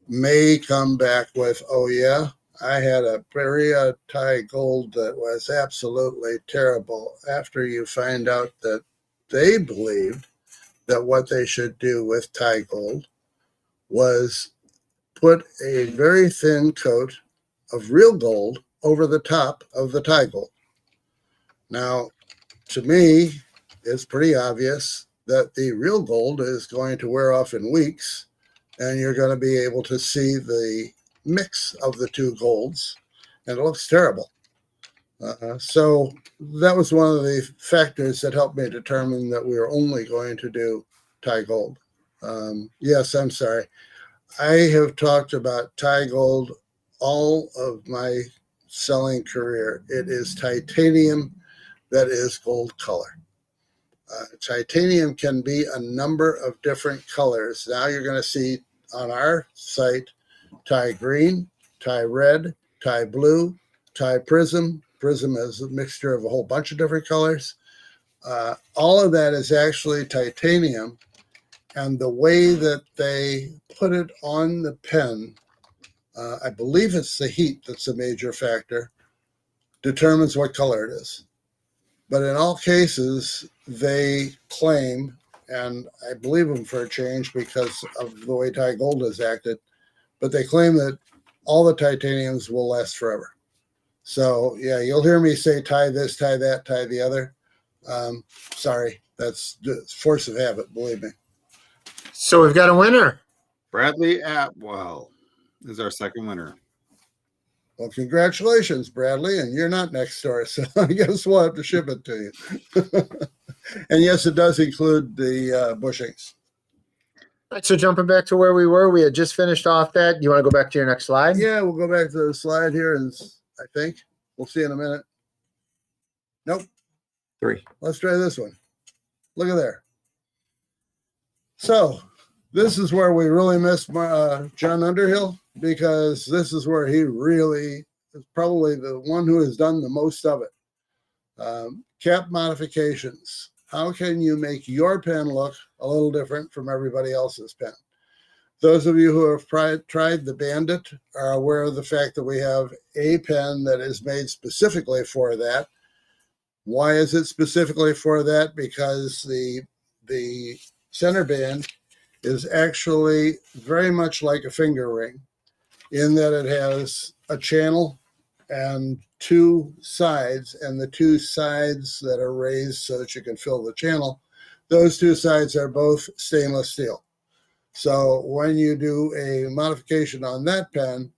may come back with, oh yeah, I had a Berea Thai gold that was absolutely terrible, after you find out that they believed that what they should do with Thai gold was put a very thin coat of real gold over the top of the Thai gold. Now, to me, it's pretty obvious that the real gold is going to wear off in weeks, and you're going to be able to see the mix of the two golds, and it looks terrible. So that was one of the factors that helped me determine that we were only going to do Thai gold. Yes, I'm sorry. I have talked about Thai gold all of my selling career. It is titanium that is gold color. Titanium can be a number of different colors. Now you're going to see on our site Thai green, Thai red, Thai blue, Thai prism. Prism is a mixture of a whole bunch of different colors. All of that is actually titanium, and the way that they put it on the pen, I believe it's the heat that's a major factor, determines what color it is. But in all cases, they claim, and I believe them for a change because of the way Thai gold has acted, but they claim that all the titaniums will last forever. So yeah, you'll hear me say Thai this, Thai that, Thai the other. Sorry, that's the force of habit, believe me. So we've got a winner. Bradley Atwell is our second winner. Well, congratulations, Bradley, and you're not next door, so I guess we'll have to ship it to you. And yes, it does include the bushings. All right, so jumping back to where we were, we had just finished off that. You want to go back to your next slide? Yeah, we'll go back to the slide here, and I think we'll see in a minute. Nope. 3. Let's try this one. Look at there. So this is where we really missed John Underhill, because this is where he really is probably the one who has done the most of it. Cap modifications. How can you make your pen look a little different from everybody else's pen? Those of you who have tried the Bandit are aware of the fact that we have a pen that is made specifically for that. Why is it specifically for that? Because the center band is actually very much like a finger ring in that it has a channel and two sides, and the two sides that are raised so that you can fill the channel, those two sides are both stainless steel. So when you do a modification on that pen,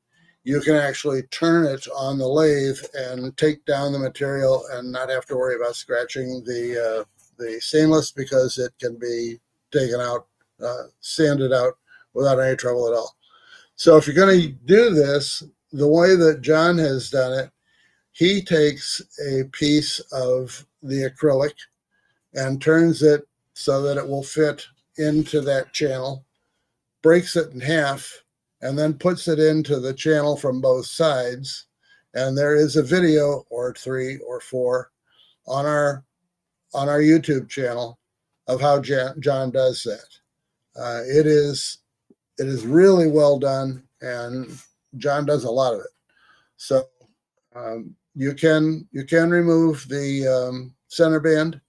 you can actually turn it on the lathe and take down the material and not have to worry about scratching the stainless, because it can be taken out, sanded out without any trouble at all. So if you're going to do this, the way that John has done it, he takes a piece of the acrylic and turns it so that it will fit into that channel, breaks it in half, and then puts it into the channel from both sides. And there is a video or 3 or 4 on our YouTube channel of how John does that. It is really well done, and John does a lot of it. So you can remove the center band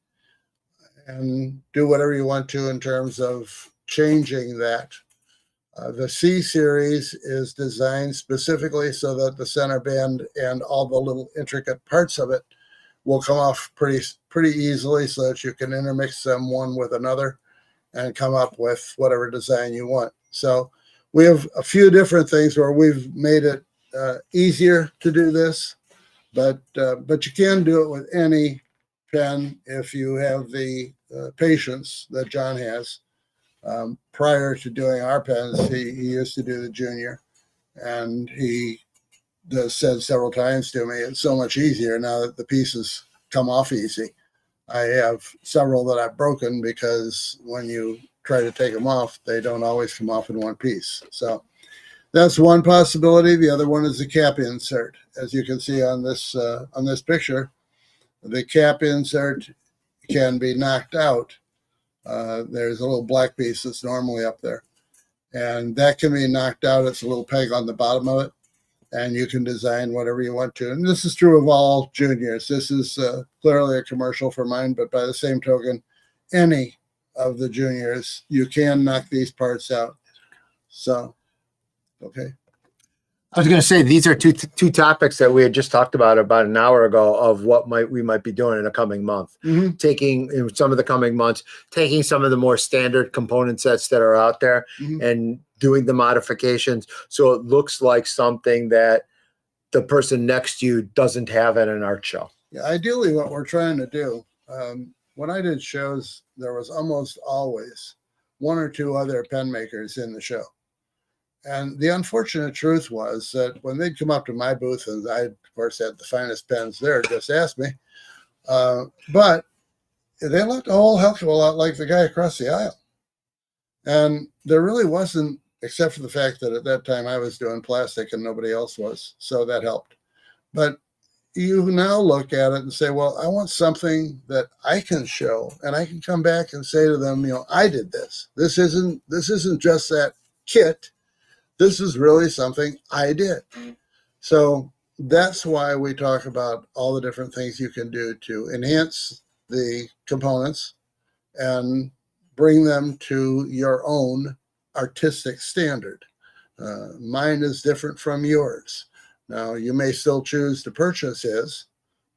and do whatever you want to in terms of changing that. The C series is designed specifically so that the center band and all the little intricate parts of it will come off pretty easily, so that you can intermix them one with another and come up with whatever design you want. So we have a few different things where we've made it easier to do this, but you can do it with any pen if you have the patience that John has. Prior to doing our pens, he used to do the junior, and he said several times to me, it's so much easier now that the pieces come off easy. I have several that I've broken because when you try to take them off, they don't always come off in one piece. So that's one possibility. The other one is the cap insert. As you can see on this picture, the cap insert can be knocked out. There's a little black piece that's normally up there, and that can be knocked out. It's a little peg on the bottom of it, and you can design whatever you want to. And this is true of all juniors. This is clearly a commercial for mine, but by the same token, any of the juniors, you can knock these parts out. So, okay. I was going to say, these are two topics that we had just talked about an hour ago of what we might be doing in a coming month. Mm-hmm. Taking in some of the coming months, taking some of the more standard component sets that are out there and doing the modifications so it looks like something that the person next to you doesn't have at an art show. Yeah, ideally what we're trying to do, when I did shows, there was almost always 1 or 2 other pen makers in the show. And the unfortunate truth was that when they'd come up to my booth, and I, of course, had the finest pens there, just ask me, but they looked a whole heck of a lot like the guy across the aisle. And there really wasn't, except for the fact that at that time I was doing plastic and nobody else was, so that helped. But you now look at it and say, well, I want something that I can show, and I can come back and say to them, I did this. This isn't just that kit. This is really something I did. So that's why we talk about all the different things you can do to enhance the components and bring them to your own artistic standard. Mine is different from yours. Now, you may still choose to purchase his,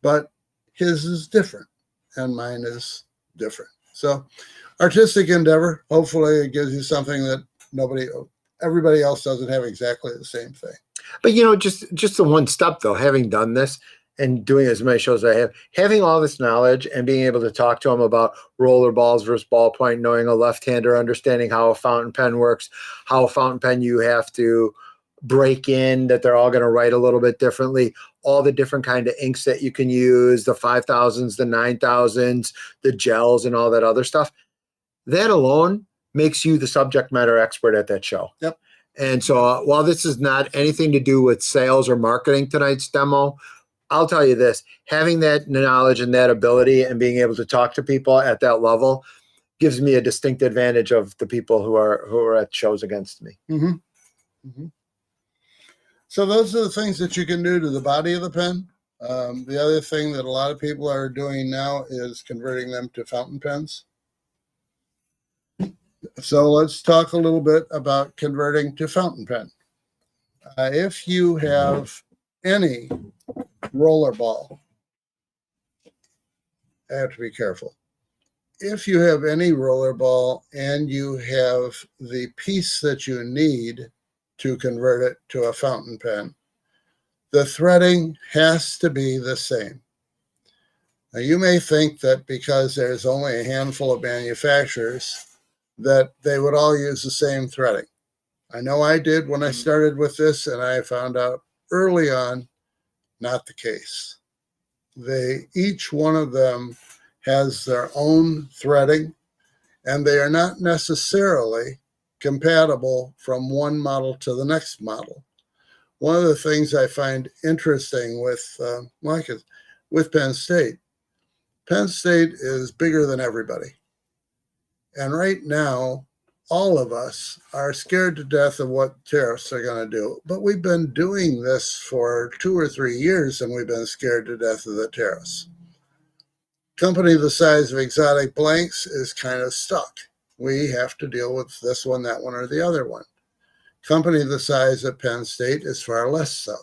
but his is different and mine is different. So artistic endeavor, hopefully it gives you something that everybody else doesn't have exactly the same thing. But just the one step though, having done this and doing as many shows as I have, having all this knowledge and being able to talk to them about roller balls versus ballpoint, knowing a left-hander, understanding how a fountain pen works, how a fountain pen you have to break in, that they're all going to write a little bit differently, all the different kind of inks that you can use, the 5000s, the 9000s, the gels and all that other stuff. That alone makes you the subject matter expert at that show. Yep. And so while this is not anything to do with sales or marketing, tonight's demo, I'll tell you this, having that knowledge and that ability and being able to talk to people at that level gives me a distinct advantage of the people who are at shows against me. Mm-hmm. Mm-hmm. So those are the things that you can do to the body of the pen. The other thing that a lot of people are doing now is converting them to fountain pens. So let's talk a little bit about converting to fountain pen. If you have any roller ball, I have to be careful. If you have any roller ball and you have the piece that you need to convert it to a fountain pen, the threading has to be the same. Now, you may think that because there's only a handful of manufacturers that they would all use the same threading. I know I did when I started with this, and I found out early on, not the case. Each one of them has their own threading, and they are not necessarily compatible from one model to the next model. One of the things I find interesting with Penn State is bigger than everybody. And right now, all of us are scared to death of what tariffs are going to do. But we've been doing this for 2 or 3 years, and we've been scared to death of the tariffs. Company the size of Exotic Blanks is kind of stuck. We have to deal with this one, that one, or the other one. Company the size of Penn State is far less so.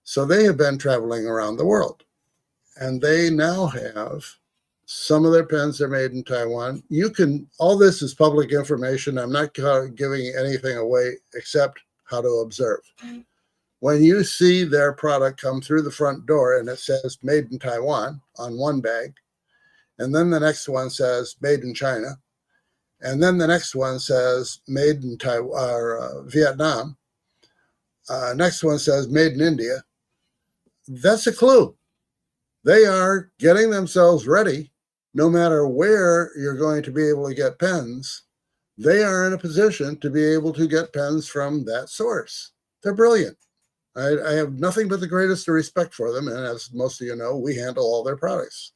So they have been traveling around the world, and they now have some of their pens are made in Taiwan. All this is public information. I'm not giving anything away except how to observe. When you see their product come through the front door and it says made in Taiwan on one bag, and then the next one says made in China, and then the next one says made in Taiwan or Vietnam, next one says made in India, that's a clue. They are getting themselves ready. No matter where you're going to be able to get pens, they are in a position to be able to get pens from that source. They're brilliant. I have nothing but the greatest respect for them. And as most of you know, we handle all their products.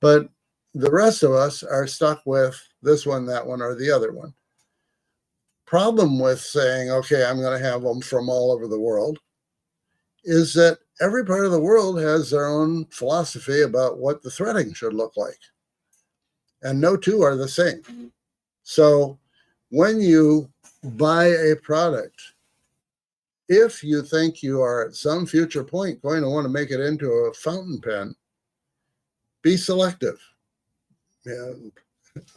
But the rest of us are stuck with this one, that one, or the other one. Problem with saying, okay, I'm going to have them from all over the world is that every part of the world has their own philosophy about what the threading should look like. And no two are the same. So when you buy a product, if you think you are at some future point going to want to make it into a fountain pen, be selective.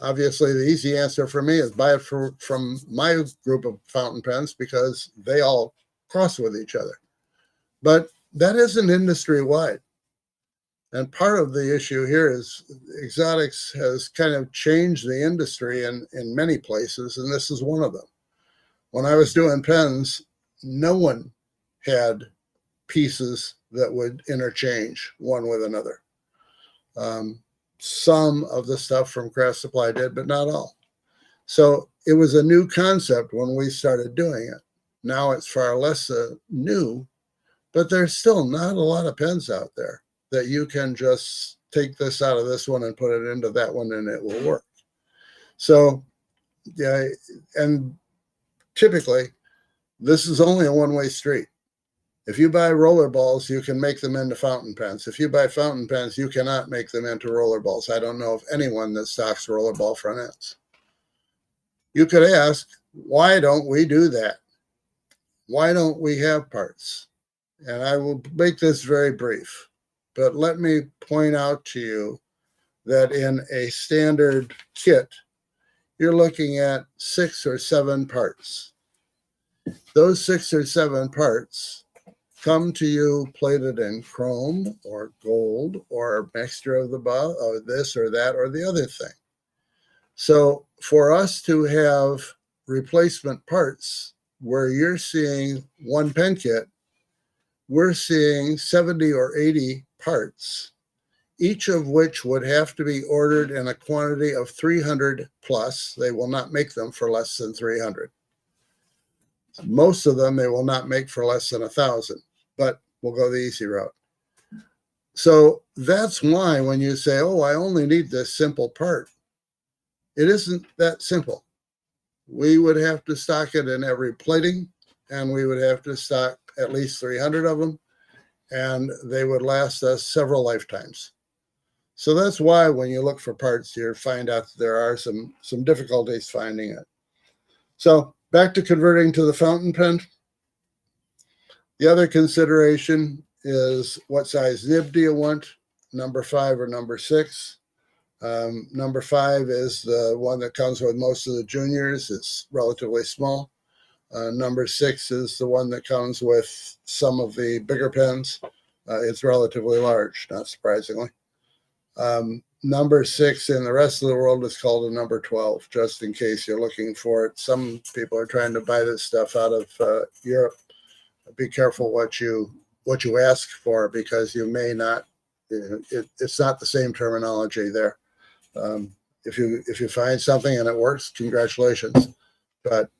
Obviously, the easy answer for me is buy it from my group of fountain pens because they all cross with each other. But that isn't industry-wide. And part of the issue here is exotics has kind of changed the industry in many places, and this is one of them. When I was doing pens, no one had pieces that would interchange one with another. Some of the stuff from Craft Supply did, but not all. So it was a new concept when we started doing it. Now it's far less new, but there's still not a lot of pens out there that you can just take this out of this one and put it into that one and it will work. So, yeah, and typically this is only a one-way street. If you buy roller balls, you can make them into fountain pens. If you buy fountain pens, you cannot make them into roller balls. I don't know of anyone that stocks roller ball front ends. You could ask, why don't we do that? Why don't we have parts? And I will make this very brief, but let me point out to you that in a standard kit, you're looking at 6 or 7 parts. Those 6 or 7 parts come to you plated in chrome or gold or a mixture of the or this or that or the other thing. So for us to have replacement parts where you're seeing one pen kit, we're seeing 70 or 80 parts, each of which would have to be ordered in a quantity of 300 plus. They will not make them for less than 300. Most of them they will not make for less than 1,000, but we'll go the easy route. So that's why when you say, oh, I only need this simple part, it isn't that simple. We would have to stock it in every plating, and we would have to stock at least 300 of them, and they would last us several lifetimes. So that's why when you look for parts, you find out that there are some difficulties finding it. So back to converting to the fountain pen. The other consideration is what size nib do you want, number 5 or number 6. Number 5 is the one that comes with most of the juniors. It's relatively small. Number 6 is the one that comes with some of the bigger pens. It's relatively large, not surprisingly. Number 6 in the rest of the world is called a number 12, just in case you're looking for it. Some people are trying to buy this stuff out of Europe. Be careful what you ask for, because you may not. It's not the same terminology there. if you find something and it works, congratulations. But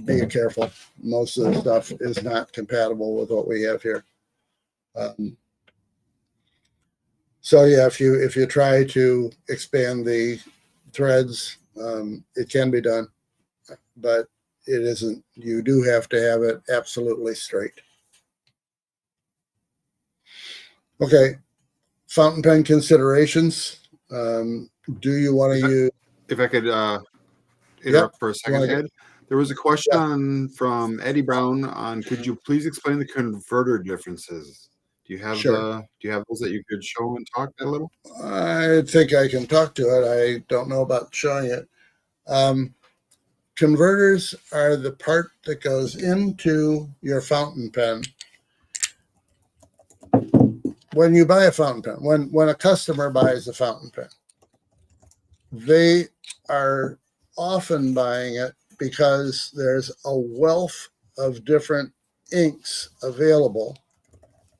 be careful. Most of the stuff is not compatible with what we have here. So yeah, if you try to expand the threads, it can be done, but it isn't. You do have to have it absolutely straight. Okay, fountain pen considerations. Do you want to use? If I could Yep. interrupt for a second, Like, Ed. There was a question yeah, from Eddie Brown on could you please explain the converter differences? sure. Do you have those that you could show and talk a little? I think I can talk to it. I don't know about showing it. Um, Converters are the part that goes into your fountain pen when you buy a fountain pen. When a customer buys a fountain pen, they are often buying it because there's a wealth of different inks available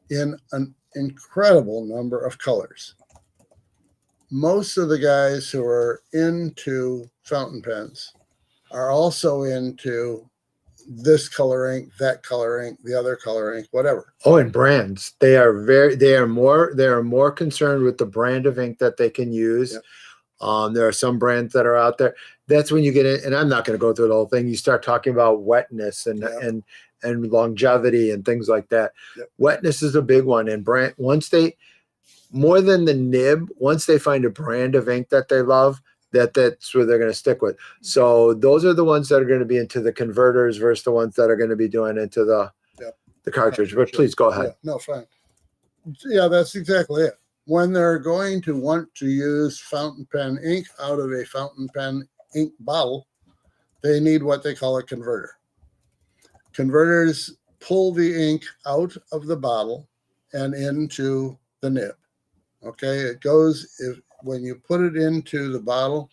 in an incredible number of colors. Most of the guys who are into fountain pens are also into this color ink, that color ink, the other color ink, whatever. Oh, and brands. They are more concerned with the brand of ink that they can use. Yep. There are some brands that are out there. That's when you get in, and I'm not going to go through the whole thing. You start talking about wetness and Yep. and longevity and things like that. Yep. Wetness is a big one. And brand once they more than the nib, once they find a brand of ink that they love, that's where they're going to stick with. So those are the ones that are going to be into the converters versus the ones that are going to be doing into the Yep. the cartridge. But please go ahead. Yeah, no, fine. Yeah, that's exactly it. When they're going to want to use fountain pen ink out of a fountain pen ink bottle, they need what they call a converter. Converters pull the ink out of the bottle and into the nib. Okay, it goes, when you put it into the bottle,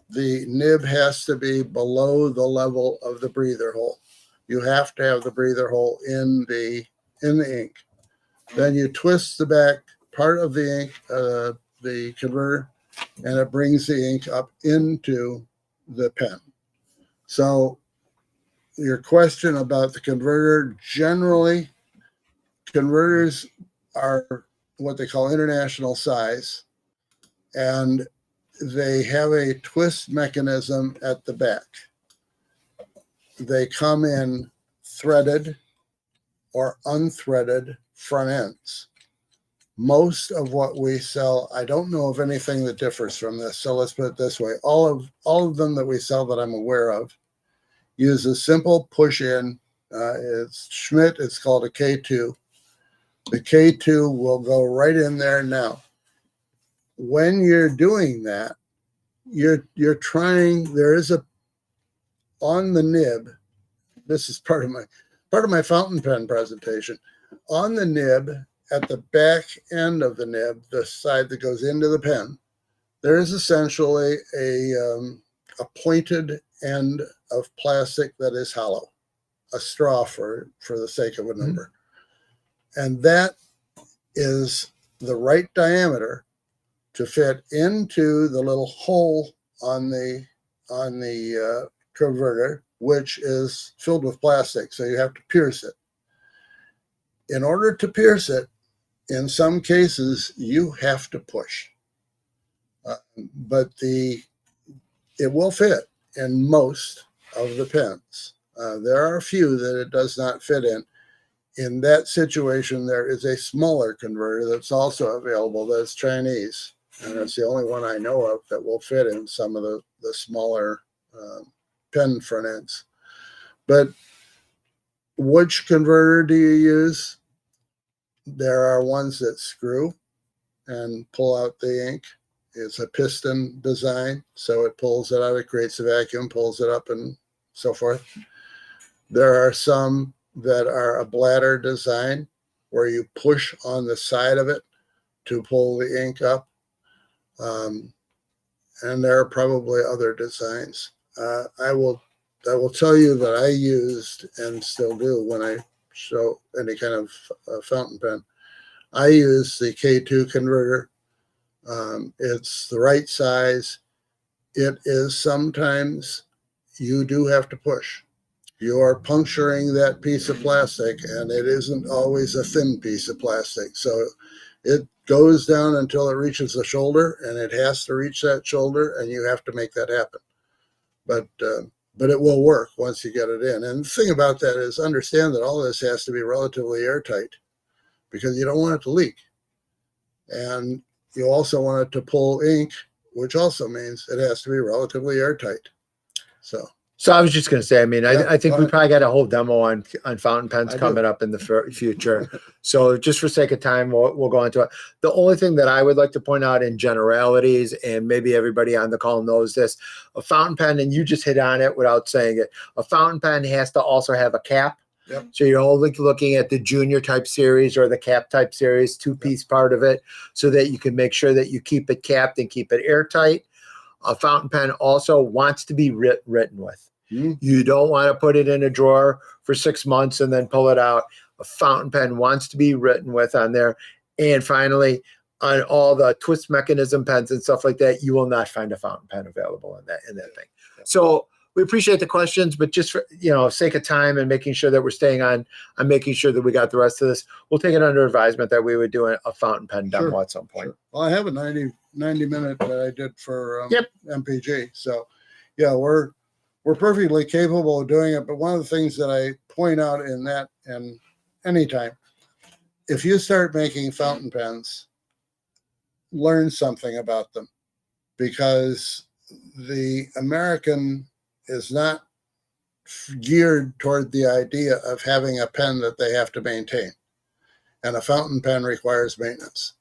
the nib has to be below the level of the breather hole. You have to have the breather hole in the ink. Then you twist the back part of the ink, the converter, and it brings the ink up into the pen. So your question about the converter, generally, converters are what they call international size, and they have a twist mechanism at the back. They come in threaded or unthreaded front ends. Most of what we sell, I don't know of anything that differs from this. So let's put it this way. All of them that we sell that I'm aware of use a simple push in. It's Schmidt, it's called a K2. The K2 will go right in there now. When you're doing that, you're trying, there is a, on the nib, this is part of my fountain pen presentation. On the nib, at the back end of the nib, the side that goes into the pen, there is essentially a pointed end of plastic that is hollow, a straw for the sake of a number. And that is the right diameter to fit into the little hole on the converter, which is filled with plastic. So you have to pierce it. In order to pierce it, in some cases, you have to push. But it will fit in most of the pens. There are a few that it does not fit in. In that situation, there is a smaller converter that's also available that's Chinese. And it's the only one I know of that will fit in some of the smaller pen front ends. But which converter do you use? There are ones that screw and pull out the ink. It's a piston design, so it pulls it out, it creates a vacuum, pulls it up, and so forth. There are some that are a bladder design where you push on the side of it to pull the ink up. And there are probably other designs. I will tell you that I used and still do when I show any kind of fountain pen. I use the K2 converter. It's the right size. it is sometimes you do have to push. You are puncturing that piece of plastic, and it isn't always a thin piece of plastic. So it goes down until it reaches the shoulder, and it has to reach that shoulder, and you have to make that happen. But it will work once you get it in. And the thing about that is understand that all this has to be relatively airtight because you don't want it to leak. And you also want it to pull ink, which also means it has to be relatively airtight. So I was just going to say, I mean, Yeah, I think go we ahead. probably got a whole demo on fountain pens I do. coming up in the future. So just for sake of time, we'll go into it. The only thing that I would like to point out in generalities, and maybe everybody on the call knows this, a fountain pen, and you just hit on it without saying it, a fountain pen has to also have a cap. Yep. So you're only looking at the junior type series or the cap type series, two-piece part of it, so that you can make sure that you keep it capped and keep it airtight. A fountain pen also wants to be written with. You don't want to put it in a drawer for 6 months and then pull it out. A fountain pen wants to be written with on there. And finally, on all the twist mechanism pens and stuff like that, you will not find a fountain pen available in that thing. So we appreciate the questions, but just for sake of time and making sure that we're staying on making sure that we got the rest of this, we'll take it under advisement that we would do a fountain pen demo at some point. Sure. Well, I have a 90 minute that I did for MPG. So yeah, we're perfectly capable of doing it. But one of the things that I point out in that, and anytime, if you start making fountain pens, learn something about them, because the American is not geared toward the idea of having a pen that they have to maintain. And a fountain pen requires maintenance.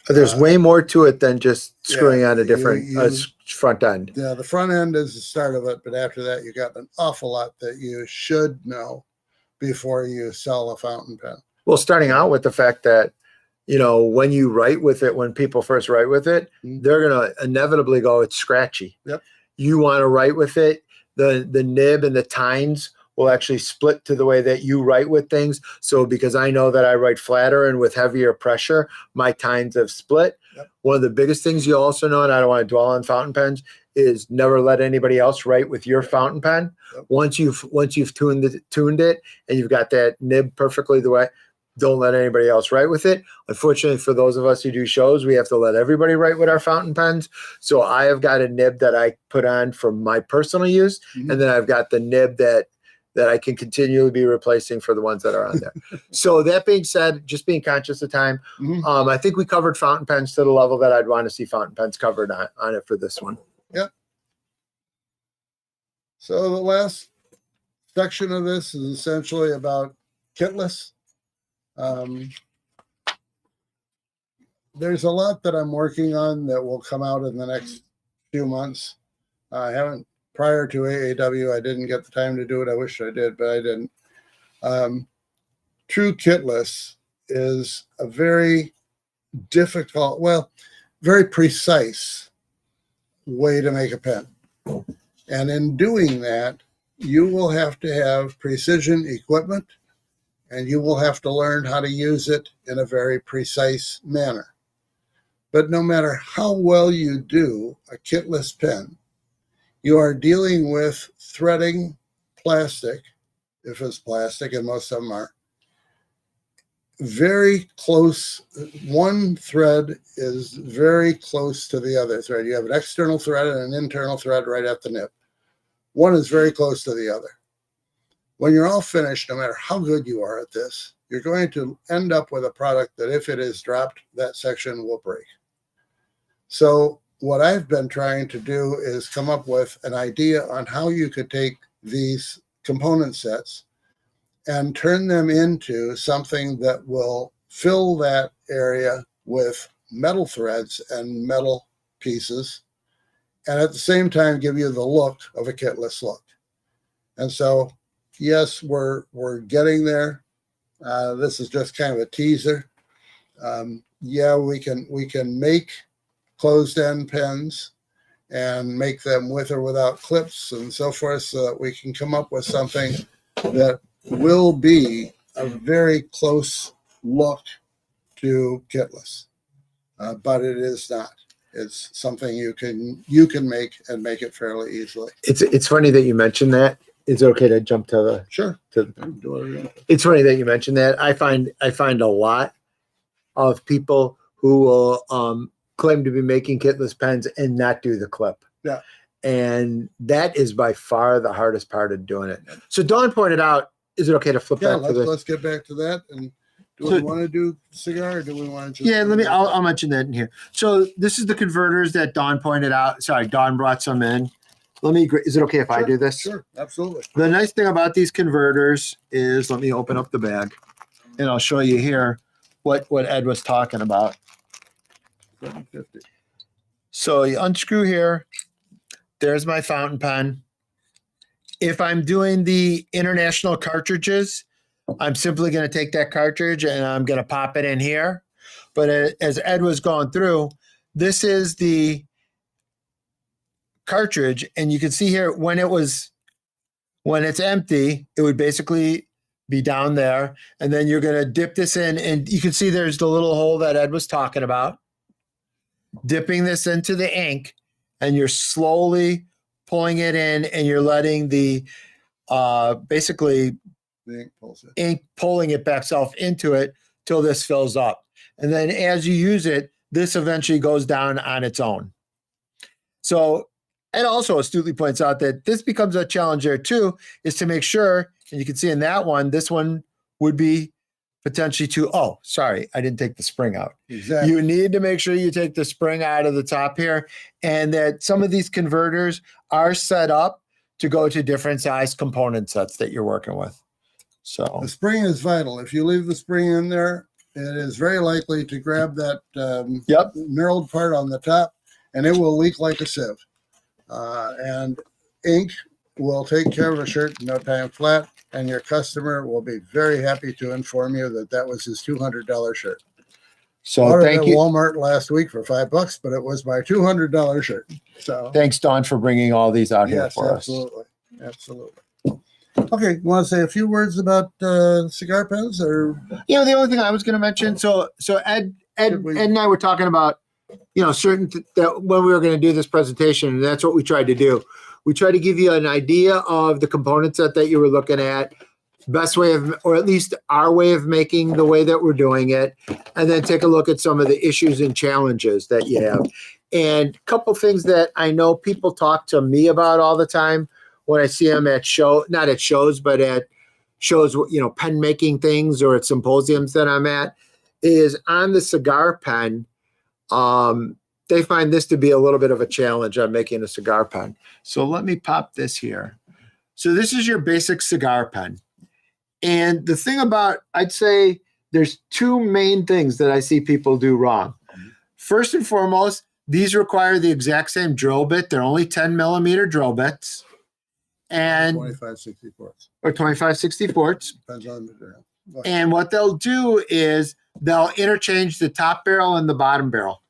There's way more to it than just screwing on a different front end. Yeah, the front end is the start of it, but after that, you got an awful lot that you should know before you sell a fountain pen. Well, starting out with the fact that, when you write with it, when people first write with it, they're going to inevitably go, it's scratchy. Yep. You want to write with it. The nib and the tines will actually split to the way that you write with things. So because I know that I write flatter and with heavier pressure, my tines have split. Yep. One of the biggest things you also know, and I don't want to dwell on fountain pens, is never let anybody else write with your fountain pen. Yep. Once you've tuned it and you've got that nib perfectly the way, don't let anybody else write with it. Unfortunately, for those of us who do shows, we have to let everybody write with our fountain pens. So I have got a nib that I put on for my personal use, and then I've got the nib that I can continually be replacing for the ones that are on there. So that being said, just being conscious of time, I think we covered fountain pens to the level that I'd want to see fountain pens covered on it for this one. Yep. So the last section of this is essentially about kitless. There's a lot that I'm working on that will come out in the next few months. I haven't, prior to AAW, I didn't get the time to do it. I wish I did, but I didn't. True kitless is a very difficult, very precise way to make a pen. And in doing that, you will have to have precision equipment, and you will have to learn how to use it in a very precise manner. But no matter how well you do a kitless pen, you are dealing with threading plastic, if it's plastic, and most of them are, very close. One thread is very close to the other thread. You have an external thread and an internal thread right at the nib. One is very close to the other. When you're all finished, no matter how good you are at this, you're going to end up with a product that if it is dropped, that section will break. So what I've been trying to do is come up with an idea on how you could take these component sets and turn them into something that will fill that area with metal threads and metal pieces, and at the same time give you the look of a kitless look. And so, yes, we're getting there. This is just kind of a teaser. We can make closed end pens and make them with or without clips and so forth, so that we can come up with something that will be a very close look to kitless, but it is not. it's something you can make and make it fairly easily. It's funny that you mentioned that. Is it okay to jump to the Sure. to It's funny that you mentioned that. I find a lot of people who will claim to be making kitless pens and not do the clip. Yeah. And that is by far the hardest part of doing it. So Dawn pointed out, is it okay to flip back to this? Let's get back to that. And do we want to do cigar or do we want to just... Yeah, I'll mention that in here. So this is the converters that Dawn pointed out. Sorry, Dawn brought some in. Is it okay if I do this? Sure, absolutely. The nice thing about these converters is, let me open up the bag and I'll show you here what Ed was talking about. 750. So you unscrew here. There's my fountain pen. If I'm doing the international cartridges, I'm simply going to take that cartridge and I'm going to pop it in here. But as Ed was going through, this is the cartridge, and you can see here when it's empty, it would basically be down there, and then you're going to dip this in, and you can see there's the little hole that Ed was talking about. Dipping this into the ink, and you're slowly pulling it in, and you're letting the basically The ink pulls it. ink pulling it back self into it till this fills up, and then as you use it, this eventually goes down on its own. So, and also astutely points out that this becomes a challenge there too, is to make sure, and you can see in that one, this one would be potentially too, oh, sorry, I didn't take the spring out. Exactly. You need to make sure you take the spring out of the top here, and that some of these converters are set up to go to different size component sets that you're working with. So the spring is vital. If you leave the spring in there, it is very likely to grab that knurled part on the top, and it will leak like a sieve. And ink will take care of a shirt in no time flat, and your customer will be very happy to inform you that that was his $200 shirt. So thank you. Walmart last week for $5, but it was my $200 shirt. So thanks, Dawn, for bringing all these out here for us. Absolutely. Okay, you want to say a few words about cigar pens, or? The only thing I was going to mention. So Ed and I were talking about, that when we were going to do this presentation, and that's what we tried to do. We tried to give you an idea of the component set that you were looking at, best way of, or at least our way of making the way that we're doing it, and then take a look at some of the issues and challenges that you have. And a couple things that I know people talk to me about all the time when I see them at not at shows, but at shows, pen making things or at symposiums that I'm at, is on the cigar pen. They find this to be a little bit of a challenge on making a cigar pen. So let me pop this here. So this is your basic cigar pen. And the thing about, I'd say there's two main things that I see people do wrong. First and foremost, these require the exact same drill bit. They're only 10 millimeter drill bits. And 25/64. Or 25/64. Depends on the material. And what they'll do is they'll interchange the top barrel and the bottom barrel.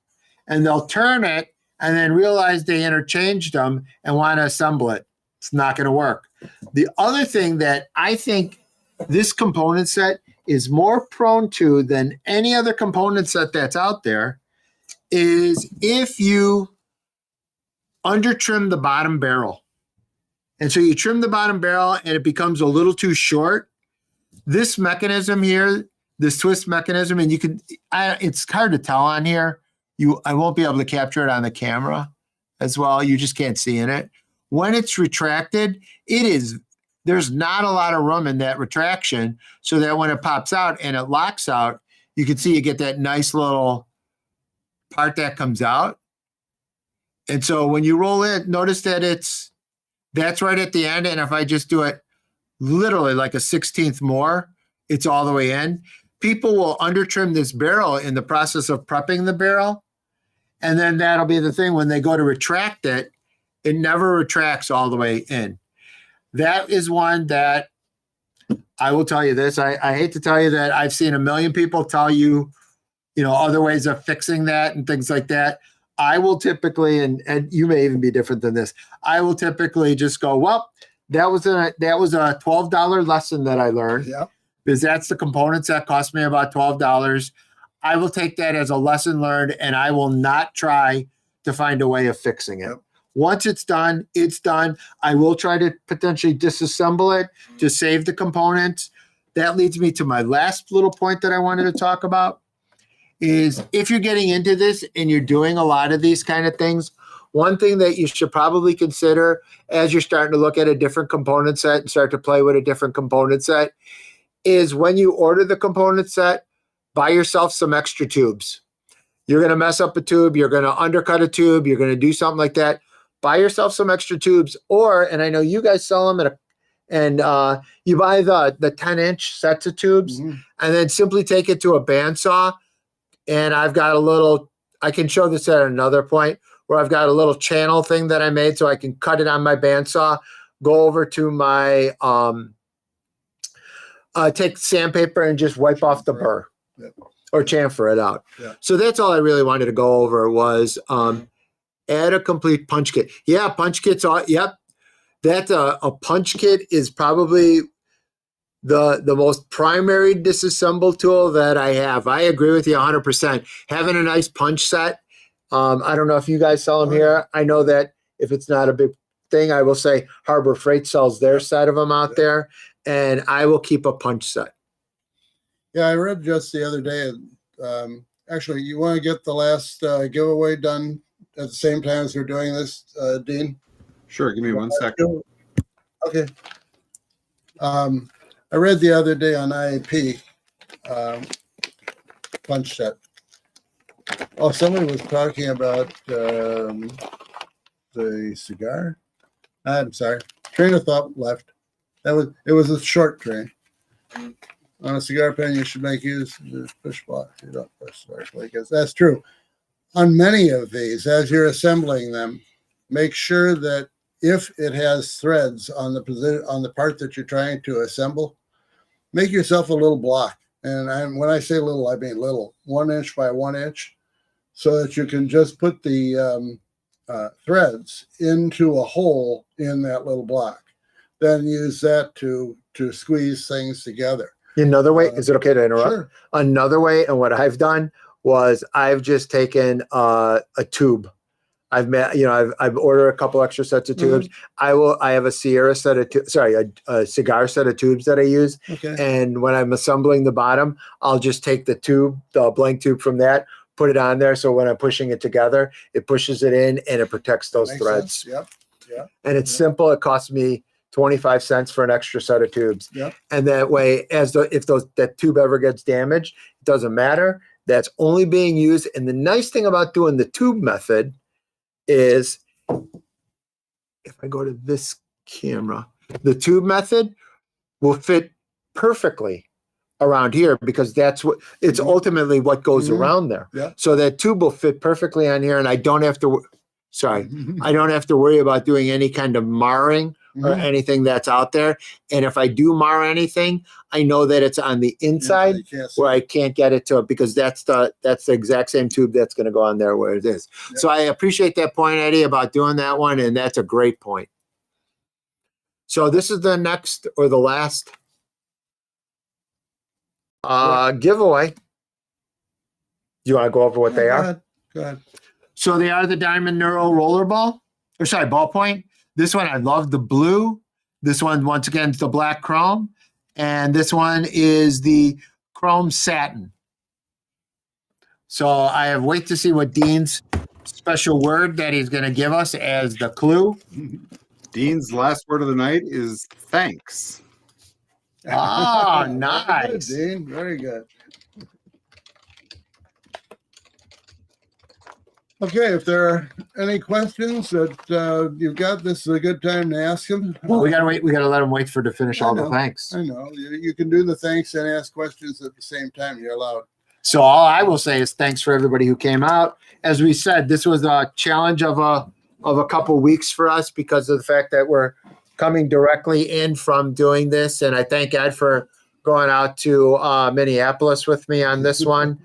And they'll turn it and then realize they interchanged them and want to assemble it. It's not going to work. The other thing that I think this component set is more prone to than any other component set that's out there is if you under trim the bottom barrel. And so you trim the bottom barrel and it becomes a little too short. This mechanism here, this twist mechanism, and it's hard to tell on here. I won't be able to capture it on the camera as well. You just can't see in it. When it's retracted, there's not a lot of room in that retraction, so that when it pops out and it locks out, you can see you get that nice little part that comes out. And so when you roll it, notice that that's right at the end. And if I just do it literally like a 16th more, it's all the way in. People will under trim this barrel in the process of prepping the barrel. And then that'll be the thing when they go to retract it, it never retracts all the way in. That is one that I will tell you this. I hate to tell you that I've seen a million people tell you, other ways of fixing that and things like that. I will typically, and you may even be different than this, I will typically just go, well, that was a $12 lesson that I learned. Yeah. Because that's the components that cost me about $12. I will take that as a lesson learned, and I will not try to find a way of fixing it. Yep. Once it's done, it's done. I will try to potentially disassemble it to save the components. That leads me to my last little point that I wanted to talk about is if you're getting into this and you're doing a lot of these kind of things, one thing that you should probably consider as you're starting to look at a different component set and start to play with a different component set is when you order the component set, buy yourself some extra tubes. You're going to mess up a tube. You're going to undercut a tube. You're going to do something like that. Buy yourself some extra tubes, and I know you guys sell them and you buy the 10-inch sets of tubes, and then simply take it to a bandsaw. And I've got a little, I can show this at another point where I've got a little channel thing that I made so I can cut it on my bandsaw, go over to my, take sandpaper and just wipe off the burr or chamfer it out. Yeah. So that's all I really wanted to go over was, add a complete punch kit. Yeah, punch kits are, yep. That's a punch kit is probably the most primary disassemble tool that I have. I agree with you 100%. Having a nice punch set. I don't know if you guys sell them here. I know that if it's not a big thing, I will say Harbor Freight sells their set of them out there, and I will keep a punch set. Yeah, I read just the other day. Actually, you want to get the last giveaway done at the same time as we're doing this, Dean? Sure. Give me 1 second. Okay. I read the other day on IAP punch set. Oh, somebody was talking about the cigar. I'm sorry. Train of thought left. It was a short train. On a cigar pen, you should make use of the push block. You don't push largely, because that's true. On many of these, as you're assembling them, make sure that if it has threads on the part that you're trying to assemble, make yourself a little block. And when I say little, I mean little, 1 inch by 1 inch, so that you can just put the threads into a hole in that little block. Then use that to squeeze things together. Another way, is it okay to interrupt? Sure. Another way, and what I've done was I've just taken a tube. I've ordered a couple extra sets of tubes. I have a Sierra set of a cigar set of tubes that I use. Okay. And when I'm assembling the bottom, I'll just take the tube, the blank tube from that, put it on there. So when I'm pushing it together, it pushes it in and it protects those Makes threads. sense. Yep. And it's simple. It costs me 25 cents for an extra set of tubes. Yep. And that way, if that tube ever gets damaged, it doesn't matter. That's only being used. And the nice thing about doing the tube method is, if I go to this camera, the tube method will fit perfectly around here because that's what it's ultimately what goes around there. Yeah. So that tube will fit perfectly on here, and I don't have to. I don't have to worry about doing any kind of marring or anything that's out there. And if I do mar anything, I know that it's on the inside where I can't get it to, because that's the exact same tube that's going to go on there where it is. Yeah. So I appreciate that point, Eddie, about doing that one. And that's a great point. So this is the next or the last giveaway. Do you want to go over what they are? Go ahead. So they are the Diamond Neuro Rollerball, ballpoint. This one, I love the blue. This one, once again, is the black chrome. And this one is the chrome satin. So I have wait to see what Dean's special word that he's going to give us as the clue. Dean's last word of the night is thanks. Ah, Good, nice. Dean. Very good. Okay, if there are any questions that you've got, this is a good time to ask them. Well, we gotta wait. We gotta let him wait to finish all the know. thanks. I know. You can do the thanks and ask questions at the same time. You're allowed. So all I will say is thanks for everybody who came out. As we said, this was a challenge of a couple weeks for us because of the fact that we're coming directly in from doing this. And I thank Ed for going out to Minneapolis with me on this one.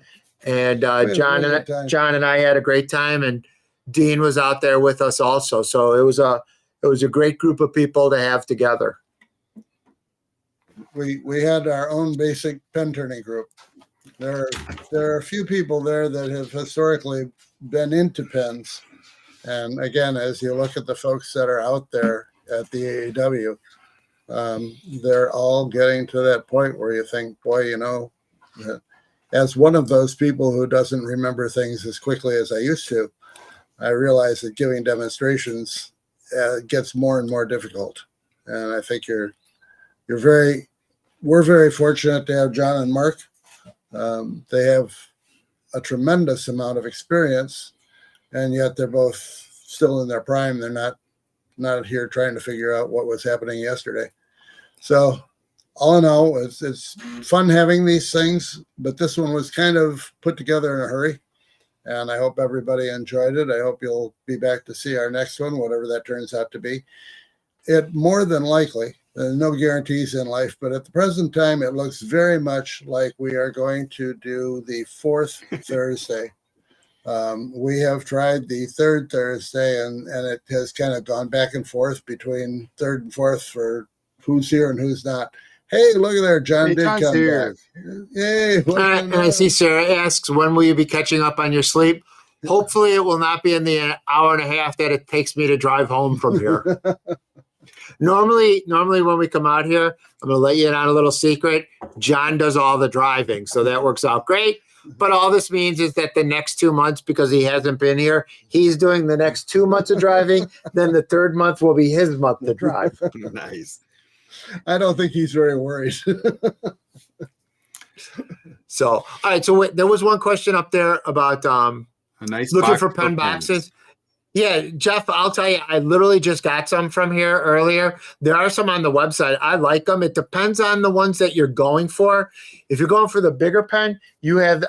And John and I had a great time, and Dean was out there with us also. So it was a great group of people to have together. We had our own basic pen turning group. There are a few people there that have historically been into pens, And again, as you look at the folks that are out there at the AAW, they're all getting to that point where you think, boy, as one of those people who doesn't remember things as quickly as I used to, I realize that giving demonstrations gets more and more difficult. And I think we're very fortunate to have John and Mark. They have a tremendous amount of experience, and yet they're both still in their prime. They're not here trying to figure out what was happening yesterday. So all in all, it's fun having these things, but this one was kind of put together in a hurry, and I hope everybody enjoyed it. I hope you'll be back to see our next one, whatever that turns out to be. It more than likely, no guarantees in life, but at the present time, it looks very much like we are going to do the fourth Thursday. We have tried the third Thursday, and it has kind of gone back and forth between third and fourth for who's here and who's not. Hey, look at there. John did John's come here. back. Yay. And I see Sarah asks, when will you be catching up on your sleep? Hopefully it will not be in the hour and a half that it takes me to drive home from here. Normally when we come out here, I'm going to let you in on a little secret. John does all the driving, so that works out great. But all this means is that the next 2 months, because he hasn't been here, he's doing the next 2 months of driving. Then the third month will be his month to drive. Nice. I don't think he's very worried. So, all right. So there was one question up there about A nice looking box for of pen pens. boxes. Yeah, Jeff, I'll tell you, I literally just got some from here earlier. There are some on the website. I like them. It depends on the ones that you're going for. If you're going for the bigger pen,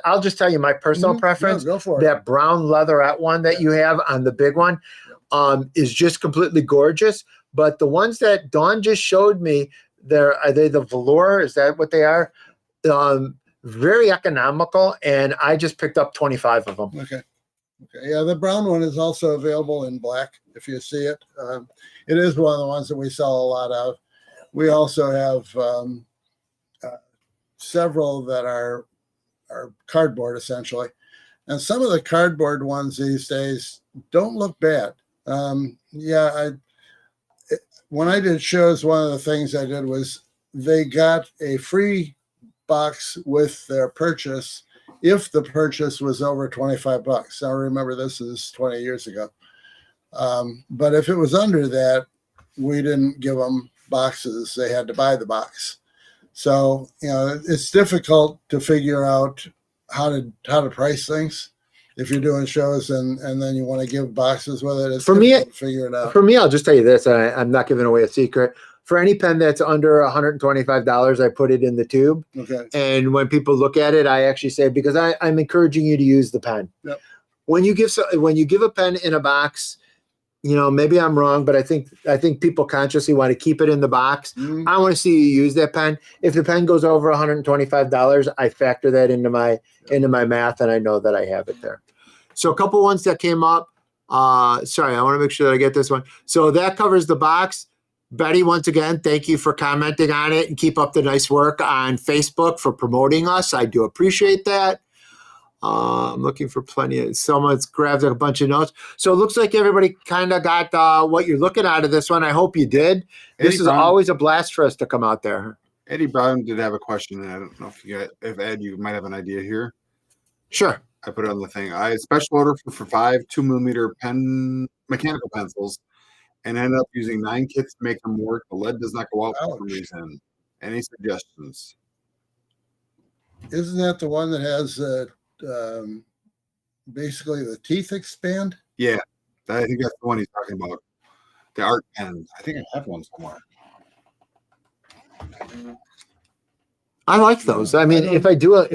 I'll just tell you my personal preference. No, go for it. That brown leatherette one that you have on the big one is just completely gorgeous. But the ones that Dawn just showed me, are they the velour? Is that what they are? Very economical, and I just picked up 25 of them. Okay. Yeah, the brown one is also available in black if you see it. It is one of the ones that we sell a lot of. We also have several that are cardboard essentially. And some of the cardboard ones these days don't look bad. When I did shows, one of the things I did was they got a free box with their purchase if the purchase was over $25. Now remember, this is 20 years ago. But if it was under that, we didn't give them boxes. They had to buy the box. So, it's difficult to figure out how to price things if you're doing shows and then you want to give boxes with it. It's For me, difficult to figure it out. For me, I'll just tell you this. I'm not giving away a secret. For any pen that's under $125, I put it in the tube. Okay. And when people look at it, I actually say, because I'm encouraging you to use the pen. Yep. When you give a pen in a box, maybe I'm wrong, but I think people consciously want to keep it in the box. Mm-hmm. I want to see you use that pen. If the pen goes over $125, I factor that into my math, and I know that I have it there. So a couple ones that came up. Sorry, I want to make sure that I get this one. So that covers the box. Betty, once again, thank you for commenting on it, and keep up the nice work on Facebook for promoting us. I do appreciate that. I'm looking for someone's grabbed a bunch of notes. So it looks like everybody kind of got what you're looking out of this one. I hope you did. This is always a blast for us to come out there. Eddie Brown did have a question. I don't know if Ed, you might have an idea here. Sure. I put it on the thing. I special order for 5 2mm mechanical pencils, and ended up using 9 kits to make them work. The lead does not go out for some reason. Any suggestions? Isn't that the one that has basically the teeth expand? Yeah, I think that's the one he's talking about. The art pens. I think I have one somewhere. I like those. I mean, if I do a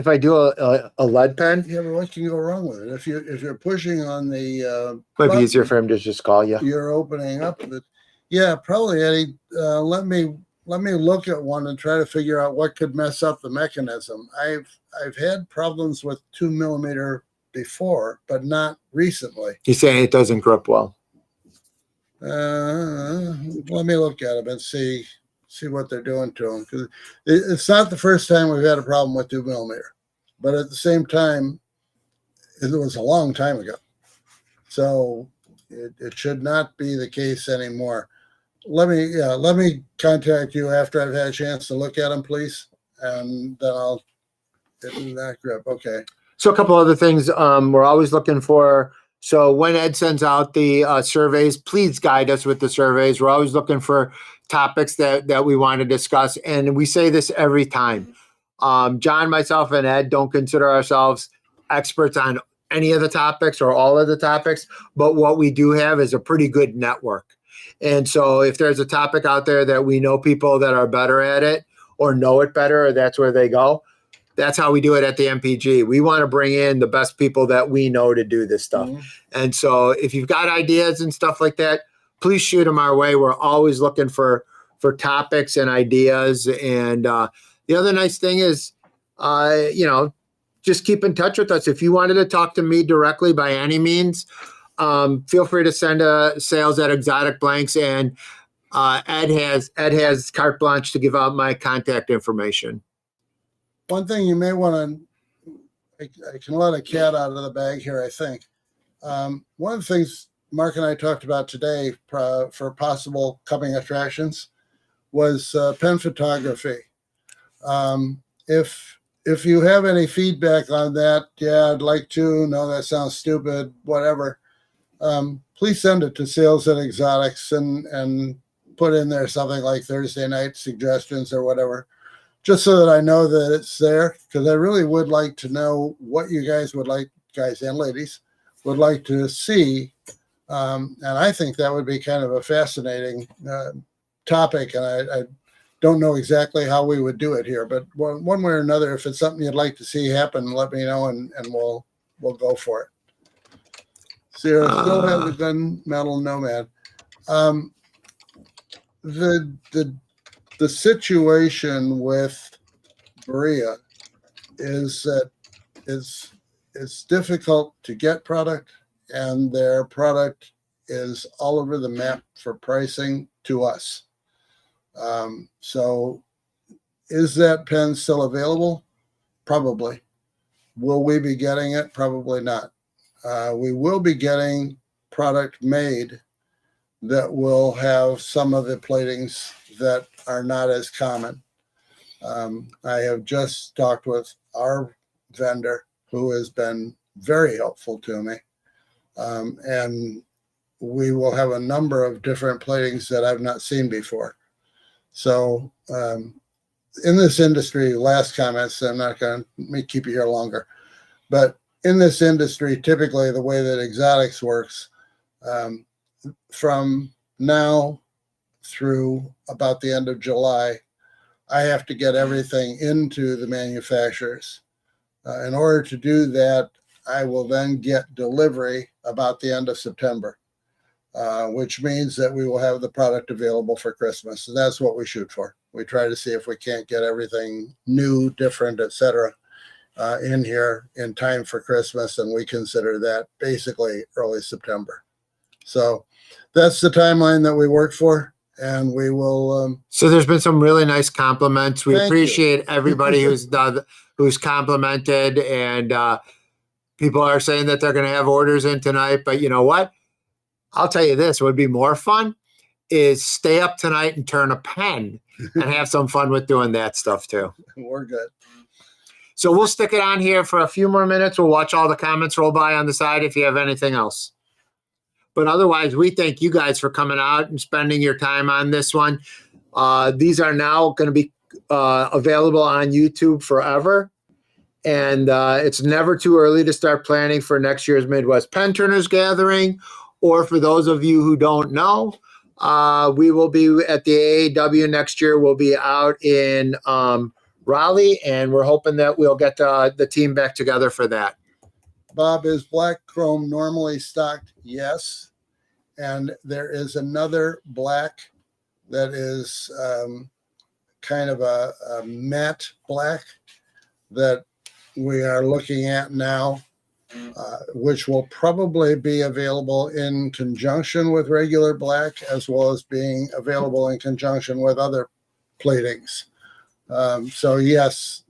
lead pen, Yeah, but what can go wrong with it? If you're pushing on the might be button, easier for him to just call you. you're opening up the. Yeah, probably, Eddie. Let me look at one and try to figure out what could mess up the mechanism. I've had problems with 2mm before, but not recently. He's saying it doesn't grip well. Let me look at them and see what they're doing to them, because it's not the first time we've had a problem with 2mm, but at the same time, it was a long time ago. So, It should not be the case anymore. Let me contact you after I've had a chance to look at them, please, and then I'll get in that grip. Okay. So a couple other things we're always looking for. So when Ed sends out the surveys, please guide us with the surveys. We're always looking for topics that we want to discuss. And we say this every time. John, myself, and Ed don't consider ourselves experts on any of the topics or all of the topics, but what we do have is a pretty good network. And so if there's a topic out there that we know people that are better at it or know it better, or that's where they go, that's how we do it at the MPG. We want to bring in the best people that we know to do this stuff. Mm-hmm. And so if you've got ideas and stuff like that, please shoot them our way. We're always looking for topics and ideas. And the other nice thing is, just keep in touch with us. If you wanted to talk to me directly by any means, feel free to send sales at Exotic Blanks, and Ed has carte blanche to give out my contact information. One thing you may want to, I can let a cat out of the bag here, I think. One of the things Mark and I talked about today for possible coming attractions was pen photography. If you have any feedback on that, yeah, I'd like to. No, that sounds stupid, whatever. Please send it to Sales at Exotics and put in there something like Thursday night suggestions or whatever, just so that I know that it's there, because I really would like to know what you guys would like, guys and ladies, would like to see. And I think that would be kind of a fascinating topic, and I don't know exactly how we would do it here, but one way or another, if it's something you'd like to see happen, let me know, and we'll go for it. Sierra still has a gun metal nomad. The situation with Berea is that it's difficult to get product, and their product is all over the map for pricing to us. So is that pen still available? Probably. Will we be getting it? Probably not. We will be getting product made that will have some of the platings that are not as common. I have just talked with our vendor, who has been very helpful to me. And we will have a number of different platings that I've not seen before. So in this industry, last comments, I'm not going to keep you here longer, but in this industry, typically the way that Exotics works, from now through about the end of July, I have to get everything into the manufacturers. In order to do that, I will then get delivery about the end of September, which means that we will have the product available for Christmas. And that's what we shoot for. We try to see if we can't get everything new, different, etc., in here in time for Christmas, and we consider that basically early September. So that's the timeline that we work for, and we will. So there's been some really nice compliments. We appreciate everybody who's complimented, and people are saying that they're going to have orders in tonight. But you know what? I'll tell you this: what would be more fun is stay up tonight and turn a pen and have some fun with doing that stuff too. We're good. So we'll stick it on here for a few more minutes. We'll watch all the comments roll by on the side if you have anything else. But otherwise, we thank you guys for coming out and spending your time on this one. These are now going to be available on YouTube forever. And it's never too early to start planning for next year's Midwest Pen Turners Gathering. Or for those of you who don't know, we will be at the AAW next year. We'll be out in Raleigh, and we're hoping that we'll get the team back together for that. Bob, is black chrome normally stocked? Yes. And there is another black that is kind of a matte black that we are looking at now, which will probably be available in conjunction with regular black, as well as being available in conjunction with other platings. So yes,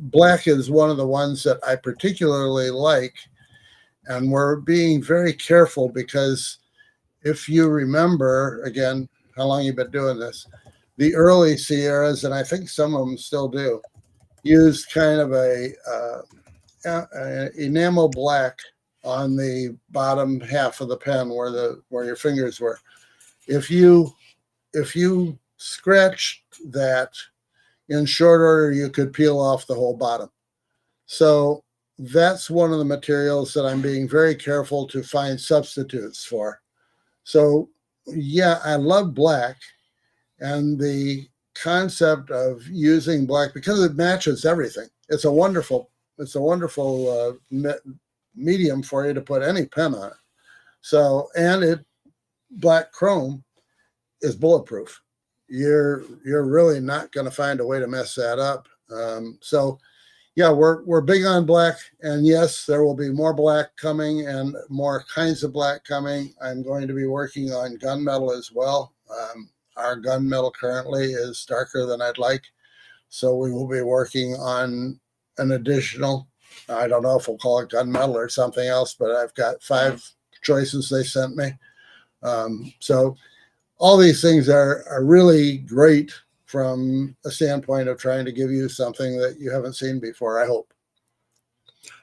black is one of the ones that I particularly like, and we're being very careful because if you remember, again, how long you've been doing this, the early Sierras, and I think some of them still do, used kind of a enamel black on the bottom half of the pen where your fingers were. If you scratched that in short order, you could peel off the whole bottom. So that's one of the materials that I'm being very careful to find substitutes for. So yeah, I love black, and the concept of using black because it matches everything. It's a wonderful medium for you to put any pen on it. So, and black chrome is bulletproof. You're really not going to find a way to mess that up. So yeah, we're big on black, and yes, there will be more black coming and more kinds of black coming. I'm going to be working on gunmetal as well. Our gunmetal currently is darker than I'd like, so we will be working on an additional, I don't know if we'll call it gunmetal or something else, but I've got 5 choices they sent me. So all these things are really great from a standpoint of trying to give you something that you haven't seen before, I hope.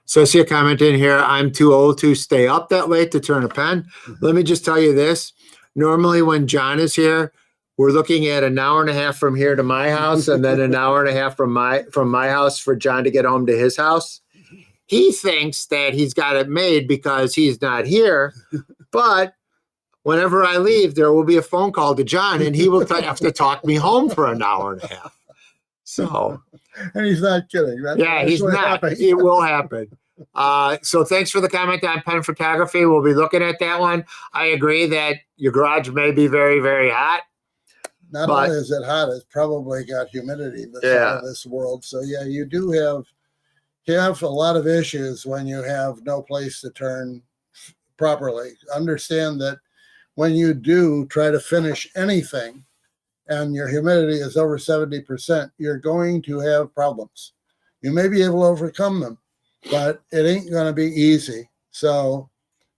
So I see a comment in here. I'm too old to stay up that late to turn a pen. Let me just tell you this. Normally when John is here, we're looking at an hour and a half from here to my house, and then an hour and a half from my house for John to get home to his house. He thinks that he's got it made because he's not here, but whenever I leave, there will be a phone call to John, and he will have to talk me home for an hour and a half. So, and he's not kidding. He's not. It will happen. So thanks for the comment on pen photography. We'll be looking at that one. I agree that your garage may be very, very hot. Not only is it hot, it's probably got humidity that's out of this world. So yeah, you do have a lot of issues when you have no place to turn properly. Understand that when you do try to finish anything and your humidity is over 70%, you're going to have problems. You may be able to overcome them, but it ain't going to be easy. So,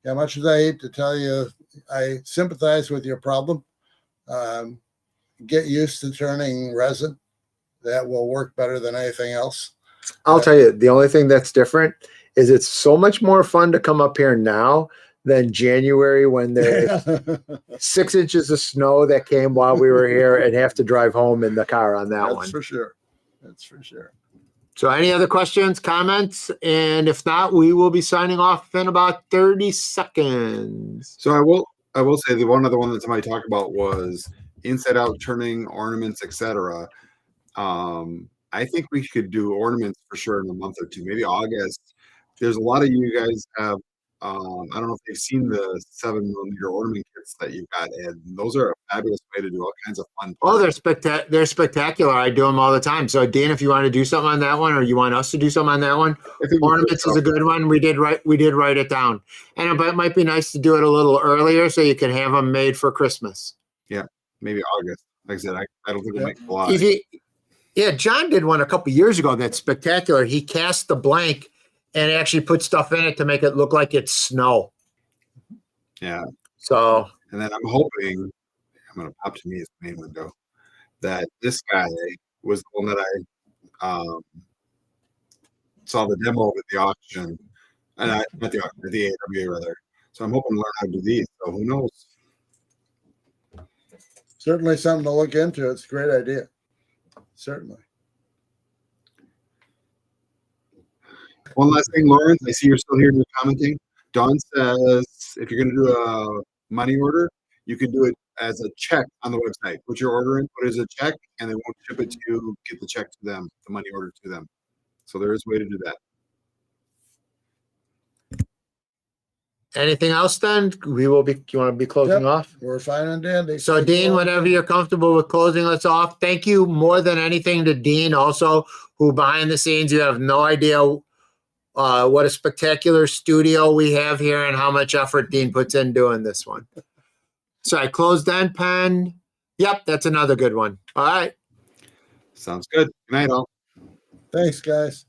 yeah, much as I hate to tell you, I sympathize with your problem. Get used to turning resin. That will work better than anything else. I'll tell you, the only thing that's different is it's so much more fun to come up here now than January when there's 6 inches of snow that came while we were here and have to drive home in the car on that one. That's for sure. That's for sure. So any other questions, comments? And if not, we will be signing off in about 30 seconds. So I will say the one other one that somebody talked about was inside out turning ornaments, etc. I think we could do ornaments for sure in a month or two, maybe August. There's a lot of you guys have I don't know if they've seen the 7mm ornament kits that you've got, and those are a fabulous way to do all kinds of fun. Oh, they're spectacular. I do them all the time. So, Dan, if you want to do something on that one, or you want us to do something on that one, ornaments is a good one. We did write it down, and it might be nice to do it a little earlier so you can have them made for Christmas. Yeah, maybe August. Like I said, I don't think we'll make July. Yeah, John did one a couple years ago that's spectacular. He cast the blank and actually put stuff in it to make it look like it's snow. Yeah. So. And then I'm hoping, I'm going to pop to me as the main window, that this guy was the one that I saw the demo at the auction, and not the auction, the AAW rather. So I'm hoping to learn how to do these. So who knows? Certainly something to look into. It's a great idea. Certainly. One last thing, Lawrence, I see you're still here commenting. Dawn says if you're going to do a money order, you can do it as a check on the website. Put your order in, put it as a check, and they won't ship it to you. Get the check to them, the money order to them. So there is a way to do that. Anything else then? You want to be closing off? We're fine and dandy. So Dean, whenever you're comfortable with closing us off, thank you more than anything to Dean also, who behind the scenes, you have no idea what a spectacular studio we have here and how much effort Dean puts in doing this one. So I closed end pen. Yep, that's another good one. All right. Sounds good. Good night, all. Thanks, guys.